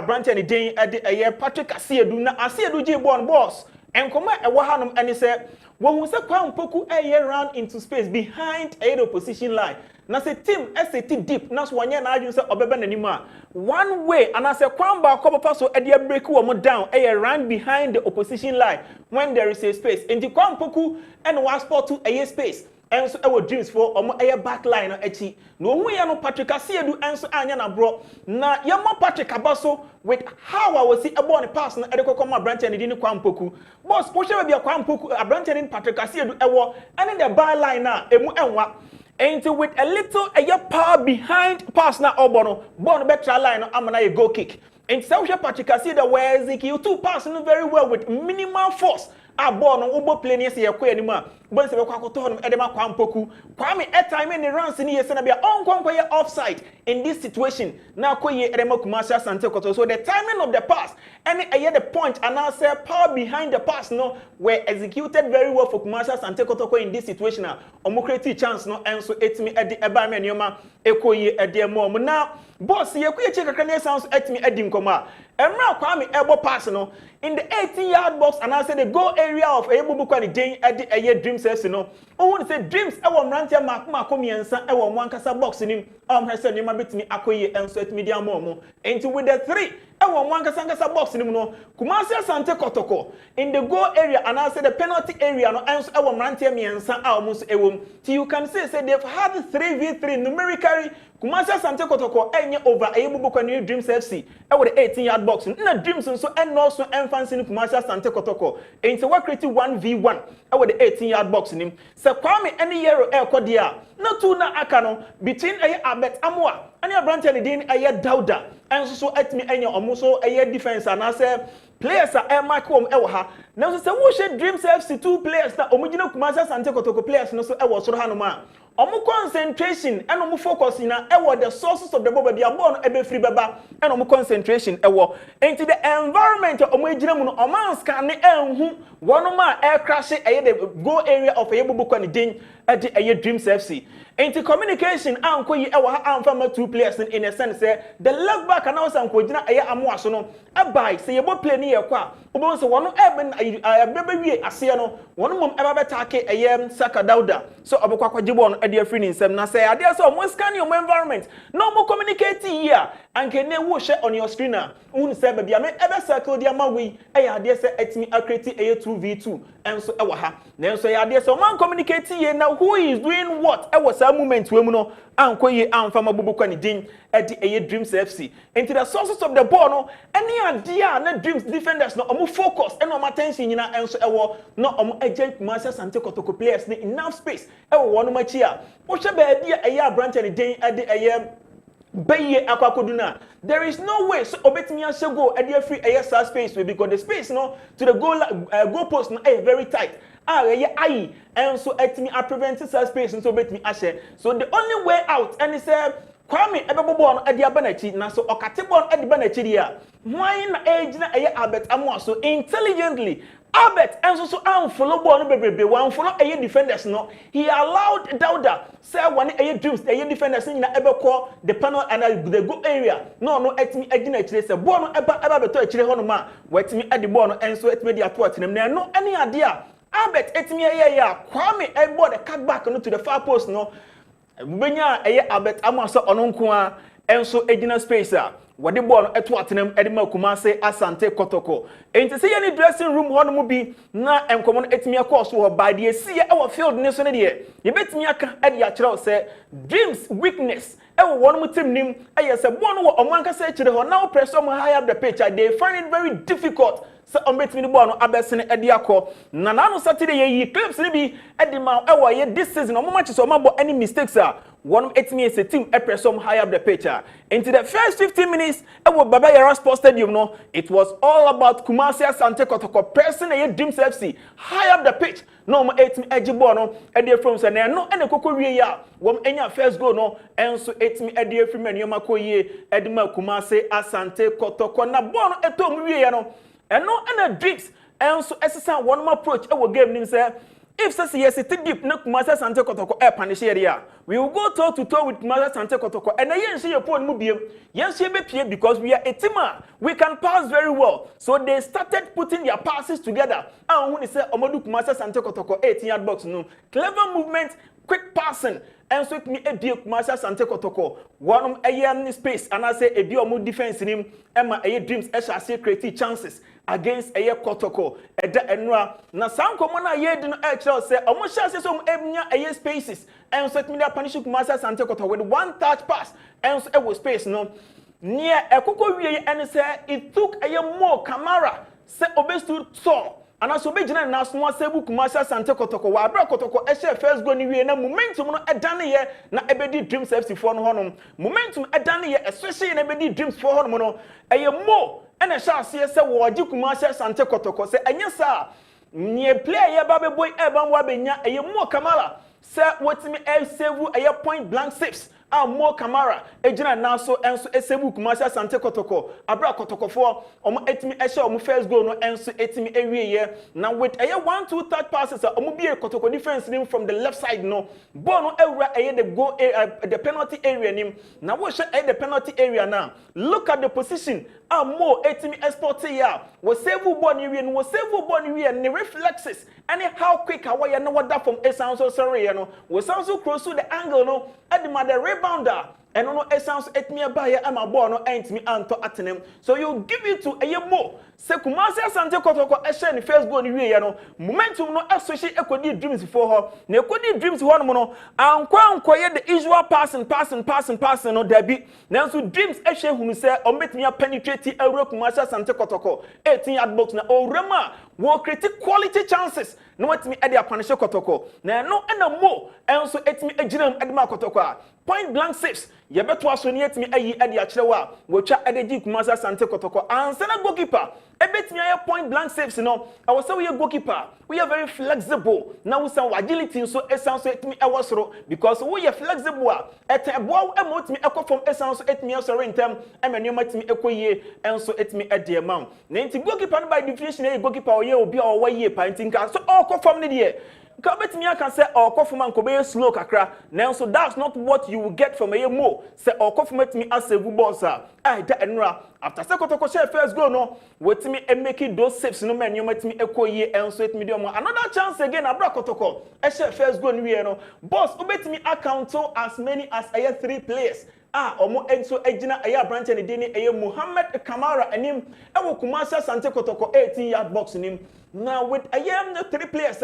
branch ne den ede Patrick Asiedu na Asiedu ji ball boss enkoma ewo hanom ene se wo se kwa mpoku round into space behind the opposition line na se team SAT deep na so wanya na adwun se obebe nanim a one way and as a kwamba kopopa so e break wo mo down run behind the opposition line when there is a space enti kwampoku and was sport to space enso e wo dreams for omo back line no achi no hu ya no Patrick Asiedu enso anya na bro na ya mo Patrick Abaso with how I was see a born pass na e kokoma branch and didn't kwampoku boss wo she be kwampoku a branch and Patrick Asiedu e wo and the by line na emu enwa enti with a little power behind pass na obono born better line no amana a goal kick enti say wo Patrick Asiedu where Ezekiel two pass no very well with minimal force a ball no ubo play ni se yakọ anima bon se be kwa koto no edema kwampoku kwame time ni runs ni yese na bia onkwankwa ye offside in this situation na akoye edema Kumasi Asante Kotoko so the timing of the pass and the point and now say power behind the pass no were executed very well for Kumasi Asante Kotoko in this situation omo create chance no enso etimi edi eba me nioma ekoye edi mo na boss ye kuye check kakra na sounds etimi edi nkoma emra kwame ebo pass no in the 18-yard box and I say the goal area of Ebubuku and Jane at the Dreams FC no. Oh, when say Dreams, I want Rantia Makomiansa, I want Wankasa box in him. I said, you might beat me Akoye and Sweat Media Momo. And with the three, I want Wankasa box in him no. Kumasi Asante Kotoko in the goal area and I say the penalty area no. I want Rantia Miansa almost a womb. You can say they've had 3v3 numerically. Kumasi Asante Kotoko enye over Ebubuku and Dreams FC. I with the 18-yard box. Na Dreams so and also fancy Kumasi Asante Kotoko. Ain't what create 1v1 with the 18-yard box in him. So Kwame any year Kodia. No two na akano between Abet Amwa and your branch and din Dauda. And so at me and your almost a defense and I say players are Michael Ewaha. Now say we should Dreams FC 2 players that original Kumasi Asante Kotoko players no so Ewa Surhanoma. Omo concentration and omo focus na ewo the sources of the ball be born ebe free baba and omo concentration ewo into the environment omo ejina mu no oman scan ne enhu one ma air crash the goal area of Ebubuku and den at the Dreams FC into communication anko yi ewo ha amfama two players in a sense the left back and also anko jina amoaso no abai say yebo play ni yakwa obo so one bebe wie ase no one mom eba betake Saka Dauda so obokwa kwajibo no ade afri ni nsem na say ade so mo scan your environment no mo communicate here and can wo share on your screen na un say bia me ebe circle dia mawi ade say etimi accurate 2v2 and so ewa ha na so ade so man communicate here now who is doing what ewa sa moment we mu no ankoye amfama bubukwa ni din ade Dreams FC into the sources of the ball no any idea na Dreams defenders no omo focus and omo attention nyina and so ewo no omo agent Kumasi Asante Kotoko players ni enough space ewo wono machi a wo hwe ba bia branch and din ade Baye akwakoduna there is no way so obetimi ahye go ade free side space because the space no to the goal post no very tight ayi and so etimi prevent side space so obetimi ahye so the only way out and say Kwame ebebobo no ade abanachi na so okatebo no ade banachi dia hwan na ejina Albert Amoa so intelligently Albert and so follow ball no bebrebe one follow defenders no he allowed Dauda say one Dreams defenders na ebekọ the panel and the go area no etimi agina chire say ball no eba beto chire ho no ma wetimi ade ball no and so etimi dey ato atenem na no any idea Albert etimi ya Kwame ebo the cut back no to the far post no benya Albert Amoa so ono nko a enso agina space a wade ball eto atenem edema Kumasi Asante Kotoko enti se ye ni dressing room ho no mu bi na enkomo no etimi akọ so by the see e wo field ne so ne de ye betimi aka ede ya kire say Dreams weakness e wo wono mu tim nim aye se ball no wo omo anka se kire ho now press on high up the pitch they find it very difficult se ombetimi ni ball no abesene edi akọ na no Saturday ye clips ni bi edi ma ewo ye this season omo matches o mabo any mistakes one etimi as a team press high up the pitch into the first 15 minutes ewo Baba Yara Sports Stadium no it was all about Kumasi Asante Kotoko pressing a Dreams FC high up the pitch no mo etimi edge ball no edi from say no ene koko wie ya wom enya first goal no enso etimi edi from anyoma koyie edima Kumasi Asante Kotoko na ball no etom wie ya no eno ena Dreams enso esesa one approach ewo game nim say if says yes it deep na Kumasi Asante Kotoko punish area we will go toe to toe with Kumasi Asante Kotoko and yen see your point mu biem yen see be because we are a team we can pass very well so they started putting their passes together and when they say omodu Kumasi Asante Kotoko 18-yard box no clever movement quick passing and so it me e bie Kumasi Asante Kotoko one space and I say e bie omo defense nim ema Dreams e shall say create chances against Eye Kotoko eda enra na sankomo na ye di no e kire say omo sha say so emnya Eye spaces and so it me punish Kumasi Asante Kotoko with one touch pass and so e was space no near ekoko wie and say it took Eye more camera say obestu so and as obegina na so asebu Kumasi Asante Kotoko wa abra Kotoko e share first goal ni wie na momentum no edane ye na ebedi Dreams FC for no honom momentum edane ye especially na ebedi Dreams for honom no Eye more ene sha se se wo agi Kumasi Asante Kotoko se anya sa nie player ye ba be boy e ba wa benya eye mo kamara se wotimi e save eye point blank saves more camera ejina na so enso esebu Kumasi Asante Kotoko abra Kotoko for omo etimi ehye omo first goal no enso etimi ewie ye na with eye 1-2 third passes omo bie Kotoko defense nim from the left side no ball no ewura eye the goal the penalty area nim na wo hye eye the penalty area now look at the position more etimi export here we save ball ni wie no we save ball ni wie ne reflexes and how quick how you know what that from Esanso sorry you know we sound so close to the angle no at the rebounder and no essence et me by am a ball no ain't me anto atenem so you give it to a more se Kumasi Asante Kotoko e share the first goal ni wie ya no momentum no associate ekodi Dreams for her na ekodi Dreams ho no no ankwa ye the usual passing no dabi na so Dreams e share hunu se o metimi penetrate Euro Kumasi Asante Kotoko 18-yard box na orema wo create quality chances no watimi e dey punish Kotoko na no na mo enso etimi eginam edema Kotoko point blank saves ye beto aso ni etimi ayi e dey akyerewa wo twa edegi Kumasi Asante Kotoko ansana goalkeeper ebetimi aye point blank saves no I was say we goalkeeper we are very flexible now we say agility so essence etimi e wasoro because we are flexible etebo emotimi ekofom essence etimi asoro intem emenyo matimi ekoyie enso etimi e dey amount na nti goalkeeper by definition e goalkeeper oye obi a owaye pa ntinka so okofom ne dey Kabetimi can say okofuma nkobe slow kakra nanso that's not what you will get from a mo say okofuma timi asevu balls da enra after say Kotoko share first goal no wetimi make those saves no man you matimi ekoyie enso etimi dey another chance again abra Kotoko e share first goal ni no boss obetimi account as many as 3 players omo enso ejina aya branch ne dey ni Muhammad Kamara anim ewo Kumasi Asante Kotoko 18-yard box nim now with 3 players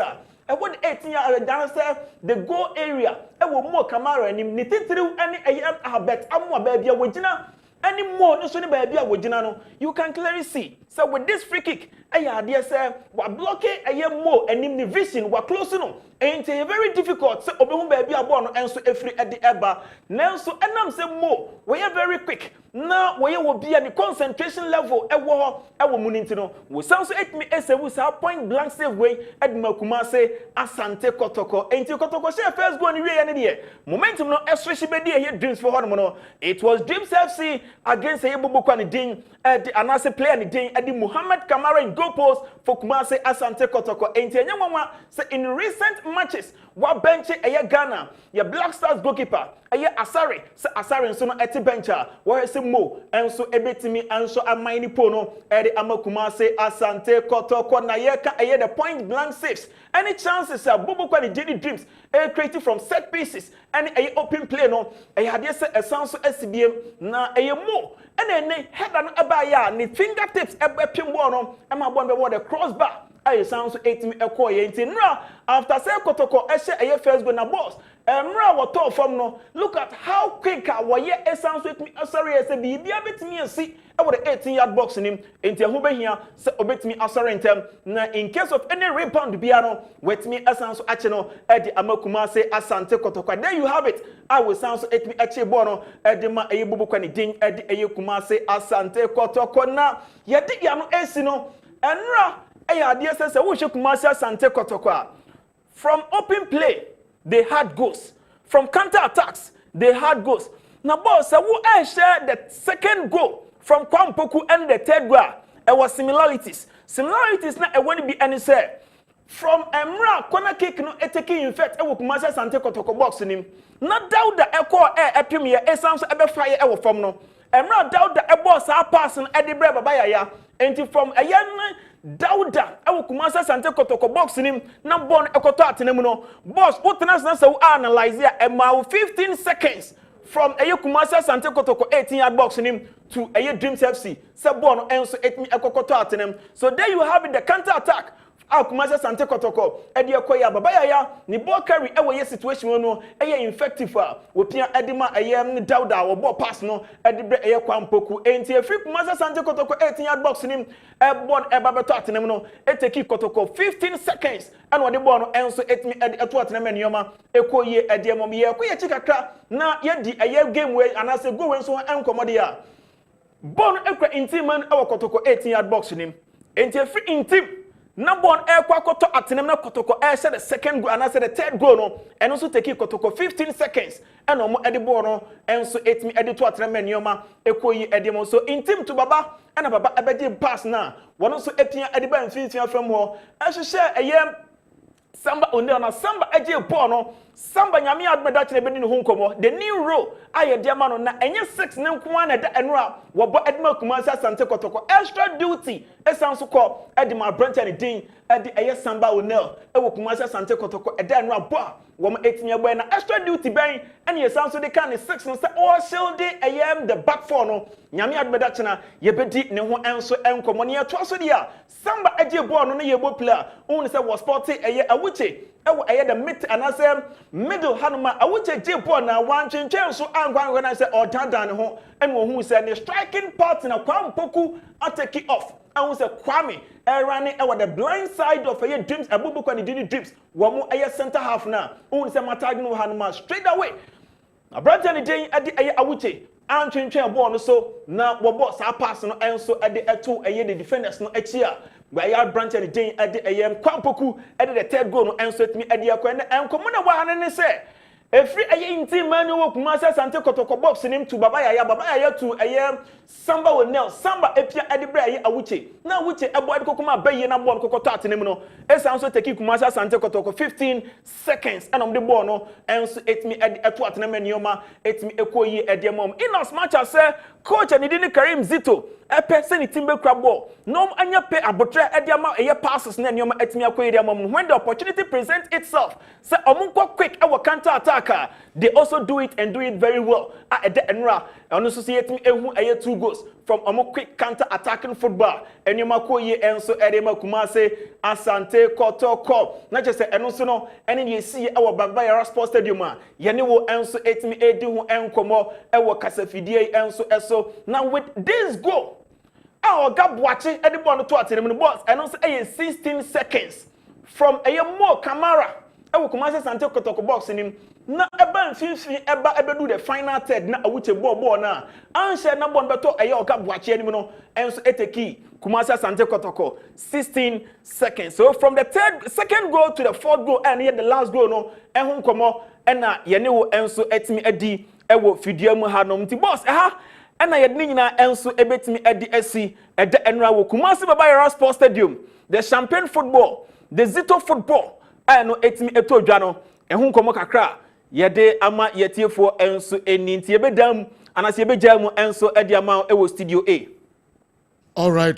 I want 18-yard downstairs the goal area ewo mo Kamara nim ni titiriw ani Albert amwa ba bia wogina any more no so ni ba bia wogina no you can clearly see so with this free kick ade say wa blocking mo anim ni vision wa close no and it's very difficult say obehu ba bia ball no enso efri ede eba nanso enam say mo we are very quick now we will be at the concentration level ewo muninti no we sound so et me esewu sa point blank save way edma Kumasi Asante Kotoko enti Kotoko share first goal ni wie ne de momentum no eswishi be de here Dreams for hono no it was Dreams FC against Yebobokwa ni din anase player ni din edi Muhammad Kamara in goal post for Kumasi Asante Kotoko enti enyanwa say in recent matches wa bench Ghana ya Black Stars goalkeeper Asare say Asare nso no eti bencher wa mo enso ebetimi enso amani po no ede Kumasi Asante Kotoko na yeka the point blank saves any chances Bobokwa ni Jenny Dreams created from set pieces any open play no had say esanso SBM na mo ene header no eba ya ni fingertips epim ball no ema ball be the crossbar I sound so 8 me a call yentinra after say kotoko eshe eye first go na boss emra wato from no look at how quick waye e sound so 8 me sorry say bibia betimi asi e wo the 18-yard box nim enti ho behia say obetimi asori ntem na in case of any rebound bia no wetimi asan so ache no e di amakuma say asante kotoko there you have it I will sound so 8 me ache bo no e di ma eye bubu kwani din e di eye kuma say asante kotoko na ye di ya no esi no enra ade say wo hwe kuma say asante kotoko from open play they had goals from counter attacks they had goals now boss who share the second goal from Kwampoku and the third goal there was similarities na e won't be any say from Emra corner kick no taking in fact e wo kuma say Sante Kotoko box nim na Dauda e call e premier e sounds e be fire e wo from no Emra Dauda e boss a pass no e de bre baba yaya enti from ayan Dauda ewo kumasa Sante Kotoko box nim na ball ekoto atenemu no boss wotena na say analyze ya e ma 15 seconds from eye kumasa Sante Kotoko 18-yard box nim to eye Dreams FC say ball no enso etmi ekokoto atenem so there you have it the counter attack Kumasa Sante Kotoko edi ekoya baba yaya ni ball carry ewo ye situation no eye effective opia edima eye Dauda wo ball pass no edi bre eye Kwampoku enti e free Kumasa Sante Kotoko 18-yard box nim e ball e babeto atenem no e take Kotoko 15 seconds and what the ball no enso etmi edi eto atenem enioma ekoye edi emom ye ekoye chikakra na ye di eye game way anase go we so enkomode ya ball ekwa intim man ewo Kotoko 18-yard box nim enti e free intim na bon e kwa koto atenem na Kotoko e say the second goal and I say the third goal no and also take Kotoko 15 seconds and omo e de ball no and so it me e de to atenem enioma ekoyi e de mo so in team to baba and baba e be dey pass na one also epia e de ba mfimfia from ho e hye eye Samba onde na Samba eje ball no Samba nyame admeda kire be ni ho nkomo the new row aye de ma no na enye 6 ne nko na da eno a wo bo edma Kumasa Sante Kotoko extra duty esanso ko edma branch and din ede eye Samba onel e wo Kumasa Sante Kotoko ede eno a bo a wo ma etimia boy na extra duty ben ene esanso de kan 6 no say all shield the back four no nyame admeda kina ye bedi ne ho enso enkomo ne to so dia Samba eje ball no na ye bo player won say was sporty eye awuche ewo eye the mid anase middle hanuma awuche je ball na wan chenchen so angwan na say odadan ho en wo hu say ne striking partner Kwampoku atake off and say Kwame running ewo the blind side of eye Dreams abubu kwani dini Dreams wo mu eye center half na won say matag no hanuma straight away abrante ne den ade eye awuche antwentwen ball no so na wo boss a pass no enso ade eto eye the defenders no achi a by ya branch and den ade eye Kwampoku ade the third goal no enso etimi ade akwa na enkomo na wa ne say every eye inti man wo Kumasa Sante Kotoko box nim to baba yaya to eye Samba onel Samba epia ade bra eye awuche na awuche ebo ade kokoma baye na ball kokoto atenem no esa so take Kumasa Sante Kotoko 15 seconds and the ball no enso etimi ade eto atenem enioma etimi ekoyi ade mom in as much as say coach and didn't Karim Zito epe se ni timbe kra ball no anya pe abotre ade ama eye passes na enioma etimi akoyi ade mom when the opportunity presents itself say omunko quick e counter attack they also do it and do it very well at the enra and so see ehu eye 2 goals from omo quick counter attacking football enioma koyi enso edema Kumase Asante Kotoko na just say eno so no ene ye see e wo Baba Sports Stadium a ye ne wo enso etimi edi hu enkomo e wo kasafidie enso eso now with this goal our gabwache edi ball no to atenem no boss eno so eye 16 seconds from eye Mo Kamara e wo Kumase Sante Kotoko box nim na eba mfimfini eba ebedu the final third na awuche ball na anshe na ball beto eye oga buache anim no enso eteki Kumasa Sante Kotoko 16 seconds so from the second goal to the fourth goal and here the last goal no ehun komo ena ye ne wo enso etimi adi ewo fidiamu hanom ti boss ena ye de nyina enso ebetimi adi asi ede enra wo Kumasi Baba Sports Stadium the champagne football the Zito football no etimi eto dwa no ehun komo kakra yede ama yetiefo enso eninti ebedam anase ebegyamu enso edi ama ewo studio A. All right.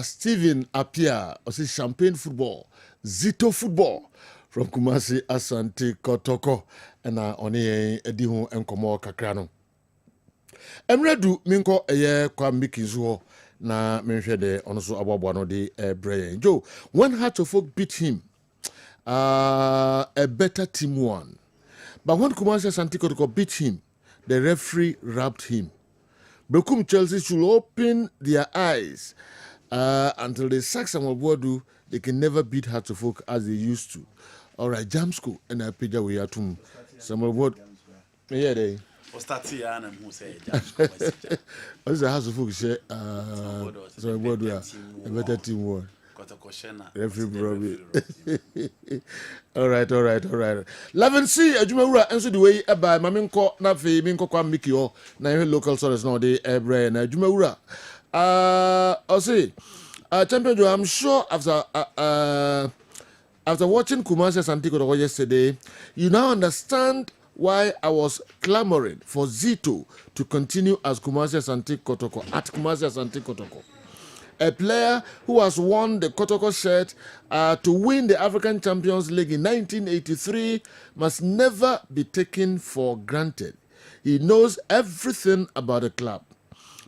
Steven Apia, also champagne football, Zito football from Kumasi Asante Kotoko, and on edi hu enkomo kakra no. Emredu minko eye kwa mikizuo na menhwɛ de ɔno so aboaboa no de brɛ yɛn. Joe, when Hearts beat him, a better team won. But when Kumasi Asante Kotoko beat him, the referee rubbed him. Bekum Chelsea should open their eyes until they sack Samuel Boadu. They can never beat Hearts as they used to. All right, Jamsco and I pija we atum Samuel Boadu. Yeah, they. Ostati and who say What's the Hearts say? Samuel Boadu a better team won. Referee all right. 11C Ajumawura answer the way by Maminko Nafi Minko Kwamikio na local source no de Ebre na Ajumawura. I'll say Champion Joe, I'm sure after watching Kumasi Asante Kotoko yesterday, you now understand why I was clamoring for Zito to continue as Kumasi Asante Kotoko. A player who has won the Kotoko shirt to win the African Champions League in 1983 must never be taken for granted. He knows everything about the club.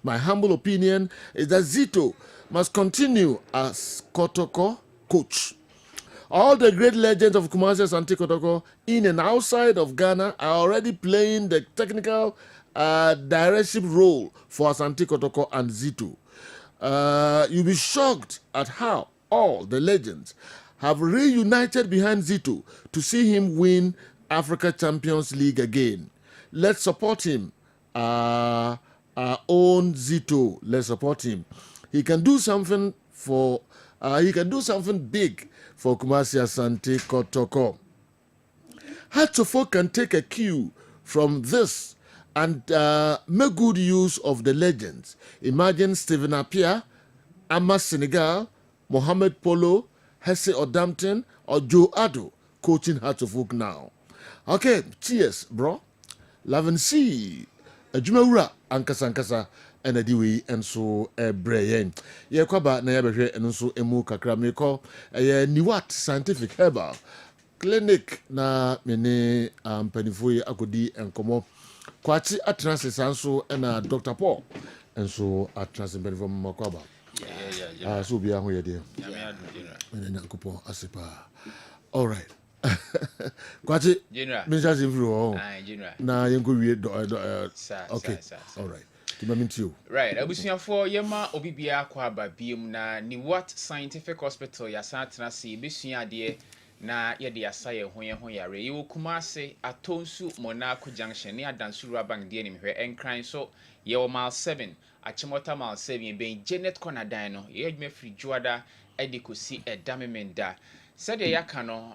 My humble opinion is that Zito must continue as Kotoko coach. All the great legends of Kumasi Asante Kotoko in and outside of Ghana are already playing the technical directorship role for Asante Kotoko and Zito. You'll be shocked at how all the legends have reunited behind Zito to see him win Africa Champions League again. Let's support him. Our own Zito. Let's support him. He can do something for. He can do something big for Kumasi Asante Kotoko. Hearts can take a cue from this and make good use of the legends. Imagine Stephen Appiah, Amas Senegal, Mohamed Polo, Hesse Odampton, or Joe Ado coaching Hearts now. Okay, cheers, bro. Love and see. Ajumawura ankasa and a diwi and so brain. Ye kwaba na yabehwe and so emu kakra meko niwat scientific herbal clinic na mene panifoi akodi enkomo. Kwachi atranse sanso na Dr. Paul and so atranse benefo makwaba. Yeah. So bia ho yede. Yeah. Nyankopon asepa. All right. Kwachi Mr. Zimfru. Na yengo wie okay. All right. Right, abusuafo yema obibia kwa aba biem na ni what scientific hospital ya satna si besua de na ye de asaye ho yare ye Kumasi Atonsu Monaco Junction ni Adansuru Bank de nimhwe enkran so ye o mile 7 Achimota mile 7 ben Janet Corner dan no ye adwuma free Juada edikosi edamemenda said yaka no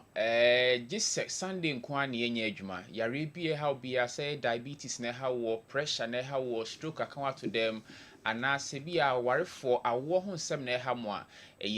this Sunday nkwa na yenye adwuma yare bie how bia say diabetes na how pressure na how stroke aka to them anase bia warefo awo ho nsem na ha mo a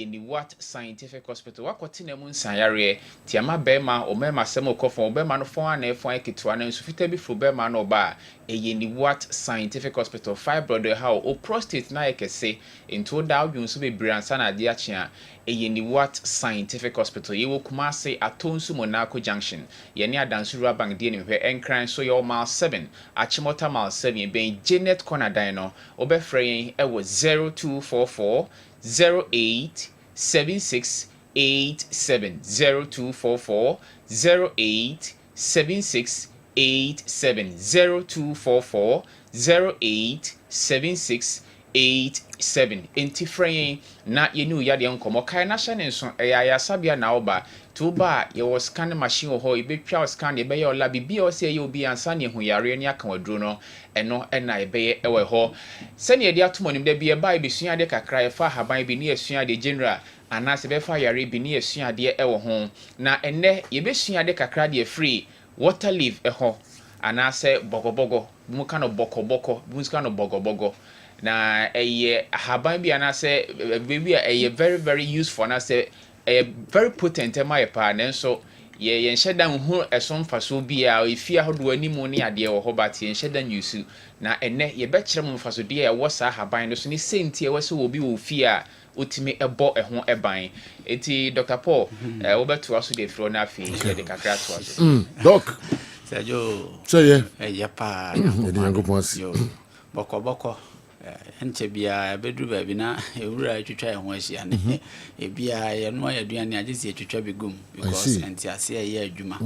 ni what scientific hospital wakoti na mu nsan yare tiama bema o mema sem okofo o bema no fon na efon eketwa na nsufita bi fro bema no ba ni what scientific hospital fibroid how o prostate na ekese into da odwun so be bransa na de achia ni what scientific hospital ye wo Kumasi Atonsu Monaco Junction ye ni Adansuru Bank de nimhwe enkran so ye o mile 7 Achimota mile 7 ben Janet Corner dan no obefrɛ yɛn ɛwɔ 0244 08 7687 0244 08 7687 0244 08 7687 enti frɛ yɛn na yɛnu yade nkomo kai na hyɛ ne nso ɛyɛ asabia na oba tuba ye was scan machine ho ibetwa scan ye be ye ola bibia o se ye obi ansa ne hu yare ne aka waduro no eno na be ye ewe ho se ne de atomonim da bia ba ibesua de kakra ye fa haban bi ne esua de general ana se be fa yare bi ne esua de ewe ho na enne ye besua de kakra de free water leaf ho ana se bogobogo mu ka no bokoboko mu ka no bogobogo na eye haban bi ana se baby eye very very useful na se very potent my partner so ye nhyeda hu esom faso bia efia hodo animu ne ade wo ho bat ye nhyeda nyusu na enne ye be kire mu faso de e wo sa haban no so ne senti e wo so obi wo fia otimi ebo ho eban eti Dr. Paul wo beto aso de fro na afi ye de kakra to aso doc Sergio say ya pa de nyankopon boko enche bia bedru ba bi na ewura twetwa ho ahia ne e bia ye no ya duane agese twetwa begum because enti ase ye adwuma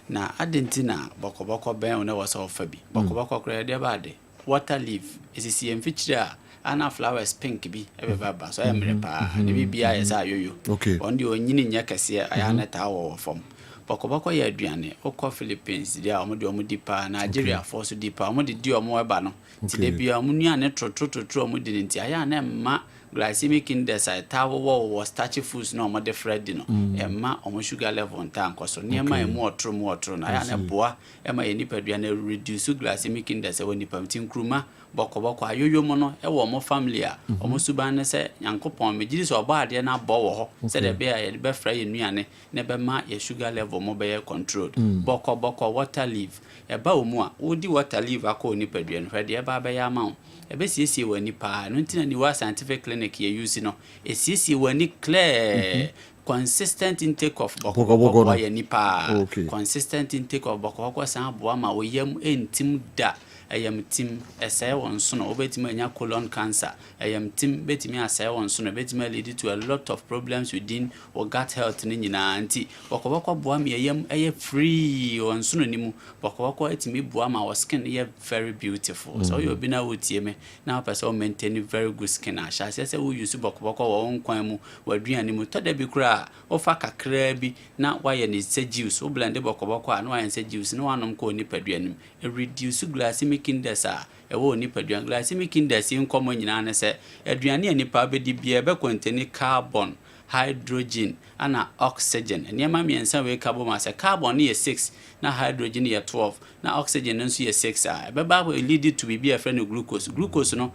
na adentina bokoboko ben na wasa ofa bi bokoboko kra de ba de water leaf esisi emfichira ana flowers pink bi ebeba so ya mere pa ne bibia ye sa yoyo on de onyini nya kase aya na ta wo fom bokoboko ya aduane okọ Philippines dia omudi pa Nigeria force di pa omudi di omo eba no ti de bia omunu ane trotro omudi nti aya na ma glycemic index ta wo starchy foods no omode Fred no emma omo sugar level nta nkoso niema emu otro na aya na boa ema ye nipa aduane reduce glycemic index e woni pam tin kruma bokoboko ayoyo mo no e wo mo family a omo suban ne se yankopon megiri so oba ade na bo wo ho se de be ye be fra ye nuane ne be ma ye sugar level mo be ye controlled bokoboko water leaf e ba omu a odi water leaf akọ nipa aduane fa de e ba be ya ma ebe siesie wani pa no ntina ni wa scientific clinic ye use no e siesie wani clear consistent intake of bokoboko ya nipa consistent intake of bokoboko san aboa ma oyam entim da ayam tim esay won so no obetima anya colon cancer ayam tim betimi asay won so no betima lead to a lot of problems within or gut health ni nyina anti bokoboko boa me ayam aye free won so no nimu bokoboko etimi boa ma our skin ye very beautiful so you be na wotie me na person maintain very good skin a sha say we use bokoboko wo nkwan mu waduane mu to da bi kura ofa kakra bi na waye ni se juice o blend bokoboko a na waye se juice na wanom ko ni paduane reduce glycemic index a ewo ni paduane glycemic index nkomo nyina na se aduane ani pa be di bia be contain carbon hydrogen ana oxygen niema miensa we carbon ma se carbon ni 6 na hydrogen ye 12 na oxygen nso ye 6 a be ba lead to be a friend glucose no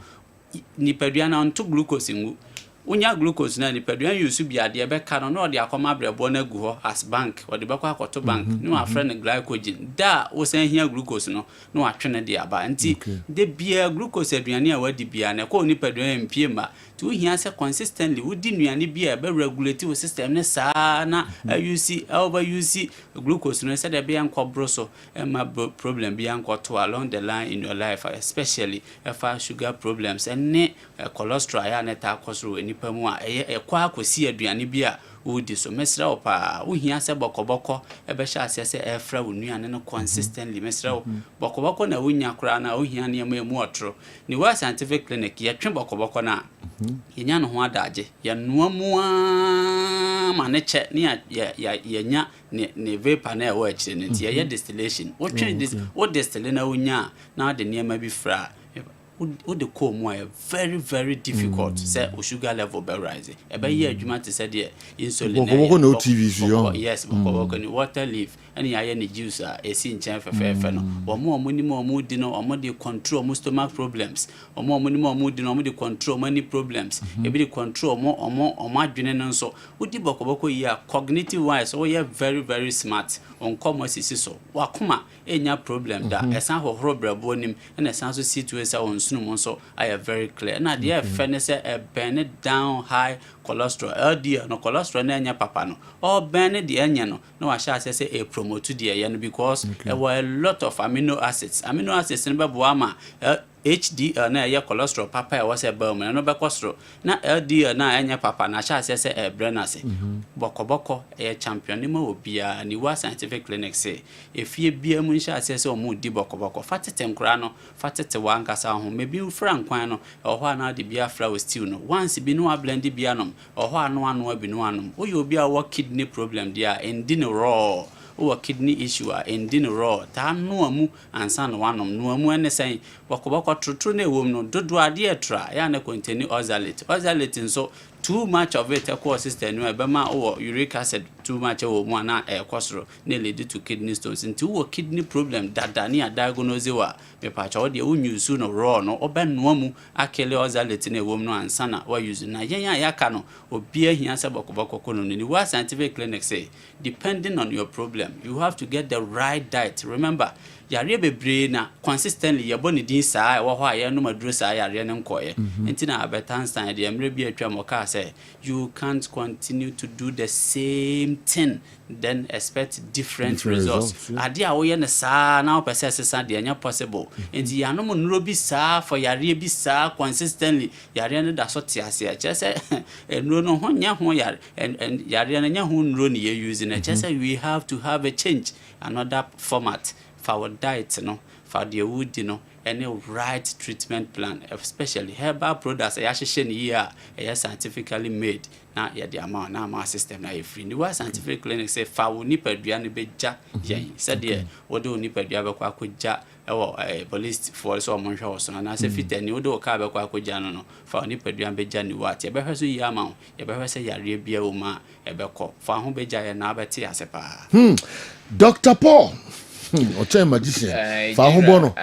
ni paduane on to glucose ngu unya glucose na ni paduane use bi ade be ka no de akoma brebo na gu ho as bank o de be kwa akoto bank no a friend glycogen da wo san hia glucose no no atwene de aba nti de bia glucose aduane a wadi bia na ko ni paduane mpie ma tu hia se consistently wodi nuane bia be regulate wo system ne sa na use over use glucose no se de bia nkobro so ma problem bia nkoto along the line in your life especially if sugar problems and cholesterol ya na ta kosoro nipa mu a ekwa akosi aduane bia wodi so mesra opa wo hia se bokoboko ebe sha ase se efra wo nuane no consistently mesra bokoboko na wonya kura na wo hia ne emu otro ni wa scientific clinic ye twe bokoboko na yenya no ho adaje ya noamu a maneche ni ya nya ne vapor na wo akire ne tie ya distillation wo twe wo distill na wonya na de niam bi fra the come very very difficult say o sugar level be rise e be ye adwuma te say de insulin no TV yes boko ni water leaf any aye ni juice a esi nchen fefe no omo ni mo di no omo dey control mo stomach problems omo ni mo di no omo dey control many problems e be dey control omo adwene no so odi boko yi a cognitive wise o ye very very smart on come sisi so wakoma enya problem da esan hohoro brabo nim na esan so situation on sunu so I am very clear na dey fene say burn it down high cholesterol LDL no cholesterol na enya papa no or burn the enya no wa sha say e promote the enya because there were a lot of amino acids ne be boama HDL na ye cholesterol papa e was e ba mu no be cholesterol na LDL na enya papa na sha say e brenase bokoboko e champion ni ma obia ni wa scientific clinic say efie bia mu sha say o mu di bokoboko fatete nkura no fatete wankasa ho mebi ufra nkwan no ho na de bia fra we stew no once bi no blend bia no ho ano abi no anom o ye obi a wo kidney problem dia endi no raw o kidney issue a endi no raw ta no amu ansa no anom no amu ene sen bokoboko trotro na ewom no dodo ade etra ya na contain oxalate nso too much of it equal system no ebema o uric acid too much o mu na ekosoro na lead to kidney stones into wo kidney problem dada ni diagnose wa me pa cha o de unyusu no raw no obeno mu akele oxalate na ewom no ansa na wa use na yenya yaka no obi ahia se bokoboko kono ni wa scientific clinic say depending on your problem you have to get the right diet remember yare bebre na consistently yɛbɔ ne din saa ɛwɔ hɔ a yɛno maduro saa yare ne nkɔyɛ nti na abetansan de mre bi atwa moka say you can't continue to do the same thing then expect different results ade a wo yɛ ne saa na wo pɛsɛ sesa de anya possible nti yano mo nro bi saa for yare bi saa consistently yare ne da so te ase a kyɛ sɛ nro no ho nya ho yare and yare ne nya ho nro ne yɛ use na kyɛ sɛ we have to have a change another format for our diet no for the wood no any right treatment plan especially herbal products I actually here scientifically made na ya the amount na my system na free the way scientific clinic say fa wo nipadua ne beja yen said there wo do nipadua be kwa akogya police for so mo hwe so na say fitani wo do ka be kwa akogya no fa nipadua beja ni what ye be hwe so yi ama ye be hwe say yare bia wo ma e be ko fa ho beja ye na abete asepa Dr. Paul Oche magician. Fa hobono.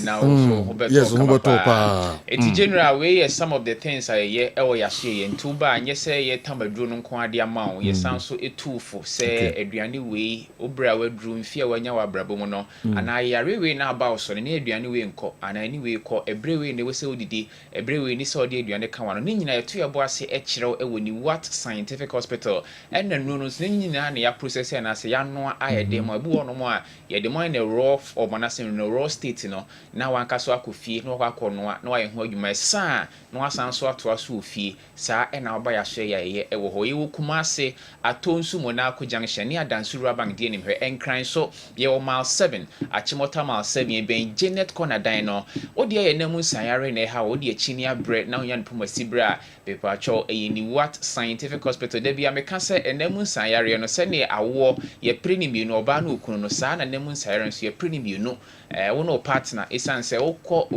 Now so yes, hoboto pa. Eti general we some of the things I ye e wo yahye ye ntuba anye say ye tamaduro no nko ade ama wo ye san so etufo say aduane we obra wadru mfia wanya wabrabo mu no ana yare we na aba so ne aduane we nko ana ani we ko ebre we ne we say odidi ebre we ni say odi aduane kan wano ne nyina ye to ye bo ase e kirew e woni what scientific hospital and no no ne nyina na ya process na say ya no ayede mo ebu wono mo a ye de in a raw or manasseh in a raw state, you know. Now one can so fee, no wakonoa, no I heard you my son, no one sounds so to us who fee, sir, and I'll buy a share ye, a woho kumase, a tone sumonako junction near Dansura Bank dealing her and crying so, ye mile 7, a Chimota mile 7, being Janet Corner Dino, or dear Nemu Sayare, ne how dear Chinia bread, now yan Puma Sibra, paper cho a ni what scientific hospital, there be a mecasa and Nemu Sayare, no send a war, ye premium no banu kuno san and Nemu Sayare, ye premium no. One partner is answer oh call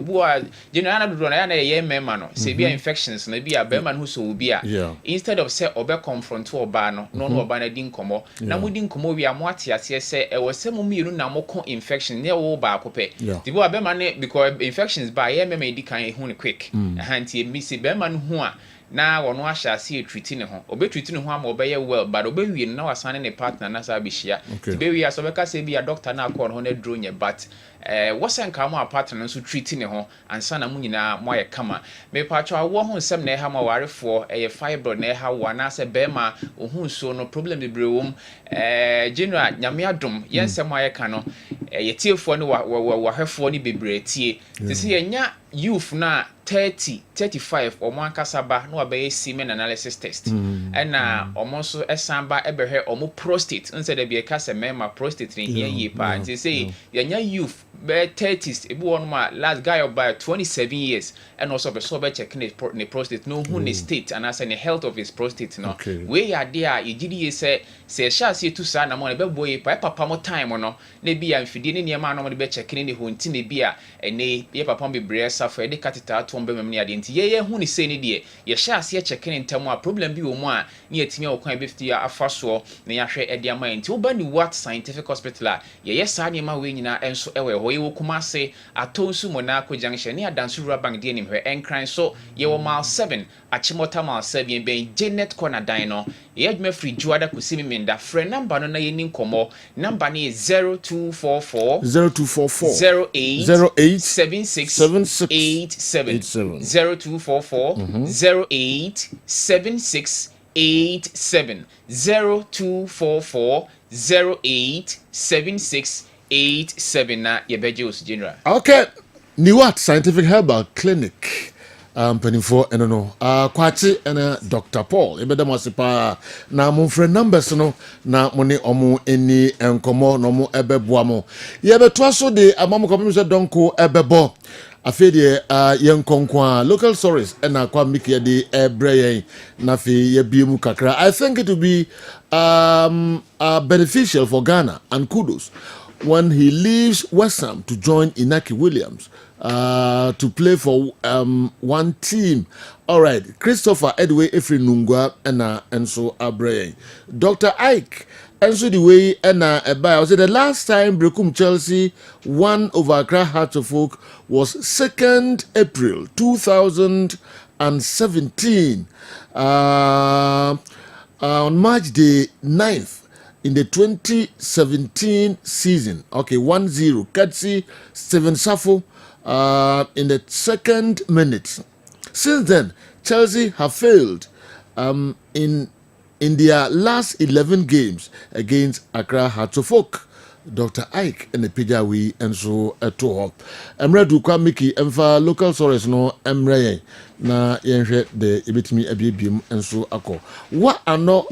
general do na ye memma no say be infections na be a beman who so be a instead of say obe confront to oba no no oba na din komo na mudi nkomo wi amoate ase say e wo se mo mienu na mo ko infection na wo ba akope ti bo abema ne because infections ba ye memma di kan hu ne quick hanti mi se beman hu a na wono ahya ase treat ne ho obe treat ne ho ama obe ye well but obe wi na wasane ne partner na sa be hia ti be wi aso be ka say be a doctor na akọ no na dro nye but wasan ka mo a partner nso treat ne ho ansa na mu nyina mo aye kama me pacho awo ho nsem na ha ma warefo fibroid na ha wa na se be ma ohun so no problem bebre wom general nyame adom yensem aye ka no ye tiefo ne wa hwefo ne bebre tie ti se yenya youth na 30 35 omo ankasaba no abaye semen analysis test na omo so esamba ebehwe omo prostate nse da bi kasa mema prostate ni here yi pa nti say yenya youth be 30s ebu won ma last guy about 27 years and also be so be check ne prostate no who ne state and as the health of his prostate no we ya there yigidi ye say sha se tu sa na mo be boy pa papa mo time no na bi ya mfidi ne niam na mo be check ne ho nti ne bi a ene ye papa be bresa for de catheter to mbe mem ne ade nti ye hu ne say ne de ye sha se check ne ntamu a problem bi wo mu a ne yetimi a okwan be fiti afaso ne ya hwe e de ama nti wo ba ni what scientific hospital a ye sa ne ma we nyina enso ewe ho ye wo kumase atonsu monako junction ne Adansura Bank de nim hwe enkran so ye wo mile 7 achimota mile 7 ben Janet Corner Dino ye adwuma free juada kusimi minda frɛ number no na ye nin komo number ne 0244 08 76 87 0244 08 76 87 0244 08 76 87 na yebeje us general. Okay. Niwat Scientific Herbal Clinic. Penifo eno kwachi ena Dr. Paul ebeda masipa na mo friend numbers no na mo ne omo eni enkomo no mo ebeboa mo yebeto aso de amamo kopim se donko ebebo afede yenkonkwa local stories ena kwa miki de ebreye na fe yebiemu kakra. I think it will be beneficial for Ghana and kudos when he leaves West Ham to join Inaki Williams to play for one team. All right, Christopher Edway Efri Nungwa and so Abrey. Dr. Ike and so the way I said the last time Brekum Chelsea won over Accra Hearts of Oak was 2nd April 2017. On March the 9th, in the 2017 season. Okay, 1-0. Katsi Steven Safo in the second minute. Since then, Chelsea have failed in their last 11 games against Accra Hearts of Oak. Dr. Ike and the Pijawi and so to her. Emre Dukwa Miki Emfa local source no Emre na yenhwe the ebitimi abiebiem and so ako. What are not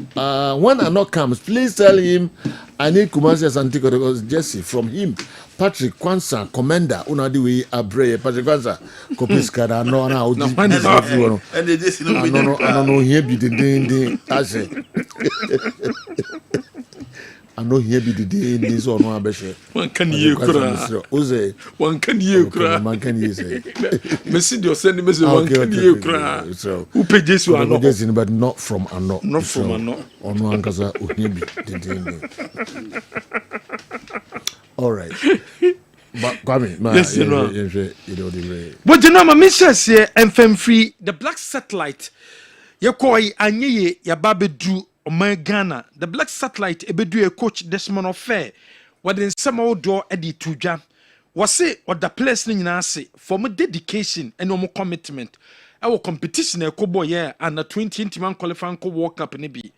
when are not comes, please tell him I need Kumasi Asante Kotoko Jesse from him. Patrick Kwanza, commander, una di we abre Patrick Kwanza. Kopis kada no na odi. No, and they just no no here be the ding ase. I know here be the day in this or no abeshe. One can you cry. One can you cry. One can you say. Messi, you're sending me one can you cry. Who paid this one? But not from Ano. Not from Ano. Or no Ankaza Uhibi. All right. But Kwame, yes, you know. But you know, my missus here, FM free, the black satellite. Yakoi, Anye, Yababedu. Ghana, the black satellite ebedu a coach Desmond Affair. What in some old door Eddie Tuja was say what the place in say for my dedication and no more commitment. Our competition a kobo year and the 2021 qualifying World Cup in be.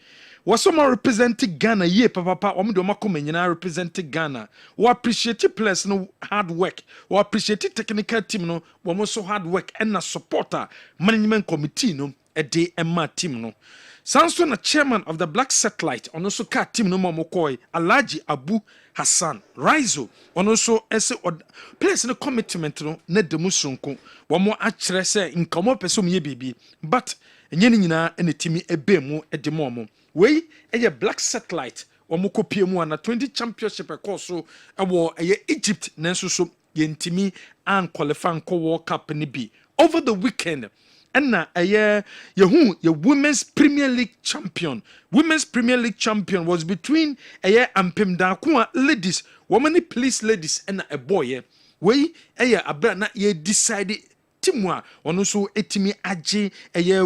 Was someone representing Ghana ye papa omidoma komenya representing Ghana. We appreciate players no hard work. We appreciate technical team no we so hard work and a supporter management committee no a day and my team no. Samson, a chairman of the Black Satellite, on also cat team no Mokoi, Alaji Abu Hassan, Raizo, on also esse or place no commitment no net the musunko, one more actually say in common person ye baby, but yenina and a timmy a bemo at the momo. Way a Black Satellite, or moko PMU and a 20 championship a course a war a Egypt Nenso yentimi and qualifying World Cup in the B over the weekend. And now, your Women's Premier League champion. Women's Premier League champion was between and Pemdakua ladies, woman police ladies, and a boy. We abrana ye decided Timwa on also etimi aje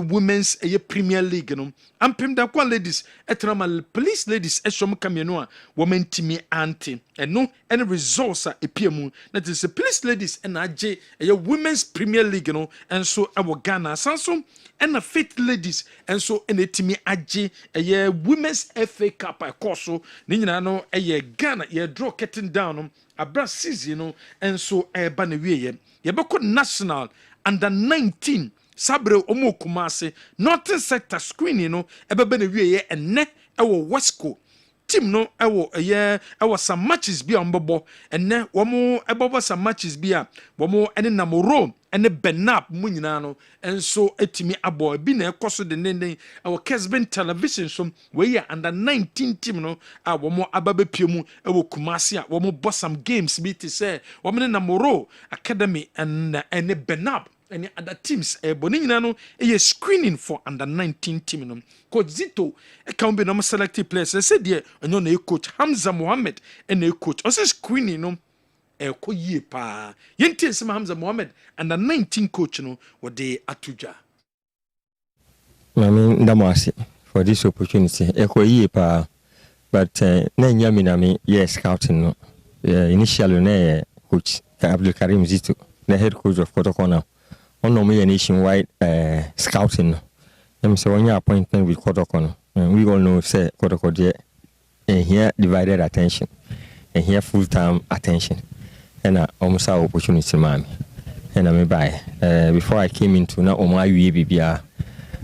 Women's Premier League no. And Pemdakua ladies, etrama police ladies, eshom kamenoa, woman timi anti. And no any results are appearing. That is the police ladies and aje Women's Premier League no, and so our Ghana Samsung and the faith ladies and so and etimi aje Women's FA Cup of course so nina no Ghana ye draw getting down abra season no and so banwe ye national under 19 sabre omo kumase northern sector screening no ebebe na wie ye enne ewo Westco team no ewo some matches bi on bobo enne womo ebobo some matches bi a womo ene namoro ene benap mu nyina no enso etimi abo bi na ekoso de nene ewo Kessben television so we under 19 team no a womo ababe piemu ewo kumase a womo boss some games bi te say womo ne namoro academy and ene benap any other teams bonina no screening for under 19 team no coach Zito can be no selected players. I said yeah and no coach Hamza Mohammed and a coach also screening no ko ye pa yenti nsema Hamza Mohammed under 19 coach no what they atuja. I mean ndamwase for this opportunity ko ye pa but na nyami na me yes scouting no initially na coach Abdul Karim Zito the head coach of Kotoko now. On a nationwide scouting. I'm so on your appointment with Kotoko. And we all know say Kotoko and here divided attention and here full-time attention. And I almost have opportunity, mommy. And I'm by before I came into now my UABBR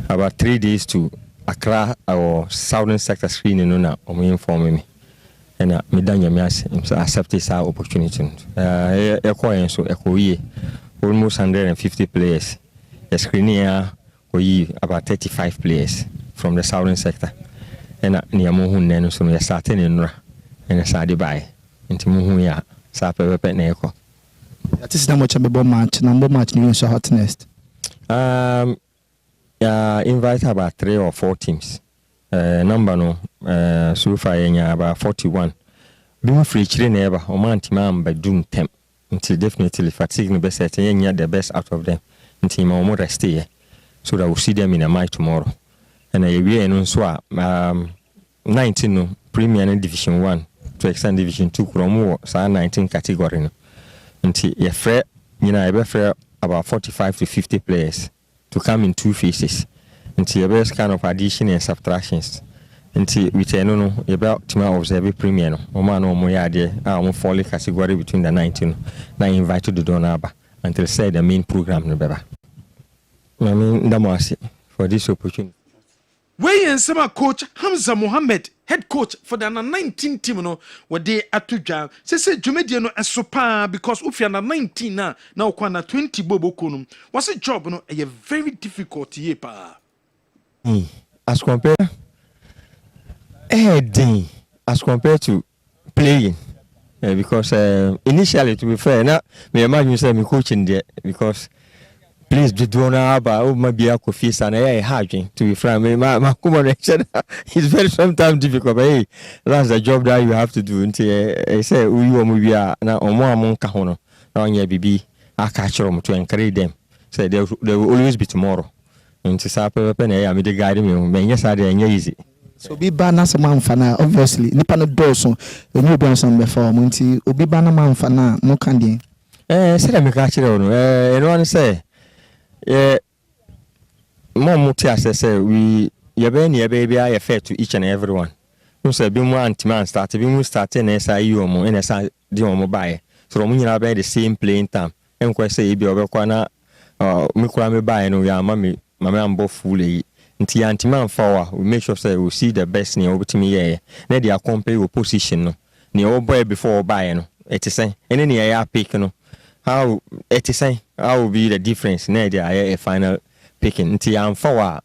about 3 days to Accra our southern sector screening now informing me. And me done your mass accept this opportunity. Almost 150 players. The screening here we about 35 players from the southern sector. And near Mohun then so we are starting in Ra and Sadi by into Mohuya, Sapa Neko. That is not much of a match, number match news so hotness. Invite about 3 or 4 teams. Number no so far about 41. Being free chile never or man timam by doom temp. Until definitely fatigue the best at the best out of them until my more stay so that we'll see them in a match tomorrow. And I will so 19 Premier and Division 1 to extend Division 2 Kromo sa 19 category no. Nti ye frɛ nyina ye frɛ about 45 to 50 players to come in 2 phases. Nti ye kind of addition and subtractions. Nti we tell no ye be to observe Premier no. O ma no mo ya de a fall category between the 19 na invite to the donaba until say the main program no beba. I mean ndamasi for this opportunity. Wey ensema coach Hamza Mohammed, head coach for the under 19 team no, where they atudwa. Say dwumadie no esopa because if you under 19 na ukwa na 20 bobo kunum. What's a job no a very difficult ye pa. As compared to playing. Because initially, to be fair, now me imagine say me coaching there because please do about maybe a coffee and to be frank. My it's very sometimes difficult, but hey, that's the job that you have to do. Until I say we are now among Kahono, now on your BB, I catch them to encourage them. Say there will always be tomorrow. And to support I mean the guide me, yes, I did easy. So be banner some man fana obviously nipa no doso the new be some before munti obi banner man fana no can dey say that me catch you no you know say mom muti say we your baby I fair to each and everyone. You say be more anti-man start be more starting SIU omo and SI di omo buy so omo nyina be the same playing time en kwa say be obekwa na me kura me buy no ya mama ambo full nti anti-man forward we make sure say we see the best near obetimi here na dey compare your position no near o boy before buy no it is say any near ya pick no how it is say how will be the difference na dey a final picking nti am forward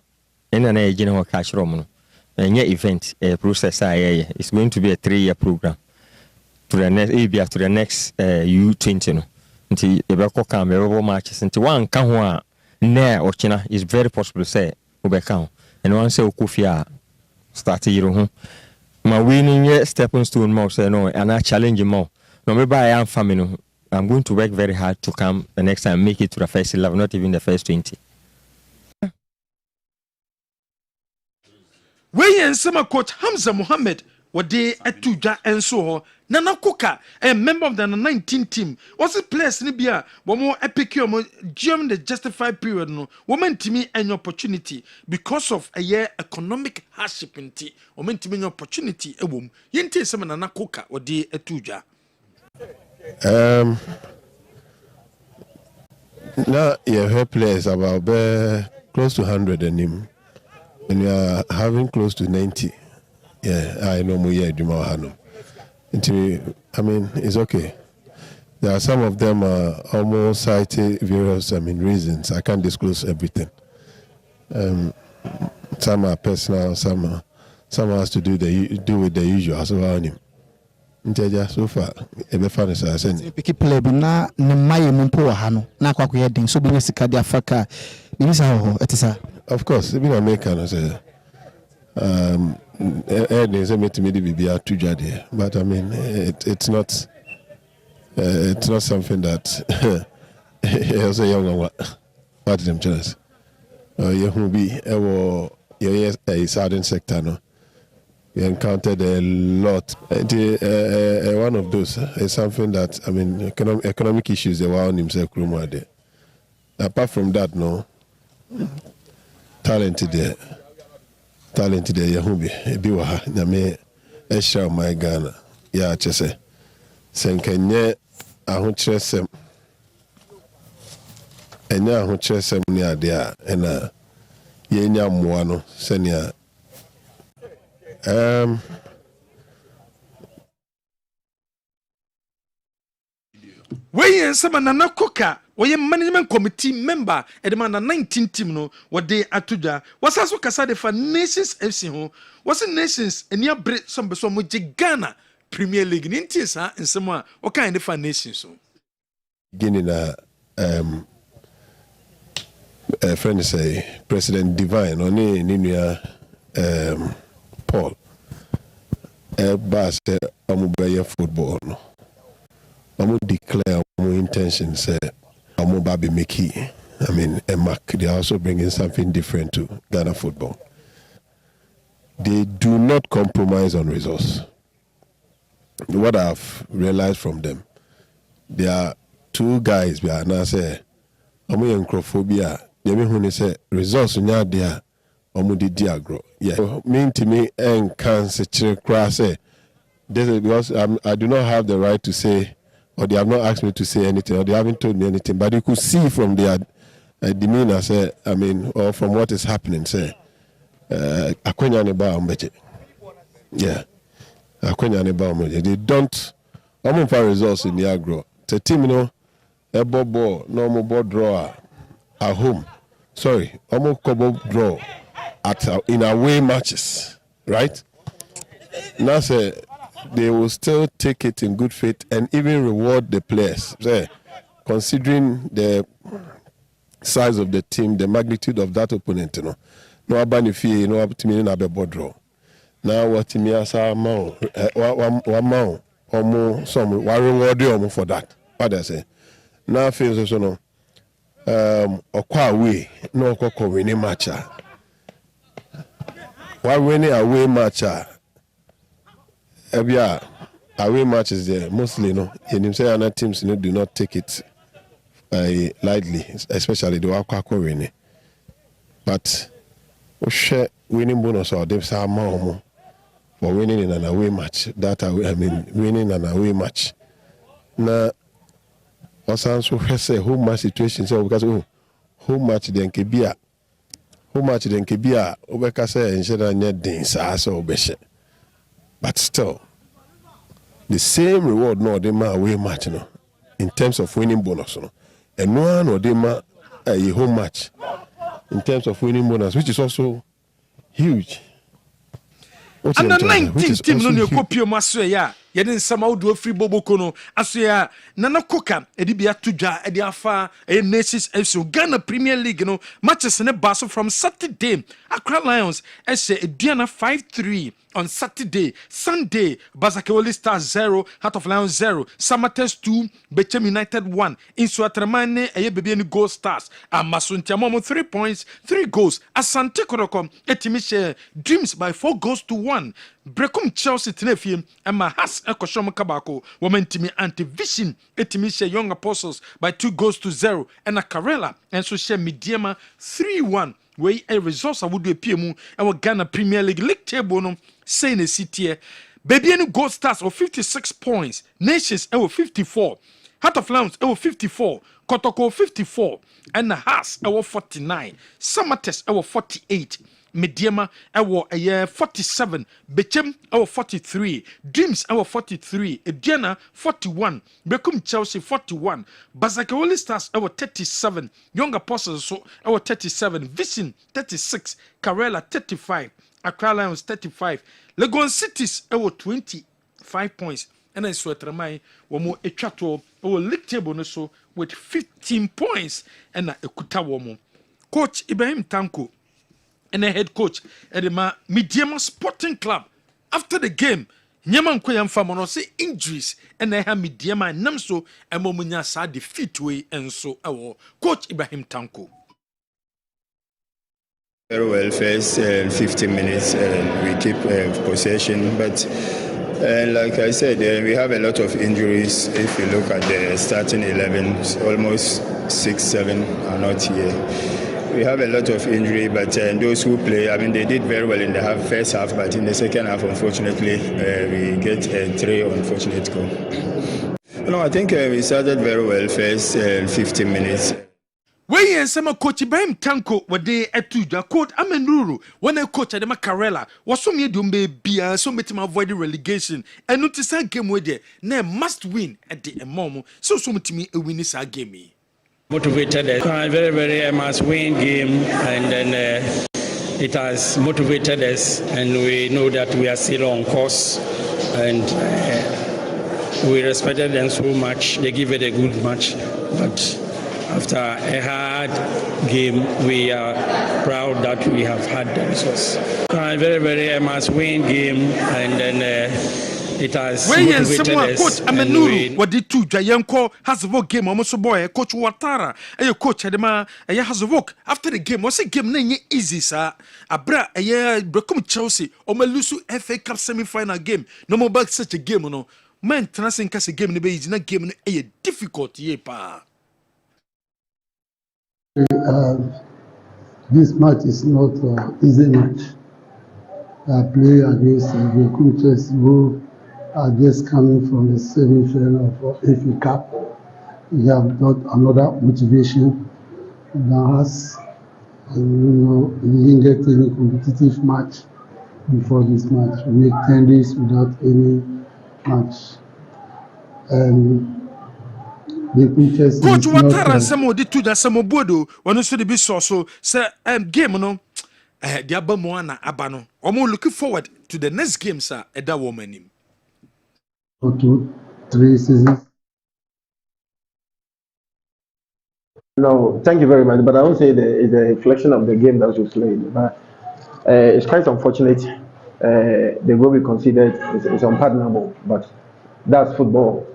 na general cash room no any event a process it's going to be a 3-year program to the next to the next U20 no nti e be come be matches nti one ka ho a na ochina is very possible say ubekao and one say okufia start year ho ma winning stepping stone more say no and I challenge more no me buy am family no I'm going to work very hard to come the next time make it to the first 11 not even the first 20. Wey ensema coach Hamza Mohammed wade atudwa enso ho Nana Koka a member of the 19 team was a place ni bia wo mo epic during the justified period no woman timi any opportunity because of a year economic hardship nti woman timi any opportunity ewom yenti sem Nana Koka wade atudwa now you have players about close to 100 in him and you are having close to 90. Yeah, I know Muye Juma Hanum. I mean, it's okay. There are some of them almost citing various reasons. I can't disclose everything. Some are personal, some has to do with the usual. So so far, every fan is saying. Pick play na maye mumpo hano na kwa kuyedin so bi sika di Africa bi sa ho etisa. Of course, even American say but I mean it's not something that also young what them jealous you will be a certain sector no we encountered a lot one of those is something that I mean economic issues they were on himself there. Apart from that no talented there Yahubi Biwa Name Esha my Ghana ya chese senkenye ahuchesem enya ahuchesem ni adea ena yenya muano senia Wey ensema Nana Koka Oye management committee member edema 19 team no wade atuja wasaso kasa de fa Nations FC ho wase Nations enia bre some beso mo Ghana Premier League ni ntisa nsemo a o kan de fa Nations so gini na friend say President Divine oni ninua Paul bas amubeye football no amu declare our intention say Baby Mickey, I mean, and Mac, they're also bringing something different to Ghana football. they do not compromise on resource. What I've realized from them, there are two guys we are now say amoyancrophobia. They mean when they say resource nya there omudi diagro. Yeah, mean to me and cancer crass. This is because I do not have the right to say, or they have not asked me to say anything, or they haven't told me anything. But you could see from their demeanor, say, I mean, or from what is happening, say, akwenya neba ombeje. Yeah, akwenya neba ombeje. They don't. I'm for results in the agro. The team, you know, a ball, normal ball drawer at home. Sorry, almost couple draw at in away matches, right? Now say they will still take it in good faith and even reward the players. Say, considering the size of the team, the magnitude of that opponent, you know, no abani fee, no abtimi na be ball draw. Now what me asa amount, one amount. Some reward you for that. What I say? Now feels so no. Okwa away no okwa winning match. Why winning away match? Ebia away matches there mostly no. In him say other teams do not take it lightly, especially the okwa winning. But share winning bonus or them say more. For winning in an away match, winning an away match. Now, also say home match situation. So because home match then kebia, obeka say ensure that things are so obeshe. But still, the same reward no dey ma away match no, in terms of winning bonus no, and one or dey ma a home match in terms of winning bonus, which is also huge. And the 19th team no ne kopie mu aso ya yede nsama wodo free boboko no aso ya nana koka edibia tudwa edi afa nations FC Ghana Premier League no matches ne baso from Saturday. Accra Lions ese eduana 5-3 on Saturday. Sunday Bazakewoli Stars 0, Heart of Lions 0, Samates 2, Bechem United 1. Insuatramane eye bebe ni Gold Stars amasuntiamomo 3 points, 3 goals. Asante Kotoko etimishe Dreams by 4 goals to 1. Brekum Chelsea tenefiem ama has ekoshomo kabako womentimi anti-vision etimishe Young Apostles by 2 goals to 0 and a Karela and so share Midiama 3-1 where a resource I would do a PMU and Ghana Premier League table no saying a city baby any Gold Stars of 56 points, Nations 54, Heart of Lions 54, Kotoko 54 and the Has 49, Samates 48. Mediama ewo 47, Bechem 43, Dreams 43, Ediana 41, Bekum Chelsea 41, Bazakewoli Stars 37, Young Apostles so 37, Vision 36, Karela 35, Accra Lions 35, Legon Cities 25 points, and I swear to my womo etwato league table no so with 15 points and ekuta womo. Coach Ibrahim Tanko and the head coach at the Midiama Sporting Club. After the game, Nyaman Koyam Famono say injuries and they have Midiama and Namso and Momunya sa defeat way and so our coach Ibrahim Tanko. Very well, first 15 minutes we keep possession, but like I said, we have a lot of injuries. If you look at the starting 11, almost 6-7 are not here. We have a lot of injury, but those who play, I mean, they did very well in the first half, but in the second half, unfortunately, we get 3 unfortunate goals. No, I think we started very well first 15 minutes. Wey and some coach Ibrahim Tanko were they etuja coach Amenuru when a coach Adema Karela was so me dumbe bia so metima avoid the relegation and notice that game where they na must win at the momo so metimi a win this game. Motivated, very, very must-win game, and then it has motivated us, and we know that we are still on course, and we respected them so much. They give it a good match, but after a hard game, we are proud that we have had the results. Very, very must-win game, and then it has When motivated someone us. coach Amenuru what did two Jayanko Hasvok game almost boy coach Watara and your coach Adema and Hasvok after the game was a game name easy sir abra a year become Chelsea or Melusu FA Cup semi-final game no more back such a game no man transcend cast a game in the base in a game a difficult year pa. This match is not easy match. I play against the coaches who are just coming from the semi-final of FA Cup. We have got another motivation than us. And, we didn't get any competitive match before this match. We make 10 days without any match. And the coaches Coach is Watara not... some of the two that some bodo one also the be so say game no the Abamoana Abano. I'm looking forward to the next game, sir. At that woman. 2-3 seasons. No, thank you very much. But I won't say it's a reflection of the game that we played. But it's quite unfortunate. The goal we considered is unpardonable. But that's football.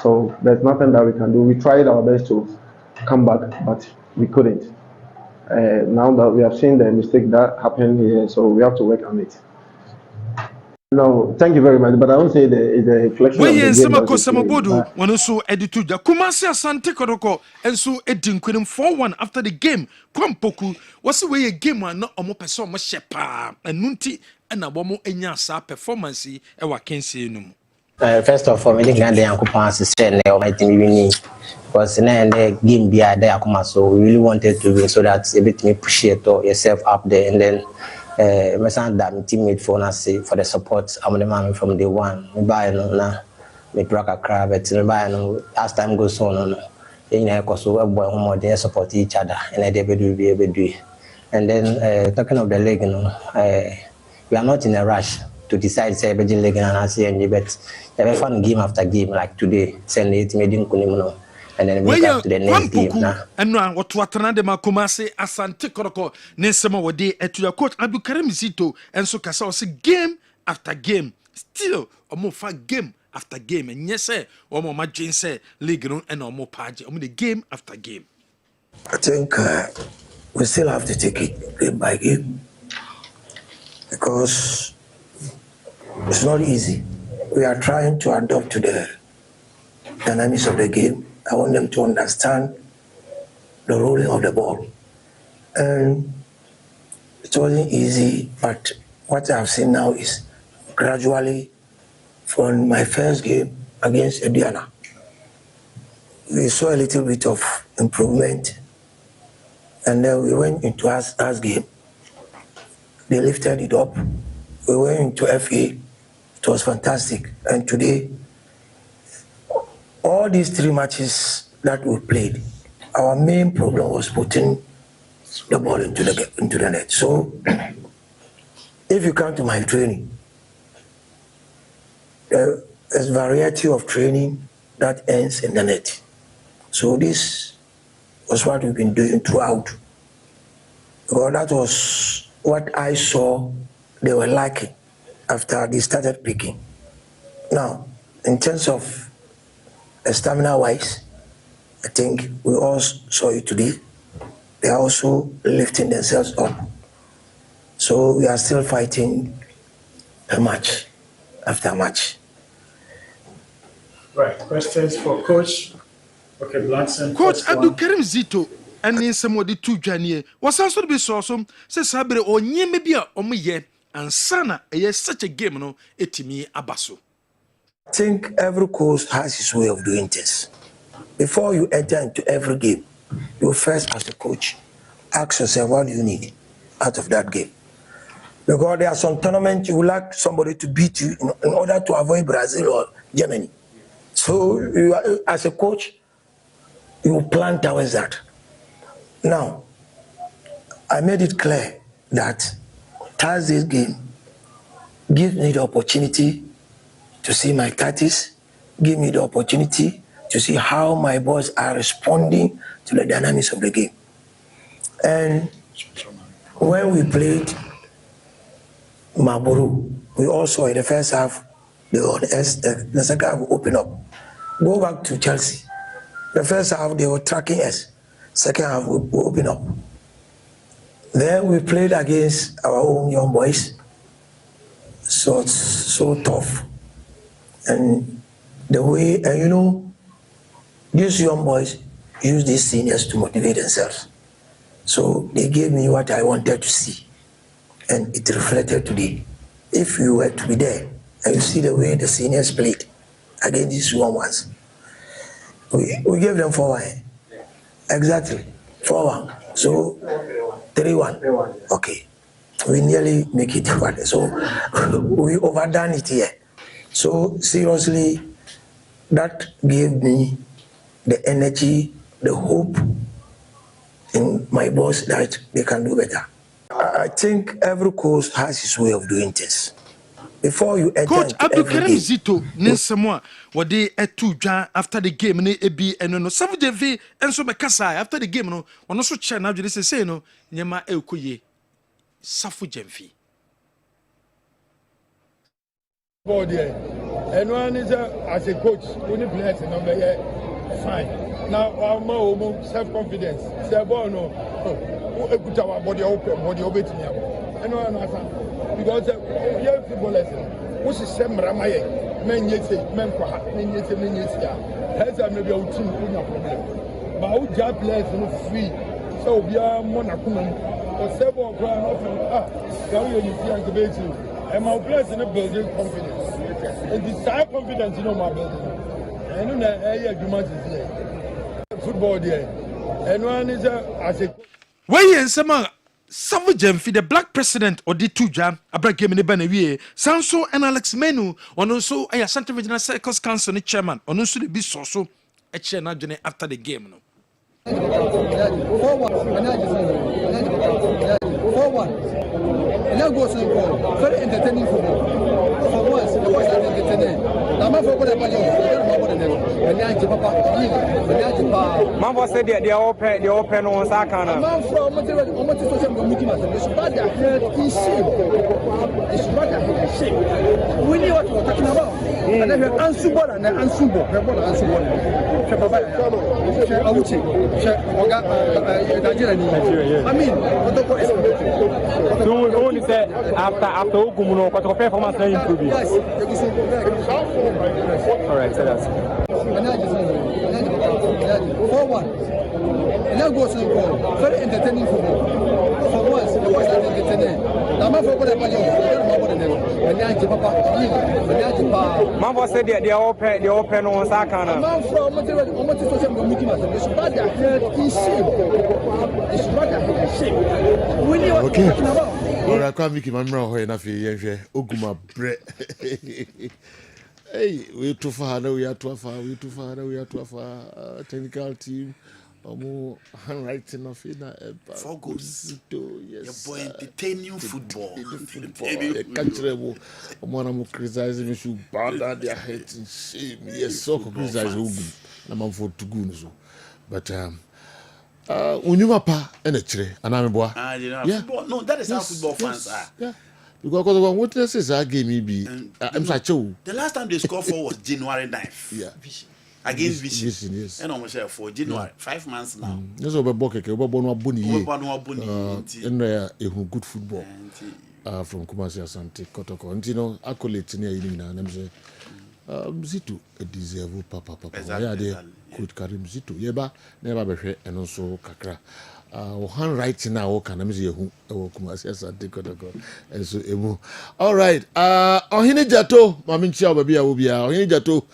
So there's nothing that we can do. We tried our best to come back, but we couldn't. Now that we have seen the mistake that happened here, so we have to work on it. No, thank you very much. But I won't say it's a reflection of the game. Samabodo, one also edited the Kumasi Asante Kodoko, and so Edin Queen 4-1 after the game. Kwampoku was the way a game one not omo person shepa and Nunti and a woman enyasa performance a wakensi no. First of all, I think that the Akupas is saying my team winning because in the game be there Akuma, so we really wanted to win so that a bit me push it or yourself up there and then. My son that my teammate for us for the support. I'm the man from day one. Me buy no na me track a crab. Me buy no as time goes on no. You know, cause we boy home they support each other and they be able to do. And then talking of the league, you know, we are not in a rush to decide say Beijing league and I say any but every fun game after game like today. Send it me didn't know. And then we go to the next game now. And now what Watrana de Makumase Asante Koroko Nesema Wade to your coach Abdul Karim Zito and so Kasa was game after game. Still a more fun game after game. And yes, sir, or more Majin say league and or more page. The game after game. I think we still have to take it game by game because it's not easy. We are trying to adapt to the dynamics of the game. I want them to understand the rolling of the ball. And it wasn't easy, but what I've seen now is gradually from my first game against Ediana, we saw a little bit of improvement. And then we went into our game. They lifted it up. We went into FA. It was fantastic. And today, all these 3 matches that we played, our main problem was putting the ball into the net. So, if you come to my training, there's a variety of training that ends in the net. So this was what we've been doing throughout. Because that was what I saw they were lacking after they started picking. Now, in terms of stamina-wise, I think we all saw it today. They are also lifting themselves up. So we are still fighting a match after match. Right, questions for Coach. Okay, Blackson. Coach Abdul Karim Zito and then somebody two Ghanian was also to be so awesome. Says Sabre or nye maybe a omiye and sana a such a game no etimi abaso. I think every coach has his way of doing things. Before you enter into every game, you first, as a coach, ask yourself what do you need out of that game. Because there are some tournaments you would like somebody to beat you in order to avoid Brazil or Germany. So you are, as a coach, you plan towards that. Now, I made it clear that Thursday's game gives me the opportunity to see my tactics, give me the opportunity to see how my boys are responding to the dynamics of the game. And when we played Maburu, we also in the first half, they were on S. The second half will open up. Go back to Chelsea. The first half they were tracking us. Second half will open up. Then we played against our own young boys. So it's so tough. And the way, and you know, these young boys use these seniors to motivate themselves. So they gave me what I wanted to see. And it reflected today. If you were to be there and you see the way the seniors played against these young ones, we gave them 4-1. Exactly, 4-1. So 3-1. Okay. We nearly make it 1. So we overdone it here. So seriously, that gave me the energy, the hope in my boss that they can do better. I think every coach has his way of doing things. Before you enter Coach Abdul Karim game, Zito Ninsamo what they to Jan after the game ne ebi eno no some JV enso be kasa after the game no ono so che na dwede say no nyema ekoye safu jemfi God there and one is as a coach only players no be fine now our self confidence say boy no ekuta wa body obetimi and one asa because young footballers which is same ramaye men yete men kwa men yete ya has maybe our team no problem but how job players no free so we are monakuma or several ground of can you see and debate and my players in building confidence and this high confidence my building and no football there and one is as a when some Savu Jemfi, the black president or the two jam, Abra game in the Benawie, Sanso and Alex Menu, on also a Santa Virginia Circus Council chairman, on also the big so a chair after the game. No. 4-1. Now goes to the very entertaining football. For once, the boys are entertaining. Now, my football is Mambo said they open on Sakana. Man from what is social media, it's bad their head in shame. It's bad their head in shame. We knew what we were talking about. And then we answer and then answer. I mean, so only say after Ogumuno, what the performance is improving. Yes. All right, so that's 4-1. Now goes to the goal. Very entertaining football. For once, the boys are entertaining. Now, my football Mambo said they open on Sakana. Man from what is social media, it's bad their head in shame. It's bad their head in shame. We knew what we were talking about. Ora kwa miki mamra ho na fi yenhwe oguma bre. Hey, we too far now, we are too far, technical team. Handwriting of it. For goals. Yes. Your boy entertaining football. Football. I'm criticizing me should bother their head in shame. Yes, so criticize Ugu. I'm for to go so. But Unyumapa and a tree, and I'm a boy. Yeah. Football. No, that is how football fans are. Yeah. Because when witnesses are game be I'm such a the last time they scored for was January 9th. Yeah. Against Vision. Yes. And almost for January 5 months now. Yes, over Bokeke, over Bonwa Boni. And a good football from Kumasi Asante Kotoko. And you know, accolades near you and I'm saying Zito a deserve papa. Yeah, they could carry Zito. Yeba never be and also Kakra. Handwriting now can I see who Kumasi Asante Kotoko. And so emu. All right. Ohine Jato, Mamincha Babia Ubia, Ohine Jato,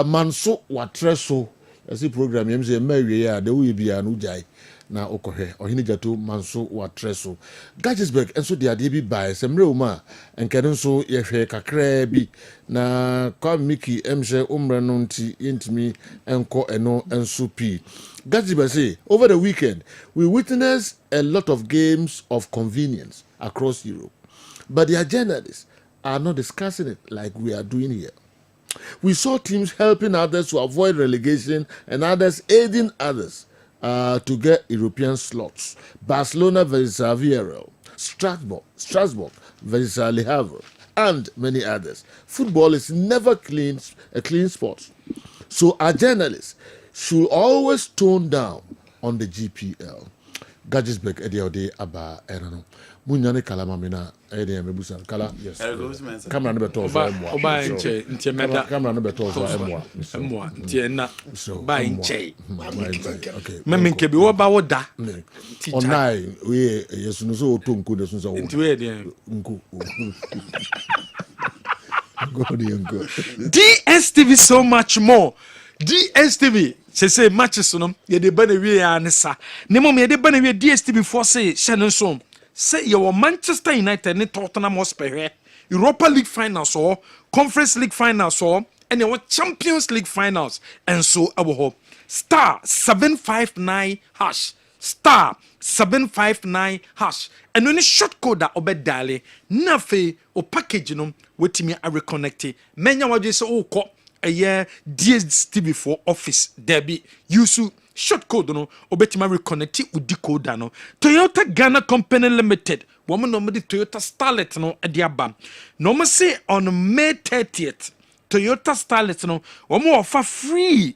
Manso Watreso. As the program, you say, Mary, there will be an Ujai. Now, Okohe, Ohine Jato, Manso Watreso. Ghanian, and so the idea by some Roma, and can so Yefe Kakrebi, na Kwa Miki, Mse Umranonti, Intimi, and Ko Eno, and Supi. Ghanian say, over the weekend, we witnessed a lot of games of convenience across Europe. But their journalists are not discussing it like we are doing here. We saw teams helping others to avoid relegation and others aiding others to get European slots. Barcelona versus Villarreal, Strasbourg versus Le Havre, and many others. Football is never a clean sport. So our journalists should always tone down on the GPL. Gadgesburg Ediode Aba Erano. Munyane Kalama Mina Edia Mebusan Kala, yes. Camera number 12 for Emwa. Camera number 12 for Emwa. Tiena. By Che. Okay. Mammy Kebi, what about that? Online, we yes, no so tunku the Susan. DSTV so much more. DSTV. Say matches on ye de bane we anisa. Nemo me de bane we DSTV for say Shannon so. Say your Manchester United ni Tottenham Hotspur Europa League finals or Conference League finals or and your Champions League finals and so our hope. Star 759 hash. Star 759 hash. And when a short code that obed dale na fe o package no wetimi a reconnect. Menya waje say o ko a year DSTV for office debi yusu short code no obetima reconnect with decoder no Toyota Ghana Company Limited woman no the Toyota Starlet no ediaba no me say on May 30th Toyota Starlet no woman offer free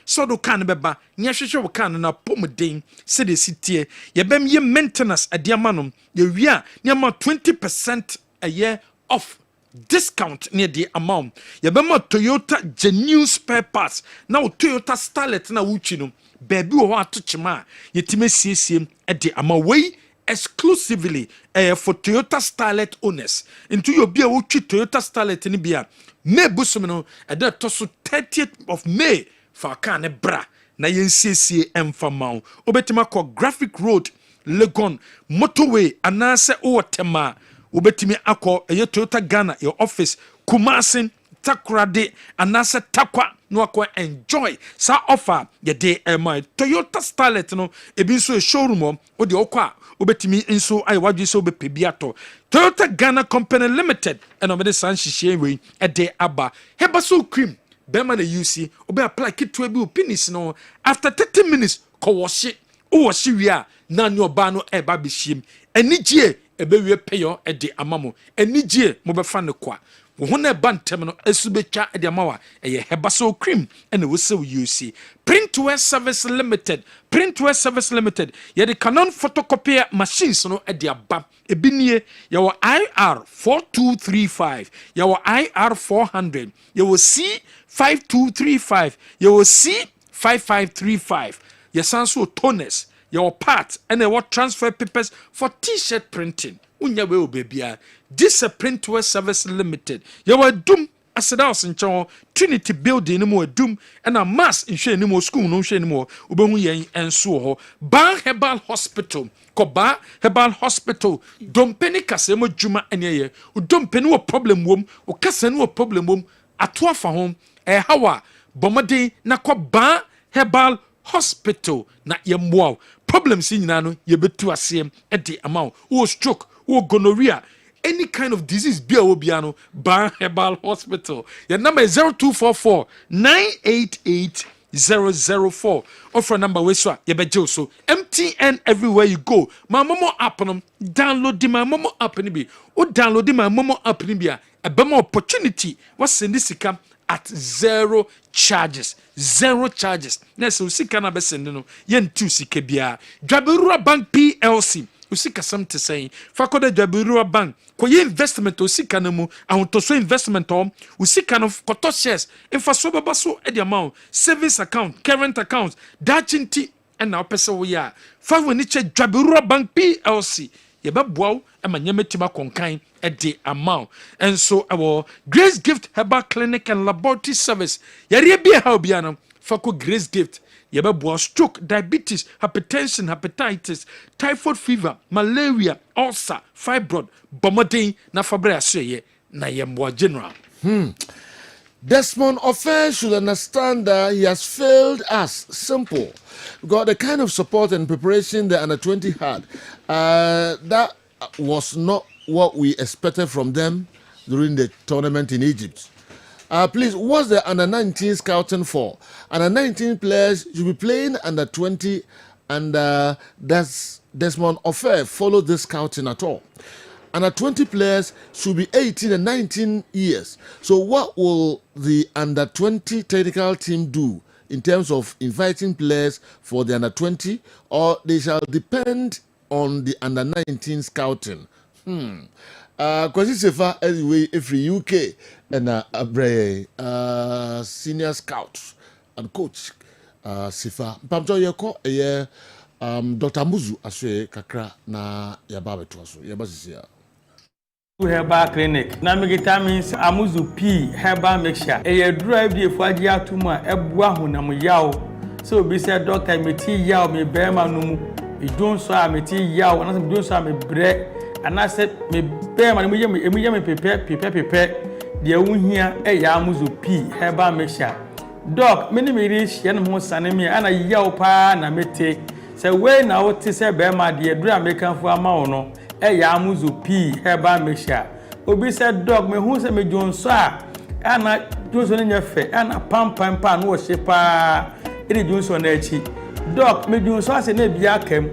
so do kan beba nya hwehwe wo kan na pomden se de sitie ye bem ye maintenance adiama no ye wia nya ma 20% a year off discount near the amount. Yabema Toyota genuine spare parts. Now Toyota Starlet na wuchi no. Baby wo atochima. Yetime CCM at the amount way exclusively for Toyota Starlet owners. Into your beer wuchi Toyota Starlet ni bia. May busumino at that toso 30th of May for kane bra. Na yen CCM for mount. Obetima ko Graphic Road, Legon, Motorway, anase o tema. Ubetimi ako Toyota Ghana your office Kumasin Takrade anasa takwa no akwa enjoy sa offer ye day my Toyota Starlet no ebi so showroom o de okwa ubetimi nso ai wadwe so be pebiato Toyota Ghana Company Limited and over the san hihie we e de aba Herbal so cream bema na UC obe apply kit to be penis no after 30 minutes ko wash o wash wi a na ne oba no e ba be hiem enigie ebewie peyo ede amamo enigye mo befa ne kwa wo ho na ba ntem no asubetwa ede amawa eye Herbal cream ene wo se UC Printwear Service Limited ye de Canon photocopy machines no ede aba ebinie ye wo IR 4235 ye wo IR 400 ye wo C 5235 ye wo C 5535 ye sanso toners your part and what transfer papers for t-shirt printing. Unya we obebia. This a Printwear Service Limited. Your doom as a house in Trinity building no more doom and a mass in share no more school no share no more. Ubemuye and so Ban Herbal Hospital. Koba Herbal Hospital. Don't penny kasemo juma any don't penny a problem wom or kaseno a problem wom at for home a hawa bomade na ko Ban Herbal Hospital na yemwa problems in no yebetu asem at the amount or stroke or gonorrhea any kind of disease be obiano Ban Herbal Hospital. Your number is 0244 988 004 offer number we so yebejo so MTN everywhere you go. My momo app no download the my momo app ni bi o download the my momo app ni bi a be more opportunity what send this come at zero charges. Next usika na besende no yentu sika bia. Dwaberura Bank PLC usika something saying fakoda Dwaberura Bank ko ye investment usika na mu ahontoso investment usika no koto shares infaso baba so e the amount savings account current account dachinti and na opese wo ya fa woni che Dwaberura Bank PLC yebeboa emanyemetima konkan e the amount and so our Grace Gift Herbal Clinic and Laboratory Service yare bia ha obiano fako Grace Gift yebeboa stroke diabetes hypertension hepatitis typhoid fever malaria ulcer fibroid bomodin na fabre aseye na yemboa general Desmond Offer should understand that he has failed us. Simple. Because the kind of support and preparation the under 20 had, that was not what we expected from them during the tournament in Egypt. Please, what's the under 19 scouting for? Under 19 players should be playing under 20, and that's Desmond Offer followed this scouting at all. under 20 players should be 18 and 19 years. So what will the under 20 technical team do in terms of inviting players for the under 20, or they shall depend on the under 19 scouting? Kwasi Sefa anyway every UK and senior scouts and coach Sefa Pamjo yeko Dr. Muzu aswe kakra na yababe tuaso yabasisia Herbal clinic na megita means Amuzu P Herbal mixture e drive the faji atuma ebua honam yaw so be say doctor meti yaw me bema no mu idon so a meti yaw na idon so a me bre ana se me bema no mu me pepe de wuhia e ya Amuzu P Herbal mixture doc meni me reach ye no ho sane me ana yaw pa na mete se we na wo te se bema de dura mekanfo ama wo no ya Amuzu P Herbal mixture obi said dog me hu se me jonso a ana jonso ne nyefe ana pam no wo shepa iri jonso na echi dog me jonso ase na bia kam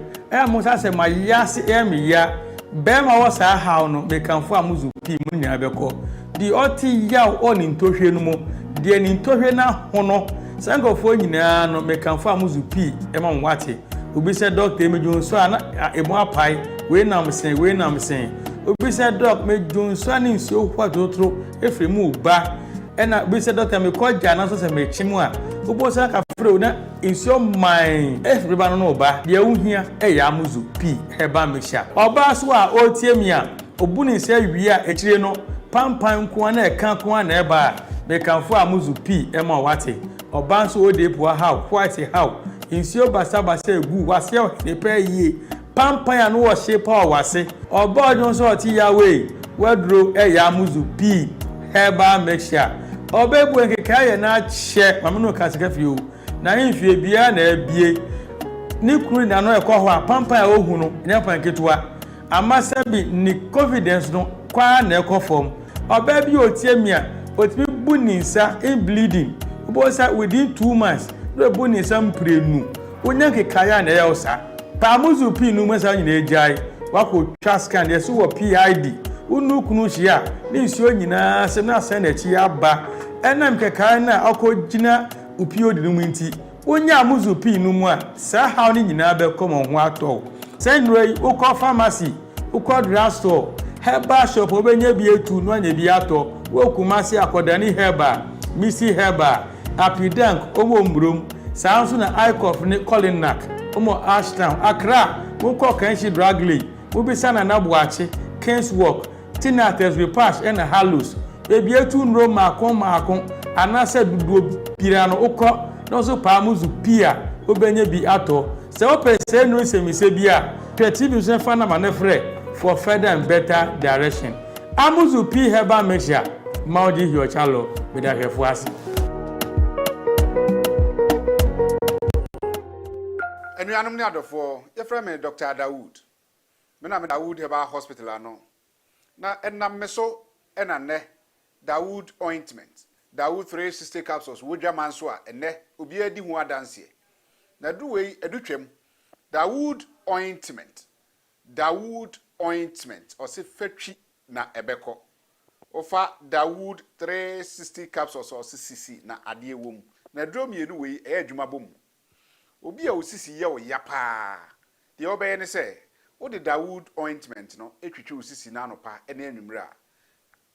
mo sa se ma yase me ya be ma wo sa haw no me kanfo Amuzu P mu nya beko di oti ya oni ntohwe no mo di ni ntohwe na ho no sankofo nyina no me kanfo Amuzu P ma nwate obi said dog te me jonso ana emo apai we nam sen obi said dog me jonso ani nso kwadotro efremu ba ena obi said doctor me koja na so se me chimu a obo sa ka frɛ na nso man efreba no ba de awuhia ya Amuzu P Herbal mixture oba so a otie mi a obuni se wi a ekire no pampan ko na eka ko na eba me kanfo Amuzu P ma wate oba so ode po how quite how nso basa egu wase ne pa yie pampan ya no wo shepa wase oba jonso oti ya we wadro ya Amuzu P Herbal mixture obebu nkeka ye na che mamno kasika fio na nhwie bia na abie ni kuru na no ekọ ho a pampan ya ohu no nya panketwa amasa bi ni confidence no kwa na ekọ form oba bi otie mi a otimi bu ni nsa in bleeding obo sa within 2 months do bu ni nsa mprenu onya nkeka ya na ya osa pa Amuzu P nu masa nyina ejai wako twa scan ye so wo PID unu kunu hia ni nsuo nyina se na asan na chi aba enam keka na akogina upio di nu nti onya Amuzu P nu mu a sa how ni nyina be komo ho ato senwei ukọ pharmacy ukọ drugstore herbal shop obenya bi etu no anya bi ato wokumasi akodani herbal misi herbal apidank owo mbrom sa nso na icof ni Colinac omo Ashtown Accra ukọ kanshi drug league ubisa na nabuachi Kingswalk Tinates Repash and Hallows ebi etu nro makon anase dudu pirano ukọ no so pa Amuzu P a obenya bi ato se opese no semise bi a peti bi so fa na manefre for further and better direction Amuzu P Herbal mixture maudi hio chalo beda hefuasi enuanum ni adofo ye frɛ me Dr. Dawood me na me Dawood Herbal Hospital ano na enam me so enane Dawood ointment Dawood 360 capsules wodwa manso a ene obi adi hu adanse na duwei edutwem Dawood ointment ose fatwi na ebeko ofa Dawood 360 capsules ose sisi na ade ewom na drom yenu wei adwuma bom obi a osisi ye wo yapa de obeye ne se wo de Dawood ointment no etwitwe osisi na anopa ene anwumre a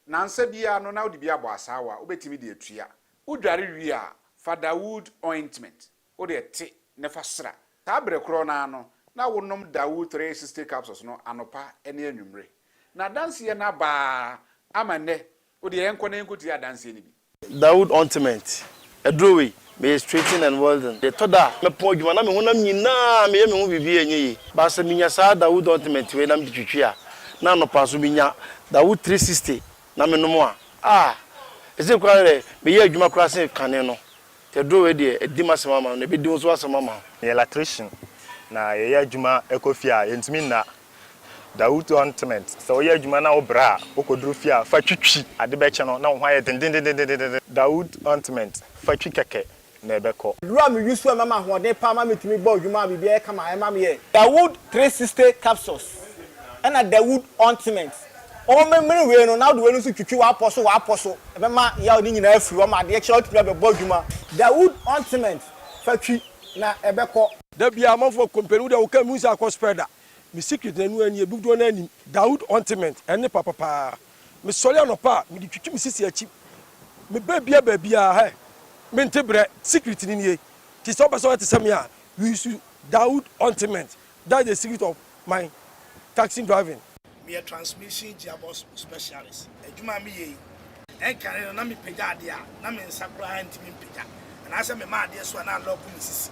nansa bia no na wo de bia bo asawa obetimi de atua wo dware wi a fa Dawood ointment wo de te ne fa sra ta bre kro na no na wonom Dawood 360 capsules no anopa ene anwumre na danse ye na ba amane wo de enko na enko ti adanse ni bi Dawood ointment edrowe me straighten and welding the toda me pon djuma na me honam nyina me ye me ho bibi enye ba se minya sa Dawood ointment we na me twitwi a na no pa so binya Dawood 360 na me no a ese kwa re me ye adwuma kra se kane no te do we de edi masema ma na be di so asema ma ye electrician na ye adwuma ekofia yentimi na Dawood ointment so ye adwuma na obra okodru fia fa twitwi ade be che no na ho aye den Dawood ointment fa twi keke na ebeko dura me yusu mama hoden pa ma metumi gba odwuma bibia e kama e ma me ye Dawood 360 capsules and a Dawood ointment o me we no now the we no so twitwi wa aposo e be ma ya oni nyina afiri o ma de e chira to be bodwuma Dawood ultimate fatwi na e be ko da bia amafo compare wo ka mu sa ko spreader mi secret na nu ani e bibdo na ani Dawood ultimate ene papa mi sori anopa mi di twitwi mi sisi achi mi babia he mi ntebre secret ni nie ti so person te sem ya we use Dawood ultimate that is the secret of my taxi driving. Me a transmission gearbox specialist ejuma mi ye en kan na me pega ade a na me nsakura ntimi pega and I say me ma ade so na lock me sisi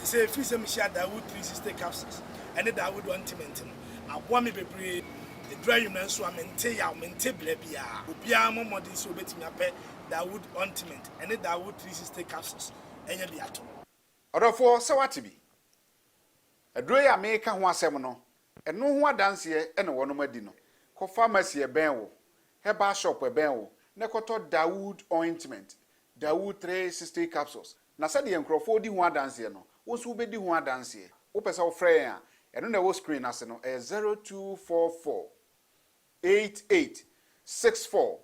say free say me share Dawood 360 capsules and Dawood ultimate abo me bebre the dry you na so amente ya mente bla bia obia mo modern so betimi apɛ Dawood ultimate and Dawood 360 capsules enya bi ato odofo se wate bi aduro ya me ka ho asɛm no eno ho adanse ene wono madi no ko pharmacy e ben wo Herbal shop e ben wo ne koto Dawood ointment Dawood 360 capsules na se de enkrofo di ho adanse no wo so be di ho adanse wo pese wo frɛ ya eno na wo screen ase no 0244 88 64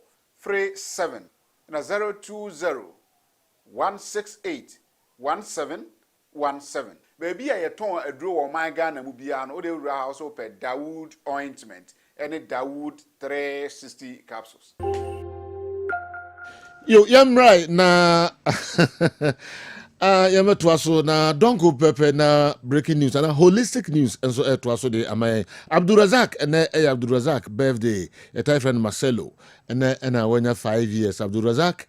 37 na 020 168 1717 baby a yeton aduro wo man Ghana mu bia no o de wura house pe Dawood ointment and Dawood 360 capsules. Yo, yam right na yam to aso na donko pepe na breaking news and holistic news and so to aso de amay Abdulrazak and Abdulrazak birthday a Thai friend Marcelo and when you 5 years Abdulrazak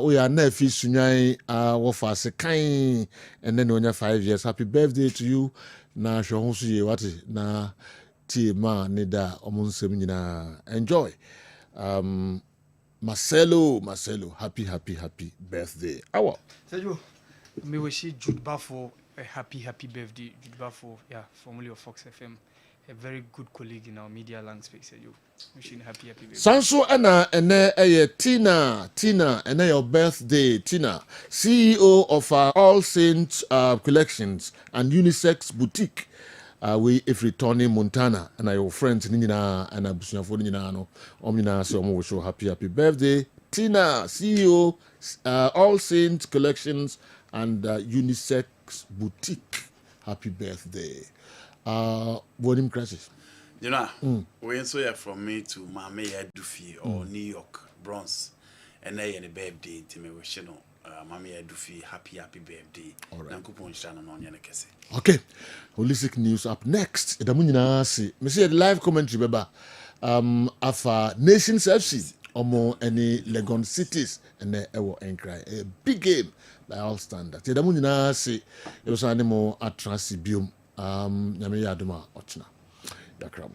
we are na fi sunyai wo fa se kan and then when you 5 years happy birthday to you na hwo ho so ye wate na tie ma ne da omunsem nyina enjoy Marcelo, happy birthday. Awa. Sergio, me wish you Jude Bafo a happy birthday. Jude Bafo, yeah, formerly of Fox FM, a very good colleague in our media landscape. Sergio, wishing happy birthday. Sanso ana Tina, and your birthday, Tina, CEO of All Saints Collections and Unisex Boutique. We if returning Montana and your friends Nina and Abusiafo Nina no omnina so we show happy birthday Tina, CEO All Saints Collections and Unisex Boutique. Happy birthday. Bonim crashes. You know, we so yeah from me to Mame Duffy or New York Bronx and they any birthday to me wish no Mame Duffy happy birthday. All right. Okay. Holistic news up next. Edamunyina si. Me see live commentary beba. Afa Nations FC omo any Legon Cities and ewo enkrai. A big game by all standards. Edamunyina si. Ewo sa animo atrasi biom. Nyame yaduma ochna. Yakram.